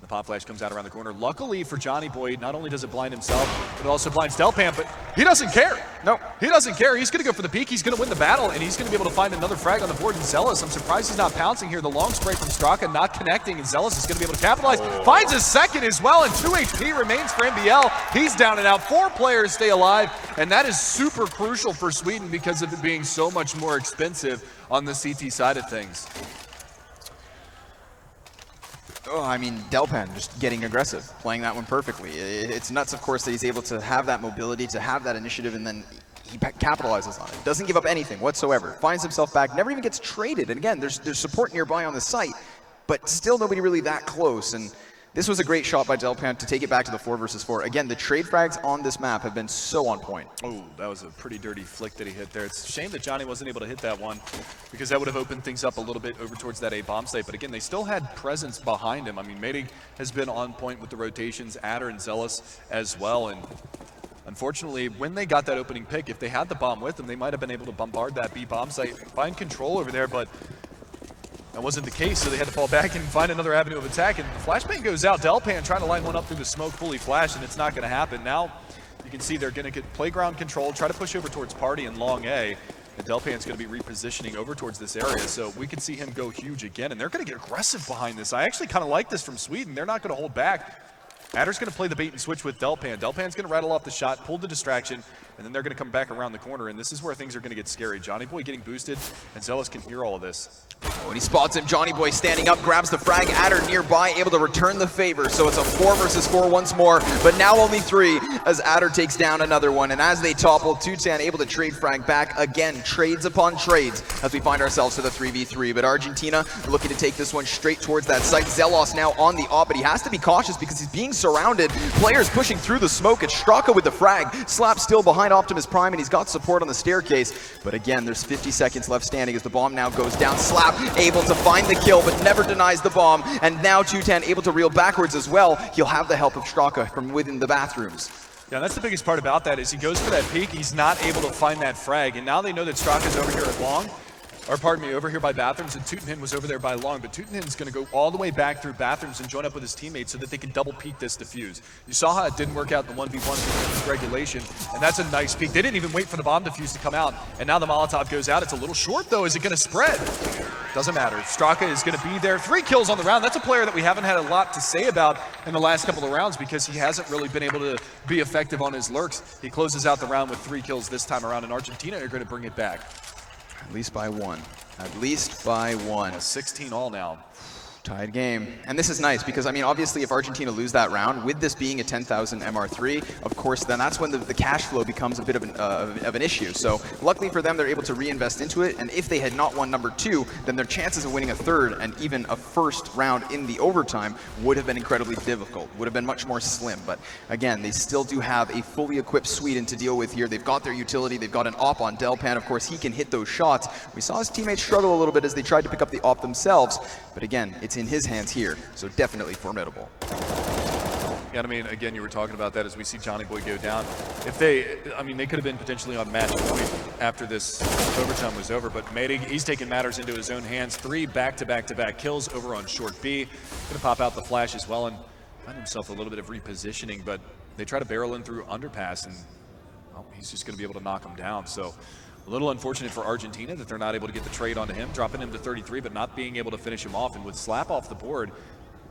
The pop flash comes out around the corner. Luckily for Johnny Boy, not only does it blind himself, but it also blinds Delpan, but he doesn't care. No, he doesn't care. He's going to go for the peak. He's going to win the battle, and he's going to be able to find another frag on the board. And Zealous, I'm surprised he's not pouncing here. The long spray from Straka not connecting, and Zealous is going to be able to capitalize. Finds his second as well, and 2 HP remains for NBL. He's down and out. 4 players stay alive, and that is super crucial for Sweden because of it being so much more expensive on the CT side of things. Oh, I mean, Delpan just getting aggressive, playing that one perfectly. It's nuts, of course, that he's able to have that mobility, to have that initiative, and then he capitalizes on it. Doesn't give up anything whatsoever. Finds himself back, never even gets traded. And again, there's support nearby on the site, but still nobody really that close. And this was a great shot by Delpan to take it back to the 4 versus 4. Again, the trade frags on this map have been so on point. Oh, that was a pretty dirty flick that he hit there. It's a shame that Johnny wasn't able to hit that one because that would have opened things up a little bit over towards that A-bomb site. But again, they still had presence behind him. I mean, Maydig has been on point with the rotations, Adder and Zealous as well. And unfortunately, when they got that opening pick, if they had the bomb with them, they might have been able to bombard that B-bomb site, find control over there, but that wasn't the case, so they had to fall back and find another avenue of attack. And the flashbang goes out. Delpan trying to line one up through the smoke, fully flashed, and it's not going to happen. Now you can see they're going to get playground control, try to push over towards Party and Long A. And Delpan's going to be repositioning over towards this area, so we could see him go huge again. And they're going to get aggressive behind this. I actually kind of like this from Sweden. They're not going to hold back. Adder's going to play the bait and switch with Delpan. Delpan's going to rattle off the shot, pull the distraction, and then they're going to come back around the corner. And this is where things are going to get scary. Johnny Boy getting boosted, and Zealous can hear all of this. When he spots him, Johnny Boy standing up, grabs the frag. Adder nearby, able to return the favor. So it's a 4 versus 4 once more, but now only 3 as Adder takes down another one. And as they topple, 210 able to trade frag back again. Trades upon trades as we find ourselves to the 3v3. But Argentina looking to take this one straight towards that site. Zelos now on the op, but he has to be cautious because he's being surrounded. Players pushing through the smoke. It's Straka with the frag. Slap still behind Optimus Prime, and he's got support on the staircase. But again, there's 50 seconds left standing as the bomb now goes down. Slap able to find the kill, but never denies the bomb. And now 210 able to reel backwards as well. He'll have the help of Straka from within the bathrooms. Yeah, that's the biggest part about that is he goes for that peak, he's not able to find that frag, and now they know that Straka's over here at long. or pardon me, over here by Bathrooms, and Teutenhen was over there by Long, but Teutenhen's going to go all the way back through Bathrooms and join up with his teammates so that they can double peek this defuse. You saw how it didn't work out in the 1v1 regulation, and that's a nice peek. They didn't even wait for the bomb defuse to come out, and now the Molotov goes out. It's a little short, though. Is it going to spread? Doesn't matter. Straka is going to be there. 3 kills on the round. That's a player that we haven't had a lot to say about in the last couple of rounds because he hasn't really been able to be effective on his lurks. He closes out the round with 3 kills this time around, and Argentina are going to bring it back. At least by 1. At least by 1. 16 all now. Tied game. And this is nice because, I mean, obviously if Argentina lose that round, with this being a 10,000 MR3, of course, then that's when the cash flow becomes a bit of an issue. So luckily for them, they're able to reinvest into it. And if they had not won number 2, then their chances of winning a 3rd and even a 1st round in the overtime would have been incredibly difficult, would have been much more slim. But again, they still do have a fully equipped Sweden to deal with here. They've got their utility. They've got an op on Delpan. Of course, he can hit those shots. We saw his teammates struggle a little bit as they tried to pick up the op themselves. But again, it's in his hands here, so definitely formidable. Yeah, I mean, again, you were talking about that as we see Johnny Boy go down. If they, I mean, they could have been potentially on match point after this overtime was over, but Madig, he's taking matters into his own hands. 3 back-to-back-to-back kills over on short B. Gonna pop out the flash as well and find himself a little bit of repositioning, but they try to barrel in through underpass, and well, he's just gonna be able to knock him down. So a little unfortunate for Argentina that they're not able to get the trade onto him, dropping him to 33, but not being able to finish him off. And with Slap off the board,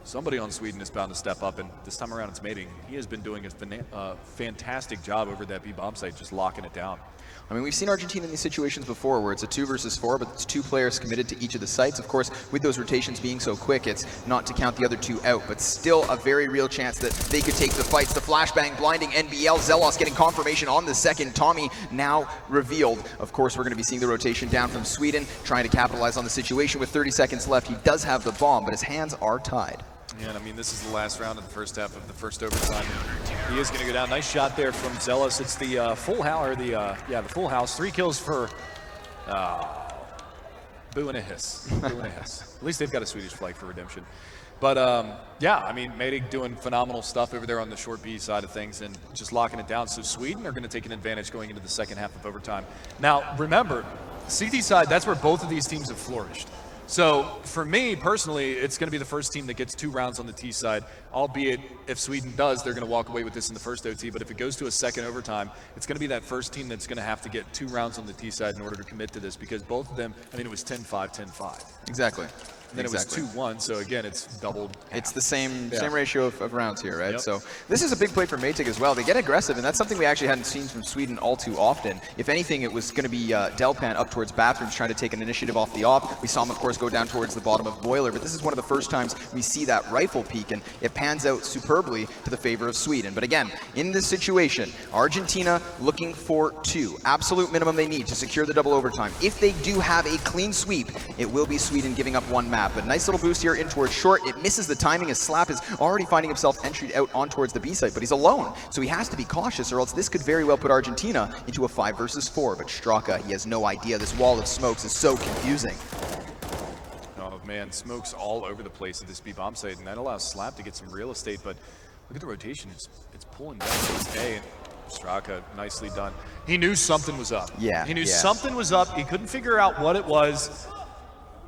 somebody on Sweden is bound to step up, and this time around it's Mating. He has been doing a fantastic job over that B-bomb site, just locking it down. I mean, we've seen Argentina in these situations before where it's a 2 versus 4, but it's 2 players committed to each of the sites. Of course, with those rotations being so quick, it's not to count the other 2 out, but still a very real chance that they could take the fights. The flashbang blinding NBL. Zelos getting confirmation on the second. Tommy now revealed. Of course, we're going to be seeing the rotation down from Sweden, trying to capitalize on the situation with 30 seconds left. He does have the bomb, but his hands are tied. Yeah, and I mean, this is the last round of the first half of the first overtime. He is going to go down. Nice shot there from Zealous. It's the full house, or the full house. 3 kills for Boo and a hiss. Boo and a hiss. At least they've got a Swedish flag for redemption. But yeah, I mean, Madig doing phenomenal stuff over there on the short B side of things and just locking it down. So Sweden are going to take an advantage going into the second half of overtime. Now, remember, CT side, that's where both of these teams have flourished. So for me personally, it's going to be the first team that gets 2 rounds on the T side, albeit if Sweden does, they're going to walk away with this in the first OT. But if it goes to a second overtime, it's going to be that first team that's going to have to get 2 rounds on the T side in order to commit to this, because both of them, I mean, it was 10-5, 10-5. Exactly. And then it was 2-1, so again, it's doubled. It's the same ratio of rounds here, right? Yep. So this is a big play for Matig as well. They get aggressive, and that's something we actually hadn't seen from Sweden all too often. If anything, it was going to be Delpan up towards Bathrooms trying to take an initiative off the op. We saw him, of course, go down towards the bottom of Boiler, but this is one of the first times we see that rifle peak, and it pans out superbly to the favor of Sweden. But again, in this situation, Argentina looking for 2. Absolute minimum they need to secure the double overtime. If they do have a clean sweep, it will be Sweden giving up 1 map. But nice little boost here in towards short. It misses the timing as Slap is already finding himself entry out on towards the B site, but he's alone. So he has to be cautious, or else this could very well put Argentina into a 5 versus 4. But Straka, he has no idea. This wall of smokes is so confusing. Oh man, smokes all over the place at this B-bomb site, and that allows Slap to get some real estate, but look at the rotation. It's pulling down towards A, and Straka, nicely done. He knew something was up. Yeah. He knew something was up. He couldn't figure out what it was,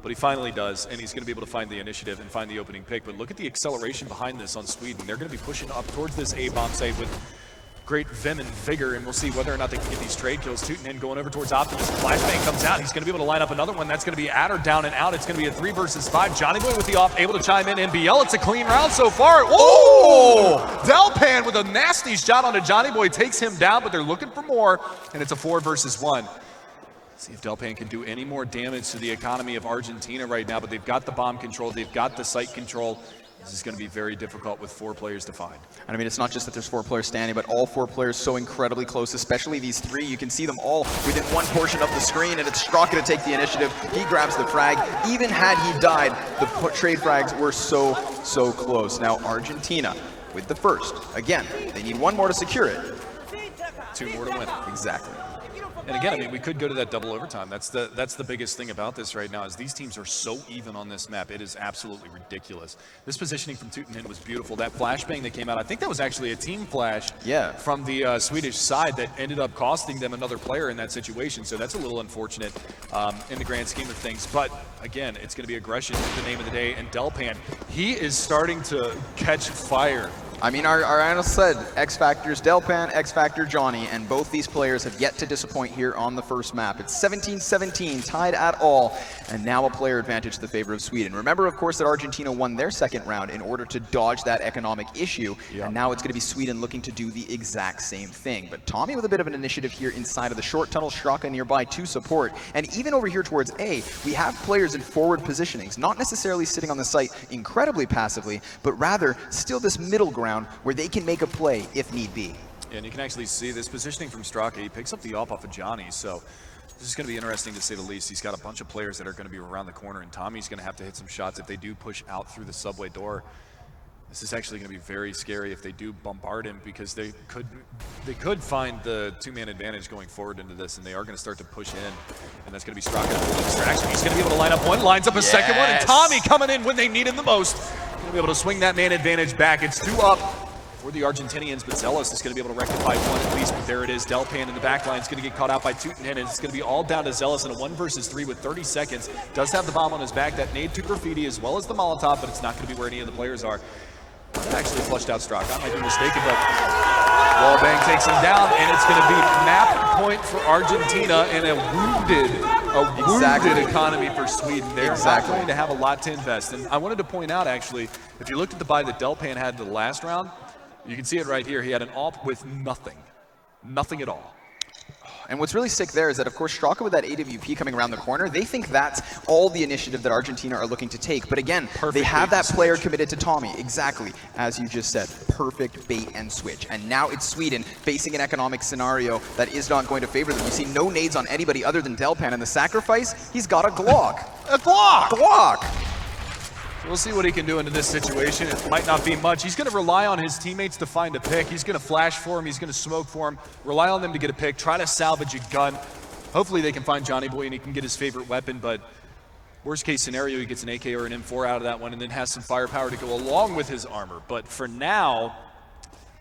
but he finally does, and he's going to be able to find the initiative and find the opening pick. But look at the acceleration behind this on Sweden. They're going to be pushing up towards this A-bomb site with great vim and vigor, and we'll see whether or not they can get these trade kills. Teutenhen going over towards Optimus. Flashbang comes out. He's going to be able to line up another one. That's going to be Adder down and out. It's going to be a 3 versus 5. Johnny Boy with the off, able to chime in. NBL, it's a clean round so far. Oh! Delpan with a nasty shot onto Johnny Boy takes him down, but they're looking for more, and it's a 4 versus 1. See if Delpan can do any more damage to the economy of Argentina right now, but they've got the bomb control. They've got the site control. This is going to be very difficult with 4 players to find. And I mean, it's not just that there's 4 players standing, but all 4 players so incredibly close, especially these 3. You can see them all within one portion of the screen, and it's Straka to take the initiative. He grabs the frag. Even had he died, the trade frags were so close. Now Argentina with the first. Again, they need 1 more to secure it. 2 more to win. Exactly. And again, I mean, we could go to that double overtime. That's the biggest thing about this right now is these teams are so even on this map. It is absolutely ridiculous. This positioning from Tutenhin was beautiful. That flashbang that came out, I think that was actually a team flash from the Swedish side that ended up costing them another player in that situation. So that's a little unfortunate in the grand scheme of things. But again, it's going to be aggression, the name of the day. And Delpan, he is starting to catch fire. I mean, our analyst said X Factor's Delpan, X Factor Johnny, and both these players have yet to disappoint here on the first map. It's 17-17, tied at all, and now a player advantage to the favor of Sweden. Remember, of course, that Argentina won their second round in order to dodge that economic issue, and now it's going to be Sweden looking to do the exact same thing. But Tommy with a bit of an initiative here inside of the short tunnel, Straka nearby to support, and even over here towards A, we have players in forward positionings, not necessarily sitting on the site incredibly passively, but rather still this middle ground where they can make a play if need be. And you can actually see this positioning from Straka. He picks up the op off of Johnny, so this is going to be interesting to say the least. He's got a bunch of players that are going to be around the corner, and Tommy's going to have to hit some shots if they do push out through the subway door. This is actually going to be very scary if they do bombard him, because they could find the two-man advantage going forward into this, and they are going to start to push in, and that's going to be Straka. Distraction. He's going to be able to line up one, lines up a second one, and Tommy coming in when they need him the most. Going to be able to swing that man advantage back. It's 2 up for the Argentinians, but Zealous is going to be able to rectify one at least. But there it is. Delpan in the back line is going to get caught out by Tutenhin, and it's going to be all down to Zealous in a 1 versus 3 with 30 seconds. Does have the bomb on his back, that nade to graffiti as well as the Molotov, but it's not going to be where any of the players are. That actually flushed out Straka. I might be mistaken, but Wallbang takes him down, and it's going to be map point for Argentina and a wounded economy for Sweden. They're not going to have a lot to invest. And I wanted to point out, actually, if you looked at the buy that Delpan had the last round, you can see it right here. He had an AWP with nothing. Nothing at all. And what's really sick there is that, of course, Straka with that AWP coming around the corner, they think that's all the initiative that Argentina are looking to take. But again, they have that player committed to Tommy. Exactly, as you just said, perfect bait and switch. And now it's Sweden facing an economic scenario that is not going to favor them. You see no nades on anybody other than Delpan, and the sacrifice, he's got a Glock. A Glock! Glock! We'll see what he can do into this situation. It might not be much. He's going to rely on his teammates to find a pick. He's going to flash for him. He's going to smoke for him. Rely on them to get a pick. Try to salvage a gun. Hopefully they can find Johnny Boy and he can get his favorite weapon. But worst case scenario, he gets an AK or an M4 out of that one and then has some firepower to go along with his armor. But for now,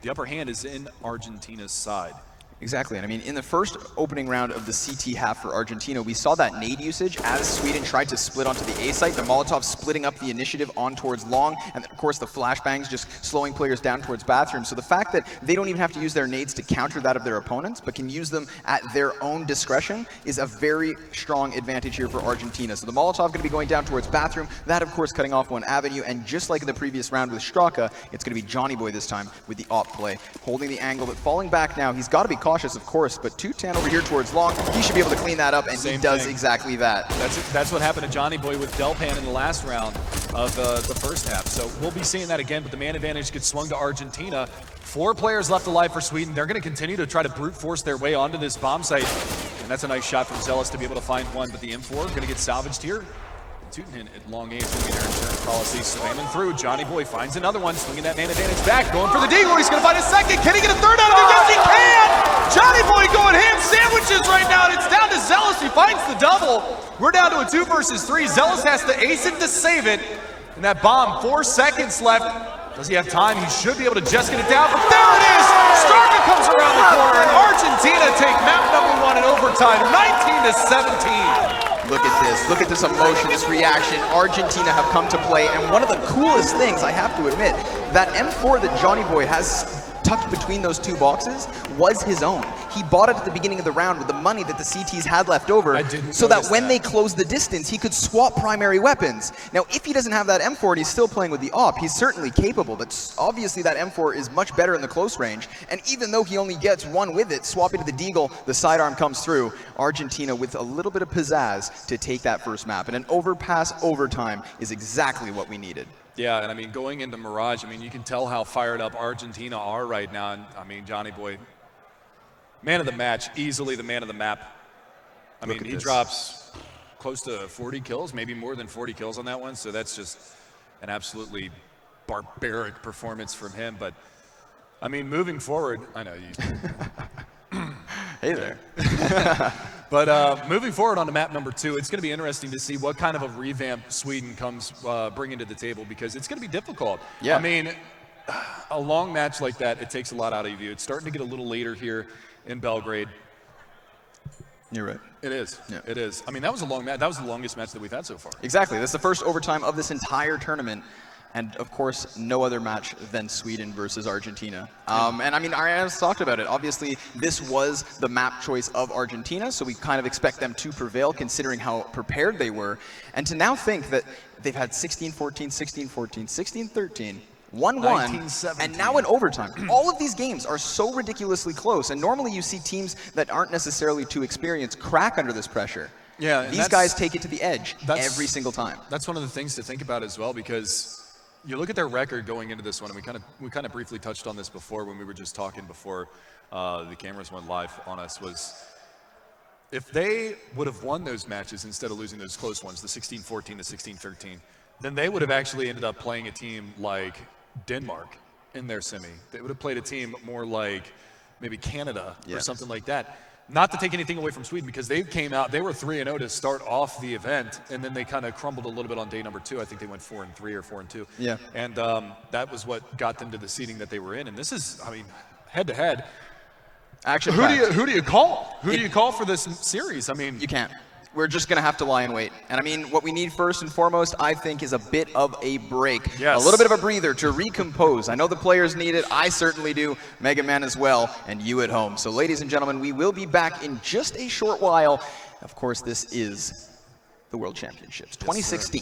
the upper hand is in Argentina's side. Exactly, and I mean, in the first opening round of the CT half for Argentina, we saw that nade usage as Sweden tried to split onto the A site, the Molotov splitting up the initiative on towards long, and then of course the flashbangs just slowing players down towards bathroom. So the fact that they don't even have to use their nades to counter that of their opponents, but can use them at their own discretion is a very strong advantage here for Argentina. So the Molotov going to be going down towards bathroom, that of course cutting off one avenue, and just like in the previous round with Straka, it's going to be Johnny Boy this time with the op play, holding the angle, but falling back now. He's got to be cautious, of course, but 210 over here towards long, he should be able to clean that up, and he does exactly that. That's what happened to Johnny Boy with Delpan in the last round of the first half. So we'll be seeing that again, but the man advantage gets swung to Argentina. 4 players left alive for Sweden. They're going to continue to try to brute force their way onto this bomb site, and that's a nice shot from Zealous to be able to find one, but the M4 going to get salvaged here. Tutenhin at long A is going to be their insurance policy, slamming through. Johnny Boy finds another one, swinging that man advantage back, going for the deagle. He's going to find a second. Can he get a third out of it? Yes, he can! Johnny Boy going ham sandwiches right now, and it's down to Zealous. He finds the double. We're down to a 2 versus 3. Zealous has to ace it to save it. And that bomb, 4 seconds left. Does he have time? He should be able to just get it down, but there it is! Straka comes around the corner, and Argentina take map number 1 in overtime, 19-17. Look at this emotion, this reaction. Argentina have come to play, and one of the coolest things, I have to admit, that M4 that Johnny Boy has tucked between those 2 boxes was his own. He bought it at the beginning of the round with the money that the CTs had left over, so that when they closed the distance, he could swap primary weapons. Now, if he doesn't have that M4 and he's still playing with the AWP, he's certainly capable, but obviously that M4 is much better in the close range, and even though he only gets one with it, swapping to the deagle, the sidearm comes through. Argentina with a little bit of pizzazz to take that first map, and an overpass overtime is exactly what we needed. Yeah, and I mean, going into Mirage, I mean, you can tell how fired up Argentina are right now. And I mean, Johnny Boy, man of the match, easily the man of the map. I mean, he drops close to 40 kills, maybe more than 40 kills on that one. So that's just an absolutely barbaric performance from him. But I mean, moving forward, I know you. Hey there. But moving forward on to map number 2, it's going to be interesting to see what kind of a revamp Sweden comes bringing to the table, because it's going to be difficult. Yeah. I mean, a long match like that, it takes a lot out of you. It's starting to get a little later here in Belgrade. You're right. It is. Yeah. It is. I mean, that was a long match. That was the longest match that we've had so far. Exactly. That's the first overtime of this entire tournament. And of course, no other match than Sweden versus Argentina. And I mean, Ariana's talked about it. Obviously, this was the map choice of Argentina, so we kind of expect them to prevail considering how prepared they were. And to now think that they've had 16-14, 16-14, 16-13, 1-1, and now in overtime. All of these games are so ridiculously close, and normally you see teams that aren't necessarily too experienced crack under this pressure. Yeah, These guys take it to the edge every single time. That's one of the things to think about as well, because you look at their record going into this one, and we kind of briefly touched on this before when we were just talking before the cameras went live on us, was if they would have won those matches instead of losing those close ones, the 16-14, the 16-13, then they would have actually ended up playing a team like Denmark in their semi. They would have played a team more like maybe Canada or something like that. Not to take anything away from Sweden, because they came out, they were 3-0 to start off the event, and then they kind of crumbled a little bit on day number 2. I think they went 4-3 or 4-2. Yeah. And that was what got them to the seeding that they were in. And this is, I mean, head to head. Action. Who do you call? Who do you call for this series? I mean, you can't. We're just going to have to lie in wait. And I mean, what we need first and foremost, I think, is a bit of a break. Yes. A little bit of a breather to recompose. I know the players need it. I certainly do. Mega Man as well, and you at home. So ladies and gentlemen, we will be back in just a short while. Of course, this is the World Championships 2016.